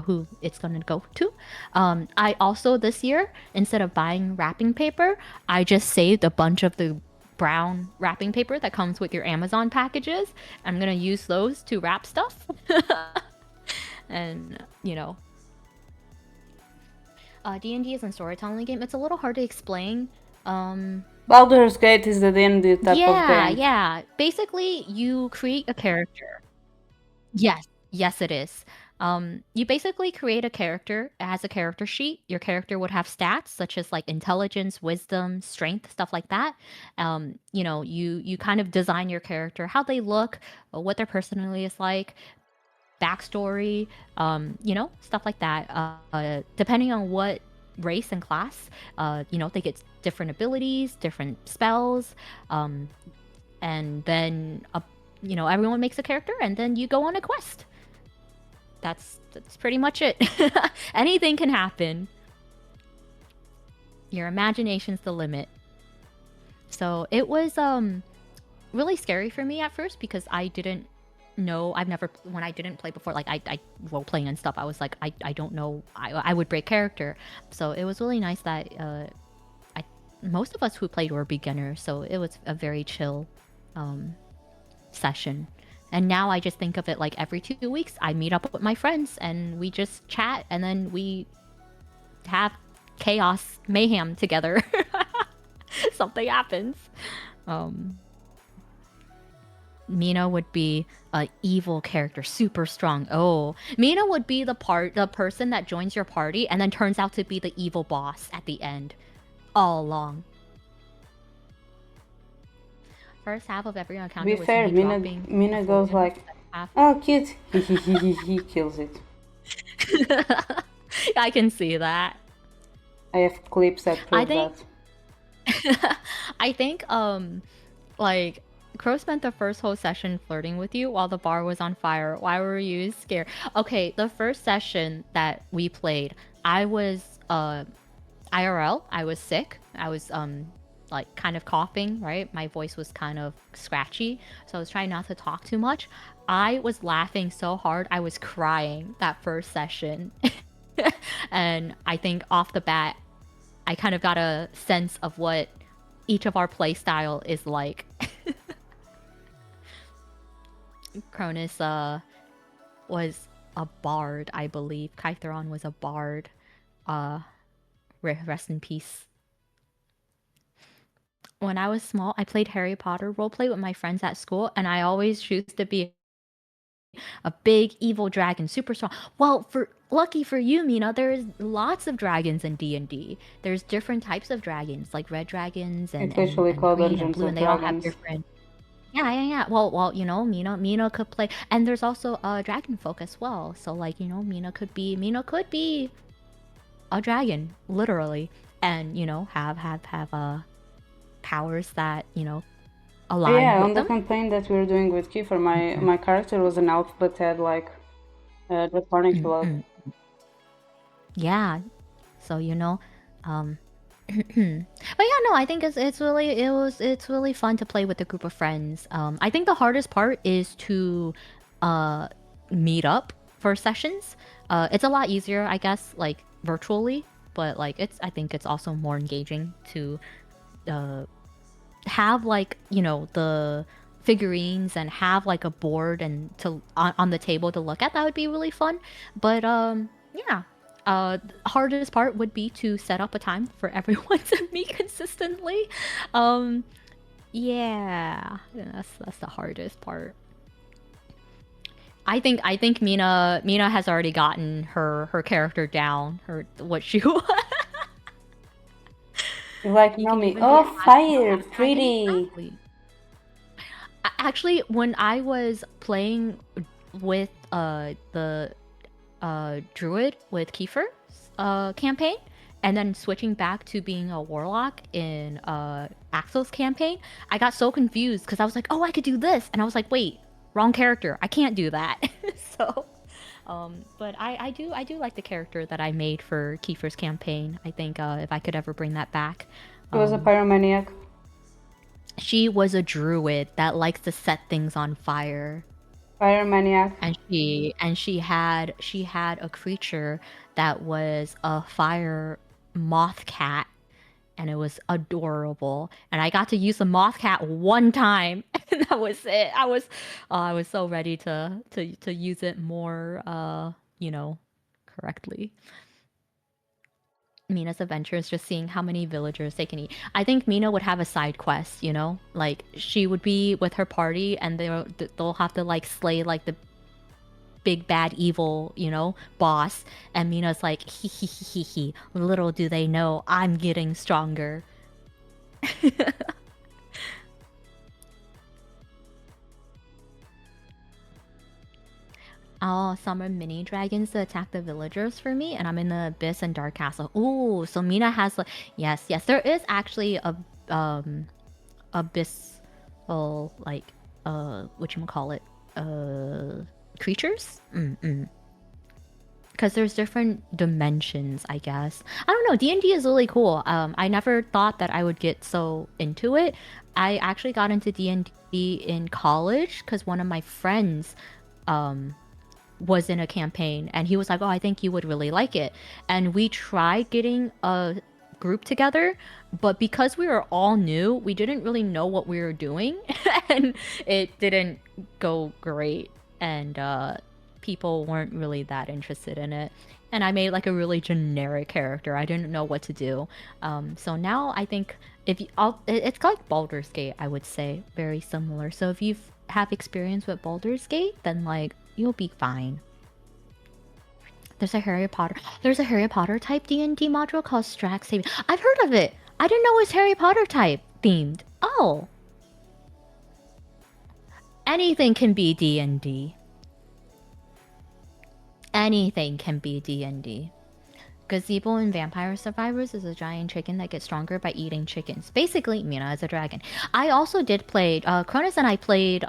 A: who it's gonna go to. I also this year, instead of buying wrapping paper, I just saved a bunch of the brown wrapping paper that comes with your Amazon packages. I'm gonna use those to wrap stuff. And D&D is a storytelling game. It's a little hard to explain.
B: Baldur's Gate is the D&D type of
A: Yeah,
B: game.
A: yeah. Basically, you create a character. Yes, yes, it is. You basically create a character. It has a character sheet. Your character would have stats such as like intelligence, wisdom, strength, stuff like that. You kind of design your character, how they look, what their personality is like, backstory, stuff like that. Depending on what race and class, they get different abilities, different spells, um, and then everyone makes a character, and then you go on a quest. That's pretty much it. Anything can happen. Your imagination's the limit. So it was really scary for me at first because I didn't know. I've never, when I didn't play before, like I role playing and stuff, I was like, I don't know. I would break character. So it was really nice that I most of us who played were beginners, so it was a very chill session. And now I just think of it like every 2 weeks I meet up with my friends and we just chat and then we have chaos mayhem together. Something happens. Um, Mina would be a evil character, super strong. Oh, Mina would be the person that joins your party and then turns out to be the evil boss at the end, all along. First half of every
B: To be
A: encounter was
B: fair,
A: me dropping
B: Mina
A: before
B: goes
A: him.
B: like,
A: Second half,
B: oh, cute. He kills it.
A: I can see that.
B: I have clips that
A: I
B: prove
A: think
B: that.
A: I think like Crow spent the first whole session flirting with you while the bar was on fire. Why were you scared? Okay, the first session that we played, I was IRL, I was sick. I was like kind of coughing, right? My voice was kind of scratchy, so I was trying not to talk too much. I was laughing so hard, I was crying that first session. And I think off the bat, I kind of got a sense of what each of our play style is like. Cronus was a bard, I believe. Kytheron was a bard. Uh Rest in peace. When I was small, I played Harry Potter roleplay with my friends at school, and I always choose to be a big evil dragon, super strong. Well, for lucky for you, Mina, there's lots of dragons in D&D. There's different types of dragons, like red dragons and
B: It's
A: and,
B: literally
A: and
B: called
A: green and
B: Dungeons
A: blue,
B: of
A: and they all have
B: Dragons.
A: different. Yeah, yeah, yeah. Well, Mina could play, and there's also a dragon folk as well. So like, Mina could be a dragon, literally, and have powers that
B: Oh,
A: align
B: yeah,
A: with
B: on the
A: them.
B: campaign that we were doing with Kiefer, my character was an elf but had like draconic blood.
A: Mm-mm. Yeah. So um, but yeah, no, I think it's really fun to play with a group of friends. I think the hardest part is to uh meet up for sessions. It's a lot easier, I guess, like virtually, but like I think it's also more engaging to uh have like the figurines and have like a board and to on the table to look at. That would be really fun. But yeah, hardest part would be to set up a time for everyone to meet consistently. um yeah, that's the hardest part. I think Mina has already gotten her character down, her what she
B: Like
A: you can
B: Nomii,
A: even be
B: oh,
A: a
B: fire,
A: half dragon.
B: pretty.
A: Exactly. Actually, when I was playing with the druid with Kiefer's campaign, and then switching back to being a warlock in Axel's campaign, I got so confused because I was like, oh, I could do this, and I was like, wait, wrong character, I can't do that. So, but I do like the character that I made for Kiefer's campaign. I think if I could ever bring that back.
B: He was a
A: um,
B: pyromaniac.
A: she was a druid that likes to set things on fire.
B: Pyromaniac.
A: And she had a creature that was a fire moth cat, and it was adorable, and I got to use the moth cat one time and that was it. I was so ready to use it more, correctly. Mina's adventures, just seeing how many villagers they can eat. I think Mina would have a side quest, you know? Like, she would be with her party and they'll have to, like, slay, like, the big bad evil, you know, boss. And Mina's like, hee hee hee hee hee. Little do they know, I'm getting stronger. I'll summon mini dragons to attack the villagers for me, and I'm in the Abyss and Dark Castle. Ooh, so Mina has like, yes, yes, there is actually a abyss, like whatchamacallit, creatures. Because there's different dimensions, I guess. I don't know. D&D is really cool. I never thought that I would get so into it. I actually got into D&D in college because one of my friends was in a campaign and he was like, oh, I think you would really like it. And we tried getting a group together, but because we were all new, we didn't really know what we were doing and it didn't go great. And people weren't really that interested in it. And I made like a really generic character. I didn't know what to do. So now I think if you, it's like Baldur's Gate, I would say, very similar. So if you have experience with Baldur's Gate, then like you'll be fine. There's a Harry Potter. There's a Harry Potter type D&D module called Strixhaven. I've heard of it. I didn't know it was Harry Potter type themed. Oh, anything can be D&D. Anything can be D&D. Gazebo in Vampire Survivors is a giant chicken that gets stronger by eating chickens. Basically, Mina is a dragon. I also did play, Cronus and I played,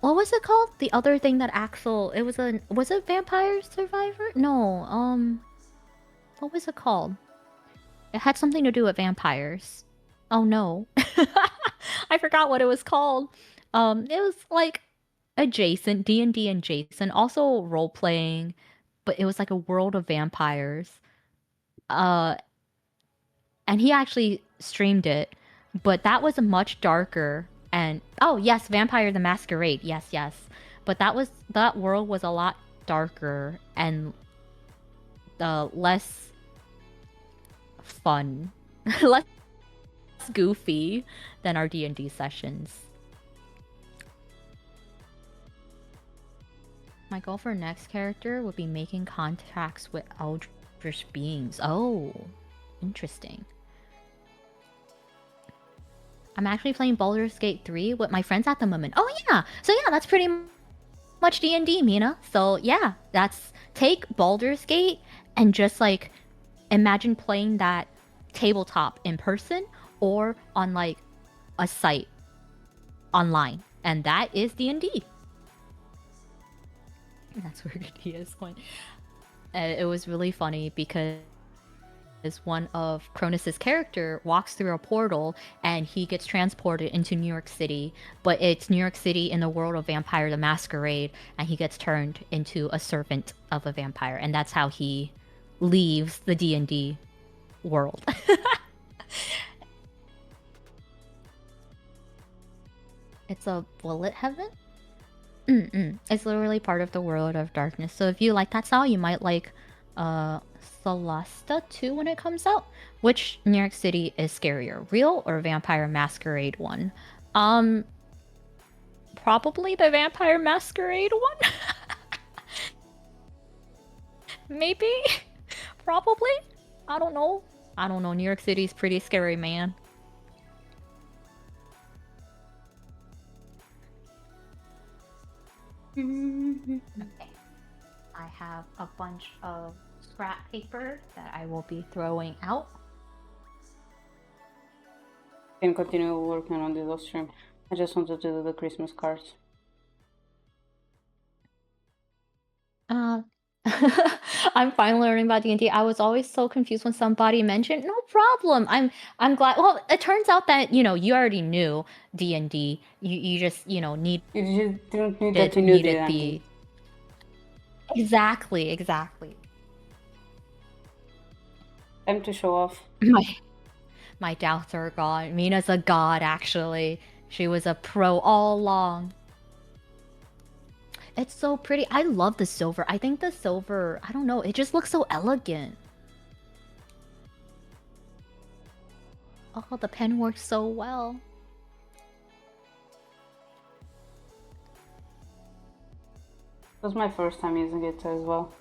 A: what was it called? The other thing that Axel, was it Vampire Survivor? No, what was it called? It had something to do with vampires. Oh no. I forgot what it was called. It was like adjacent, D&D adjacent, also role-playing, but it was like a world of vampires. Uh, and he actually streamed it, but that was much darker. And oh yes, Vampire the Masquerade, yes, yes. But that world was a lot darker and less fun, less goofy than our D&D sessions. My goal for next character would be making contacts with eldritch beings. Oh, interesting. I'm actually playing Baldur's Gate 3 with my friends at the moment. Oh yeah! So yeah, that's pretty much D&D, Mina. So yeah, that's take Baldur's Gate and just like imagine playing that tabletop in person or on like a site online. And that is D&D. That's where he is going. It was really funny because one of Cronus's character walks through a portal and he gets transported into New York City, but it's New York City in the world of Vampire the Masquerade, and he gets turned into a servant of a vampire, and that's how he leaves the D&D world. It's a bullet heaven? It's literally part of the world of darkness. So if you like that style, you might like Celesta 2 when it comes out. Which New York City is scarier, Real or Vampire Masquerade one? Probably the Vampire Masquerade one. Maybe. Probably. I don't know. I don't know. New York City's pretty scary, man. Okay. I have a bunch of scrap paper that I will be throwing out.
B: Can continue working on the live stream. I just wanted to do the Christmas cards.
A: I'm finally learning about D&D. I was always so confused when somebody mentioned, no problem. I'm glad. Well, it turns out that, you know, you already knew D&D. You just, you know,
B: You didn't need that you knew D&D.
A: Exactly.
B: Time to show off.
A: My doubts are gone. Mina's a god, actually. She was a pro all along. It's so pretty. I love the silver. I think the silver, I don't know, it just looks so elegant. Oh, the pen works so well.
B: It was my first time using it as well.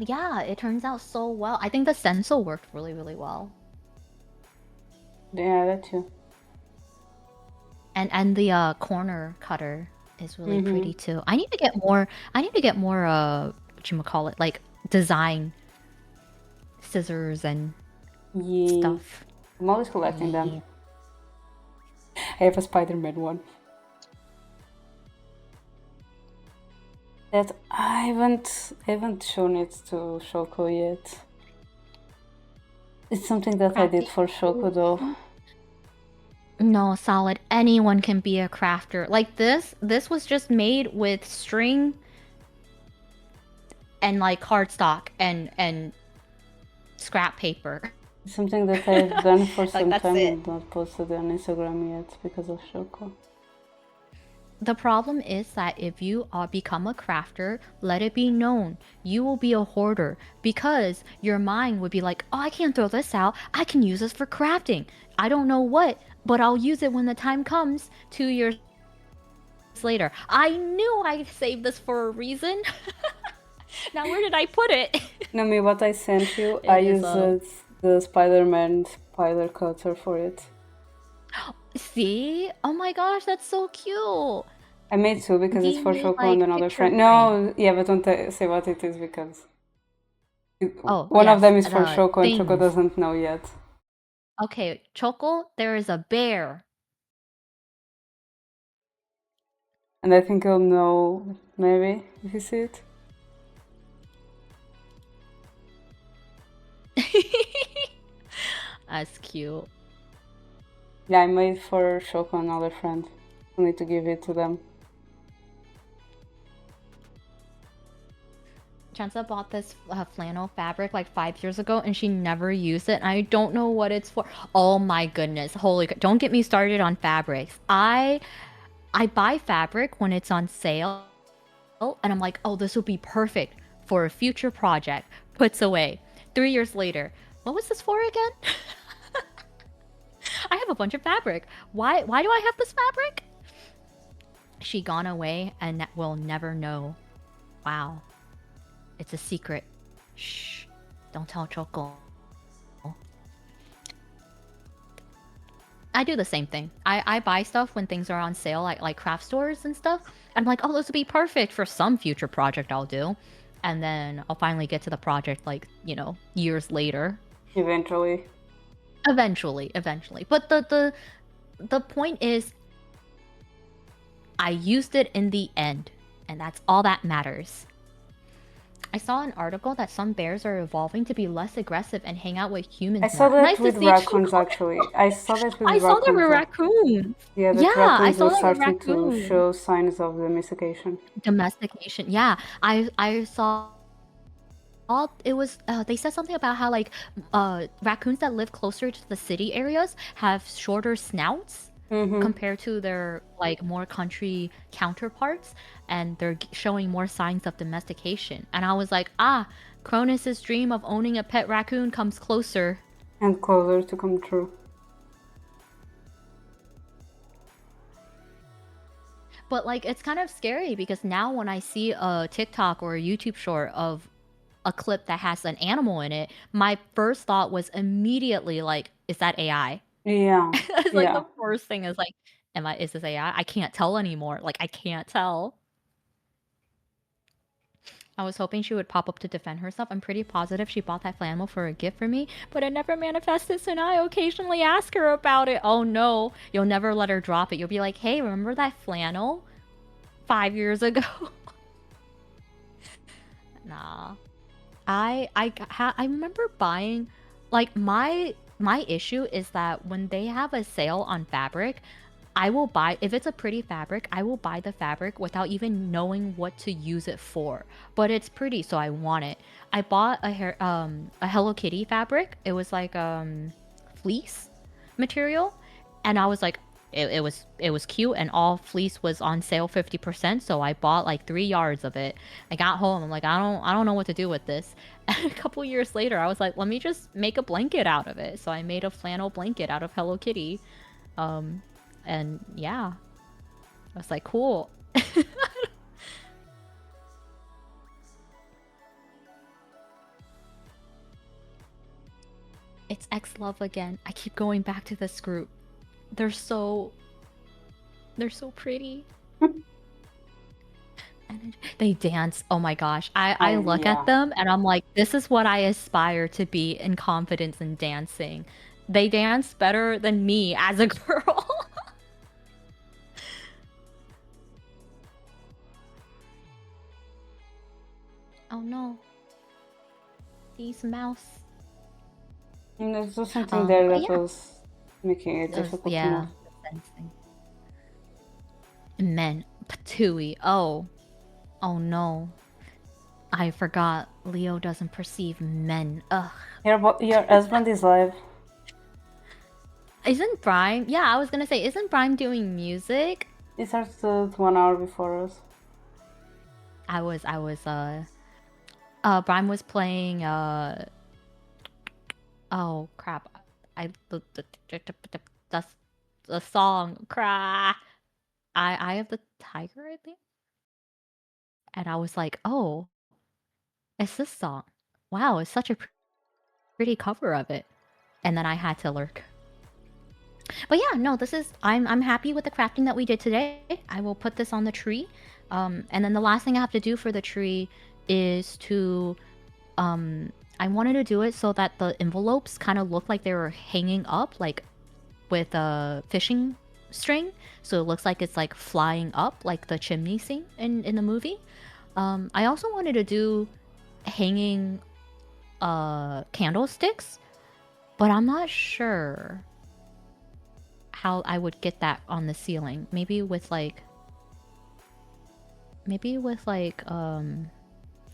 A: Yeah, it turns out so well. I think the stencil worked really, really well.
B: Yeah, that too.
A: And the corner cutter is really
B: Mm-hmm.
A: pretty too. I need to get more. I need to get more. Whatchamacallit, like design scissors and
B: Yeah.
A: stuff.
B: I'm always collecting them.
A: Yeah.
B: I have a Spider-Man one. That I haven't shown it to Shoko yet. It's something that I did
A: Crafting.
B: for Shoko though.
A: No, solid. Anyone can be a crafter. Like this was just made with string and like cardstock and scrap paper.
B: It's something that I've done for
A: Like
B: some
A: that's
B: time
A: it.
B: and not posted on Instagram yet because of Shoko.
A: The problem is that if you become a crafter, let it be known, you will be a hoarder because your mind would be like, oh, I can't throw this out. I can use this for crafting. I don't know what, but I'll use it when the time comes 2 years later. I knew I saved this for a reason. Now where did I put it?
B: Nomii, what I sent you, I
A: It is
B: used the Spider-Man spider cutter for it.
A: See? Oh my gosh, that's so cute.
B: I made two because
A: Do
B: it's
A: you
B: for
A: need
B: Shoko and
A: like
B: another
A: picture
B: friend.
A: frame?
B: No, yeah, but don't say what it is because
A: Oh,
B: one of
A: yes,
B: them is for
A: the
B: Shoko and Shoko
A: things.
B: doesn't know yet.
A: Okay, Choco, there is a bear.
B: And I think he'll know maybe if you see it.
A: That's cute.
B: Yeah, I made for Shoko and another friend. I need to give it to them.
A: Chansa bought this flannel fabric like 5 years ago and she never used it. And I don't know what it's for. Oh my goodness. Don't get me started on fabrics. I buy fabric when it's on sale and I'm like, oh, this will be perfect for a future project. Puts away. 3 years later, what was this for again? I have a bunch of fabric. Why do I have this fabric? She gone away and will never know. Wow. It's a secret. Shh. Don't tell Choco. I do the same thing. I buy stuff when things are on sale, like craft stores and stuff. I'm like, oh, this would be perfect for some future project I'll do. And then I'll finally get to the project like, years later.
B: Eventually.
A: Eventually. But the point is I used it in the end, and that's all that matters. I saw an article that some bears are evolving to be less aggressive and hang out with humans
B: I
A: more.
B: saw that
A: Nice to
B: with
A: see
B: raccoons
A: Choco.
B: actually. I saw that with
A: I saw that
B: raccoons.
A: with raccoons.
B: Yeah, that
A: Yeah, I
B: raccoons
A: saw
B: were
A: that with
B: starting to
A: raccoons.
B: show signs of domestication.
A: Domestication. Yeah, I saw. It was they said something about how like raccoons that live closer to the city areas have shorter snouts
B: Mm-hmm.
A: compared to their like more country counterparts, and they're showing more signs of domestication. And I was like, Cronus's dream of owning a pet raccoon comes closer.
B: And closer to come true.
A: But like it's kind of scary because now when I see a TikTok or a YouTube short of a clip that has an animal in it, my first thought was immediately like, is that AI?
B: Yeah,
A: It's like
B: yeah.
A: the first thing is like, is this AI? I can't tell anymore. Like I can't tell. I was hoping she would pop up to defend herself. I'm pretty positive she bought that flannel for a gift for me, but it never manifested, so now I occasionally ask her about it. Oh no, you'll never let her drop it. You'll be like, hey, remember that flannel 5 years ago? Nah. I remember buying like my issue is that when they have a sale on fabric, I will buy if it's a pretty fabric, I will buy the fabric without even knowing what to use it for. But it's pretty, so I want it. I bought a Hello Kitty fabric. It was like fleece material, and I was like, it was cute, and all fleece was on sale 50%, so I bought like 3 yards of it. I got home, I'm like, I don't know what to do with this. And a couple years later, I was like, let me just make a blanket out of it. So I made a flannel blanket out of Hello Kitty. Um, and yeah, I was like, cool. It's X Love again. I keep going back to this group. They're so they're so pretty. And they dance. Oh my gosh. I look at
B: Yeah.
A: them and I'm like, this is what I aspire to be in confidence in dancing. They dance better than me as a girl. Oh no. These mouse.
B: And there's just something there
A: But
B: that
A: yeah.
B: was making it difficult to
A: Yeah.
B: move.
A: Dancing. Men. Patooey. Oh. Oh no. I forgot. Leo doesn't perceive men. Ugh.
B: Your husband is live.
A: Isn't Brime? Yeah, I was gonna say, isn't Brime doing music?
B: He started 1 hour before us.
A: Brime was playing, oh crap. The, the song, cry. Eye of the Tiger, I think? And I was like, oh, it's this song. Wow, it's such a pretty cover of it. And then I had to lurk. But yeah, no, I'm happy with the crafting that we did today. I will put this on the tree. And then the last thing I have to do for the tree is to I wanted to do it so that the envelopes kind of look like they were hanging up, like with a fishing string. So it looks like it's like flying up, like the chimney scene in the movie. I also wanted to do hanging candlesticks, but I'm not sure how I would get that on the ceiling. Maybe with like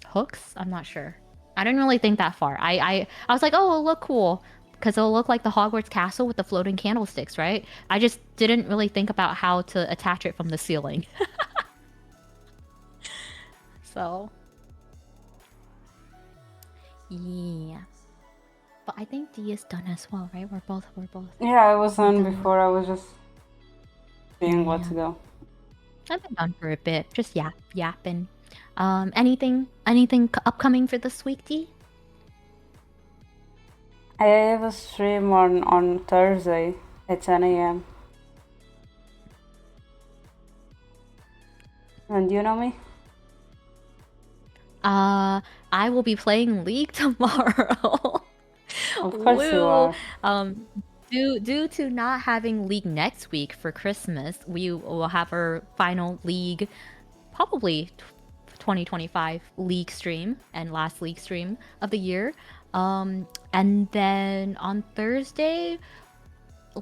A: hooks. I'm not sure. I didn't really think that far. I was like, oh, it'll look cool because it'll look like the Hogwarts castle with the floating candlesticks, right? I just didn't really think about how to attach it from the ceiling. So yeah, but I think D is done as well, right? We're both
B: Yeah, I was on
A: done.
B: before. I was just seeing what to do.
A: I've been done for a bit, just yapping. Anything upcoming for this week, D?
B: I have a stream on Thursday at 10 a.m. And you know me?
A: I will be playing League tomorrow.
B: Of course you
A: Woo!
B: are.
A: Due to not having League next week for Christmas, we will have our final League, probably 2025 League stream and last League stream of the year. And then on Thursday,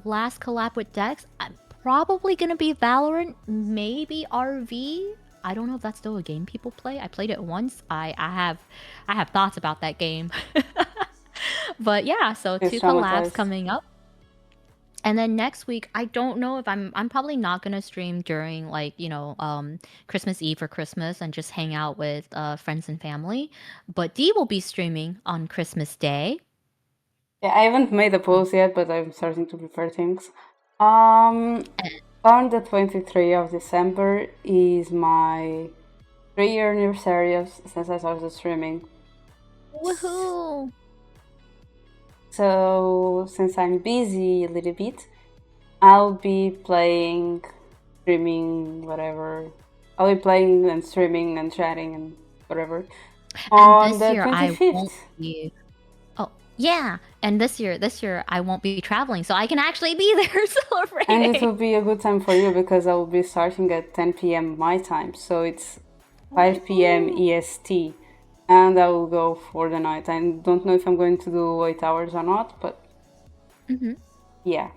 A: last collab with Dex, I'm probably gonna be Valorant, maybe RV. I don't know if that's still a game people play. I played it once. I have thoughts about that game. But yeah, so
B: He's
A: 2 collabs
B: traumatized.
A: coming up. And then next week, I don't know if I'm probably not gonna stream during like, Christmas Eve or Christmas and just hang out with friends and family. But D will be streaming on Christmas Day.
B: Yeah, I haven't made a post yet, but I'm starting to prepare things. On the 23rd of December is my 3-year anniversary since I started streaming.
A: Woohoo!
B: So since I'm busy a little bit, I'll be playing, streaming, whatever. I'll be playing and streaming and chatting and whatever. On
A: And this
B: the
A: year I
B: 25th.
A: won't be. Oh yeah, and this year I won't be traveling, so I can actually be there
B: And it will
A: celebrating.
B: be a good time for you because I will be starting at 10 p.m. my time. So it's 5 p.m.
A: Woohoo!
B: EST. And I will go for the night. I don't know if I'm going to do 8 hours or not, but yeah,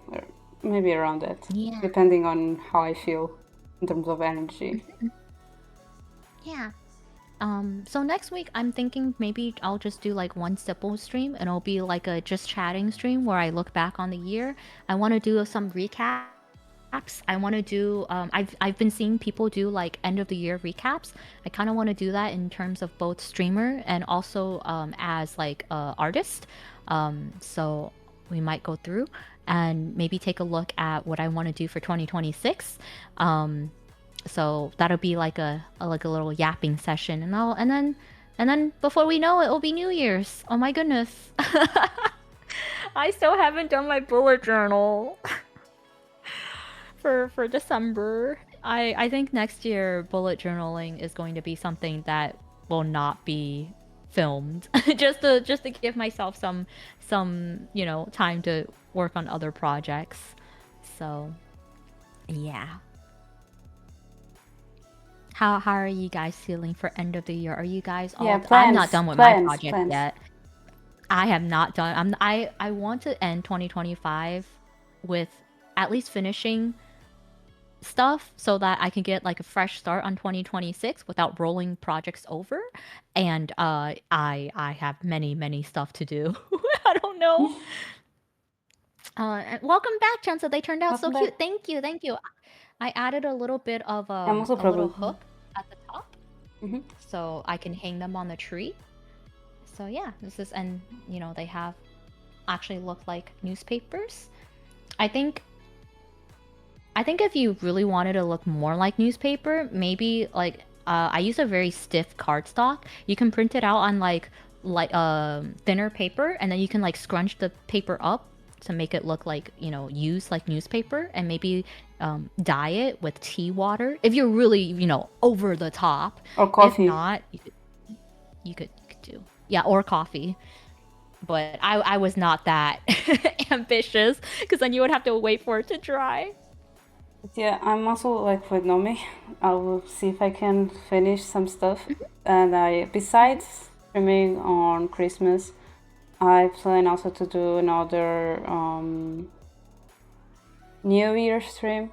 B: maybe around that.
A: Yeah,
B: Depending on how I feel in terms of energy.
A: yeah. So next week I'm thinking maybe I'll just do like one simple stream and it'll be like a just chatting stream where I look back on the year. I want to do some recap recaps. I want to do. I've been seeing people do like end of the year recaps. I kind of want to do that in terms of both streamer and also as like artist. So we might go through and maybe take a look at what I want to do for 2026. So that'll be like a little yapping session, and then before we know it, it'll be New Year's. Oh my goodness. I still haven't done my bullet journal for December. I think next year bullet journaling is going to be something that will not be filmed. just to give myself some time to work on other projects. So yeah. How are you guys feeling for end of the year? Are you guys
B: Yeah,
A: all I'm not
B: plans,
A: done with my
B: plans,
A: project
B: plans.
A: yet. I have not done. I want to end 2025 with at least finishing stuff so that I can get like a fresh start on 2026 without rolling projects over. And I have many stuff to do. I don't know. Welcome back, Chansa. They turned out so
B: Welcome back.
A: cute. Thank you, thank you. I added a little bit of
B: I'm also
A: a little
B: probably.
A: hook at the top
B: Hmm.
A: so I can hang them on the tree. So yeah, this is, and they have actually look like newspapers. I think if you really wanted to look more like newspaper, maybe like I use a very stiff cardstock. You can print it out on like thinner paper, and then you can like scrunch the paper up to make it look like used like newspaper, and maybe dye it with tea water if you're really over the top.
B: Or
A: If
B: coffee.
A: not, you could do, yeah, or coffee. But I was not that ambitious because then you would have to wait for it to dry.
B: But yeah, I'm also like with Nomii. I will see if I can finish some stuff. And besides streaming on Christmas, I plan also to do another New Year stream,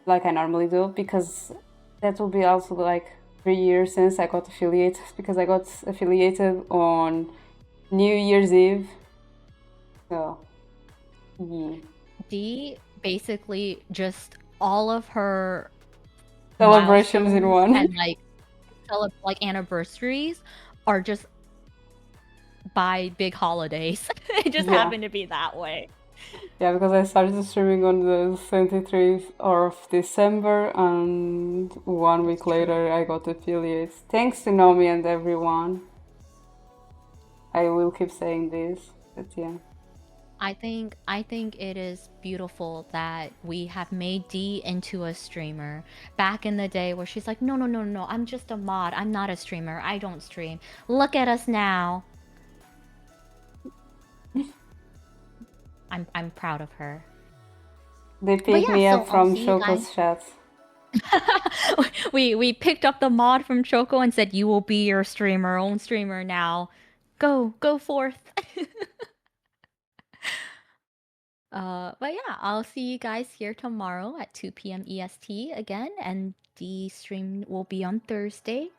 B: like I normally do, because that will be also like 3 years since I got affiliated, because I got affiliated on New Year's Eve. So, yeah.
A: D basically just all of her
B: Celebrations in
A: milestones
B: one.
A: and like anniversaries are just by big holidays. It just
B: Yeah.
A: happened to be that way.
B: Yeah, because I started streaming on the 23rd of December, and 1 week
A: That's true.
B: later I got affiliates. Thanks to Nomi and everyone. I will keep saying this, but yeah.
A: I think it is beautiful that we have made D into a streamer. Back in the day where she's like, no, no, no, no, I'm just a mod. I'm not a streamer. I don't stream. Look at us now. I'm proud of her.
B: They
A: But
B: picked
A: yeah,
B: me
A: so
B: up
A: I'll
B: from
A: see you guys.
B: Choco's chat.
A: We picked up the mod from Choco and said you will be your own streamer now. Go forth. But yeah, I'll see you guys here tomorrow at 2 p.m. EST again, and the stream will be on Thursday.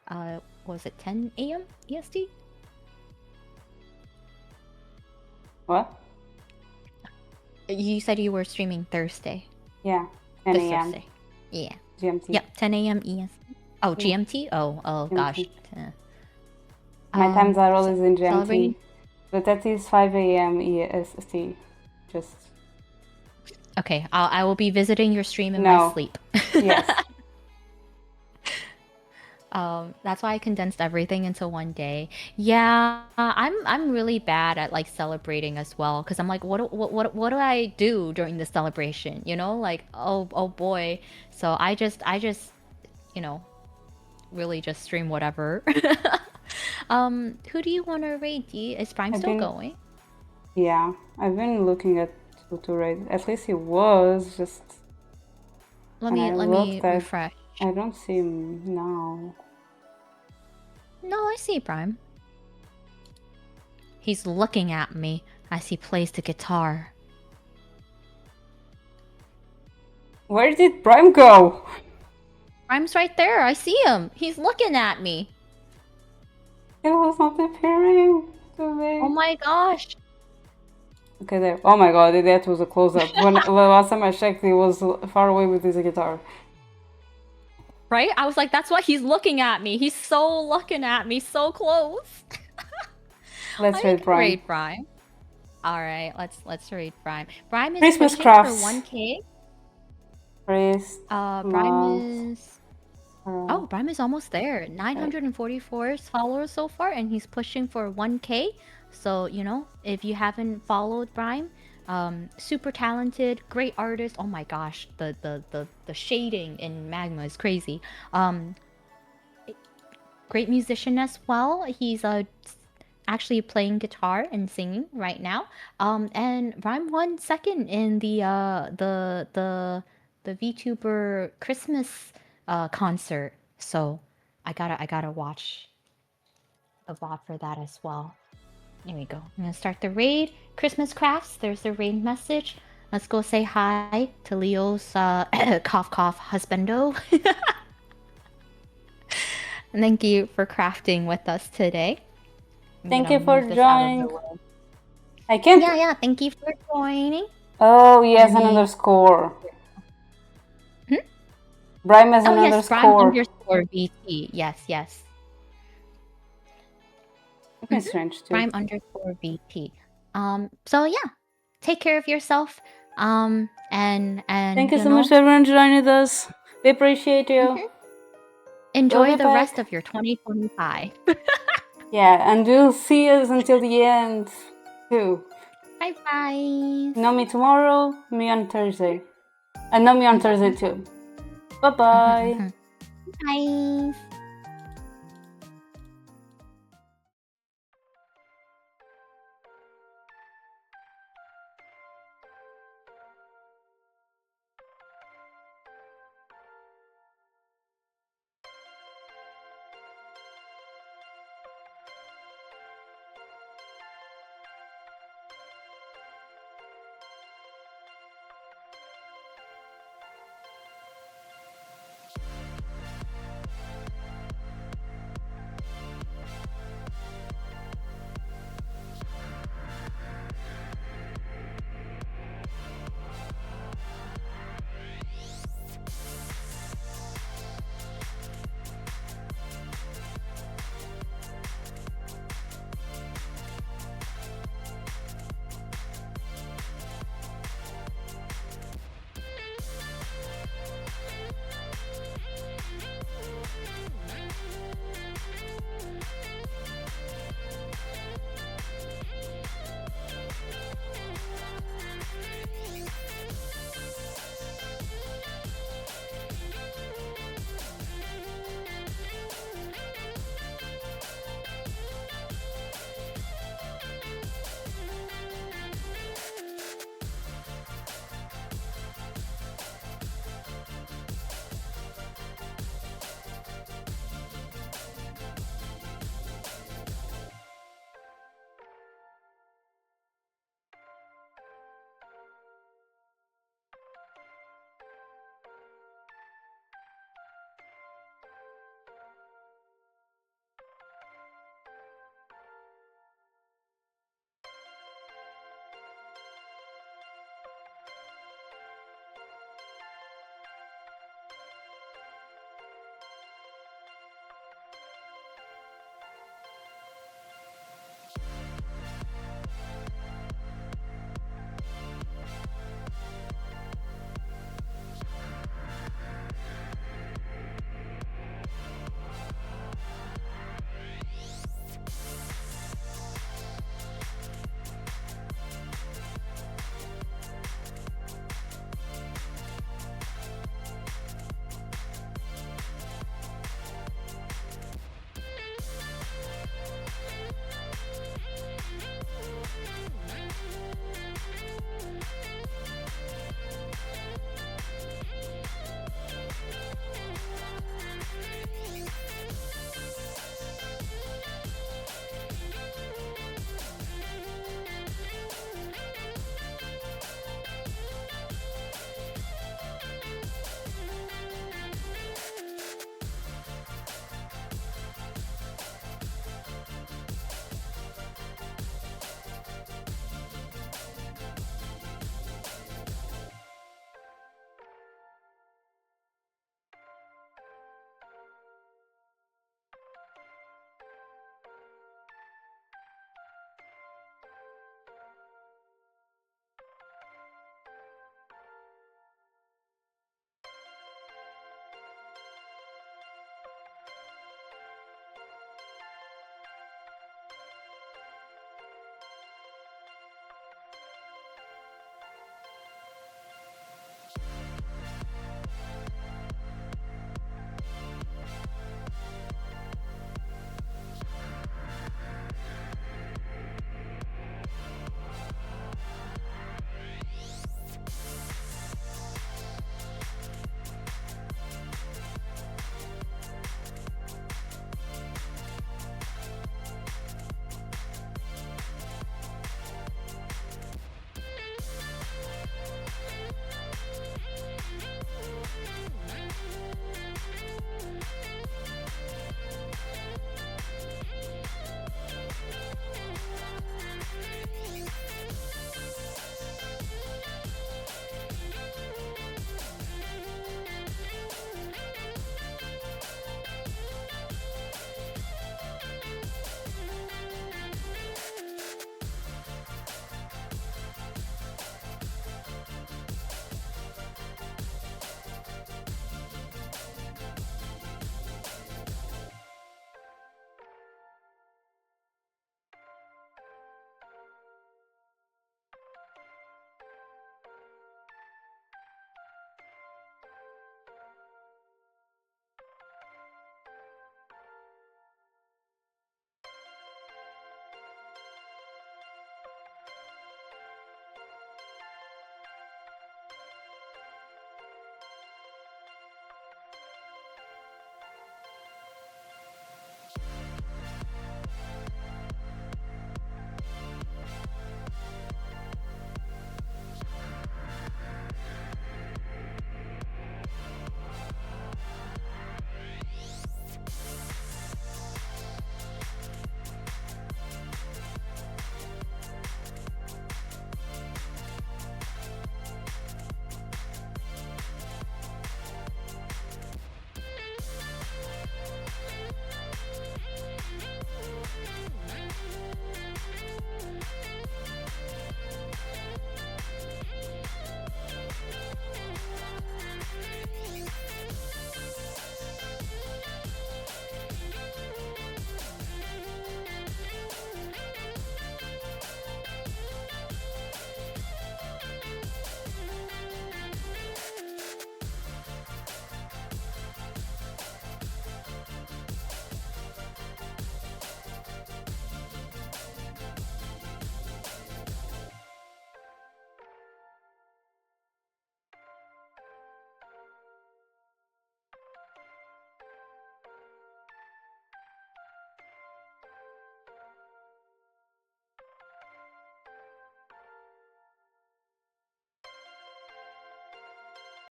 A: Was it 10 a.m. EST?
B: What?
A: You said you were streaming Thursday.
B: Yeah, 10
A: This
B: a.m.
A: Thursday. Yeah.
B: GMT.
A: Yep, 10 a.m. EST. Oh,
B: Yeah.
A: GMT? Oh gosh.
B: GMT. My times are always in GMT,
A: Celebrating.
B: but that is 5 a.m. EST. Just
A: Okay, I will be visiting your stream in
B: no.
A: my sleep.
B: Yes.
A: That's why I condensed everything into one day. Yeah, I'm really bad at like celebrating as well because I'm like, what do I do during the celebration? Like oh boy. So you know, really just stream whatever. Who do you want to raid? Is Prime still going?
B: Yeah, I've been looking at who to raid. At least he was just.
A: Let me refresh.
B: I don't see him now.
A: No, I see Prime. He's looking at me as he plays the guitar.
B: Where did Prime go?
A: Prime's right there. I see him. He's looking at me.
B: It was not appearing to me.
A: Oh my gosh.
B: Okay, there. Oh my god, that was a close-up. When the last time I checked, he was far away with his guitar.
A: Right? I was like, that's why he's looking at me. He's so looking at me, so close.
B: Let's
A: I
B: read
A: can
B: Brian.
A: rate Brime. All right, let's read Brime. Brime is
B: Christmas
A: pushing for
B: crafts.
A: 1K.
B: Christmas.
A: Brime is Oh, Brime is almost there. 944 followers so far, and he's pushing for 1K. So, you know, if you haven't followed Brime, super talented, great artist. Oh my gosh, the shading in Magma is crazy. Great musician as well. He's actually playing guitar and singing right now. And Rhyme won second in the VTuber Christmas concert. So I gotta watch the VOD for that as well. Here we go. I'm gonna start the raid. Christmas crafts. There's the raid message. Let's go say hi to Leo's cough cough husbando. And thank you for crafting with us today.
B: Thank you for joining. I can't.
A: Yeah. Thank you for joining.
B: Oh, yes, an underscore. Brime has an underscore.
A: Brime underscore VT. Yes.
B: It's strange too.
A: Brime underscore VT. So yeah, take care of yourself. And
B: thank you so much everyone joining us. We appreciate you.
A: Enjoy the rest of your 2025.
B: Yeah, and we'll see us until the end too.
A: Bye.
B: Nomii tomorrow, me on Thursday. And Nomii on Thursday too. Bye-bye.
A: Bye.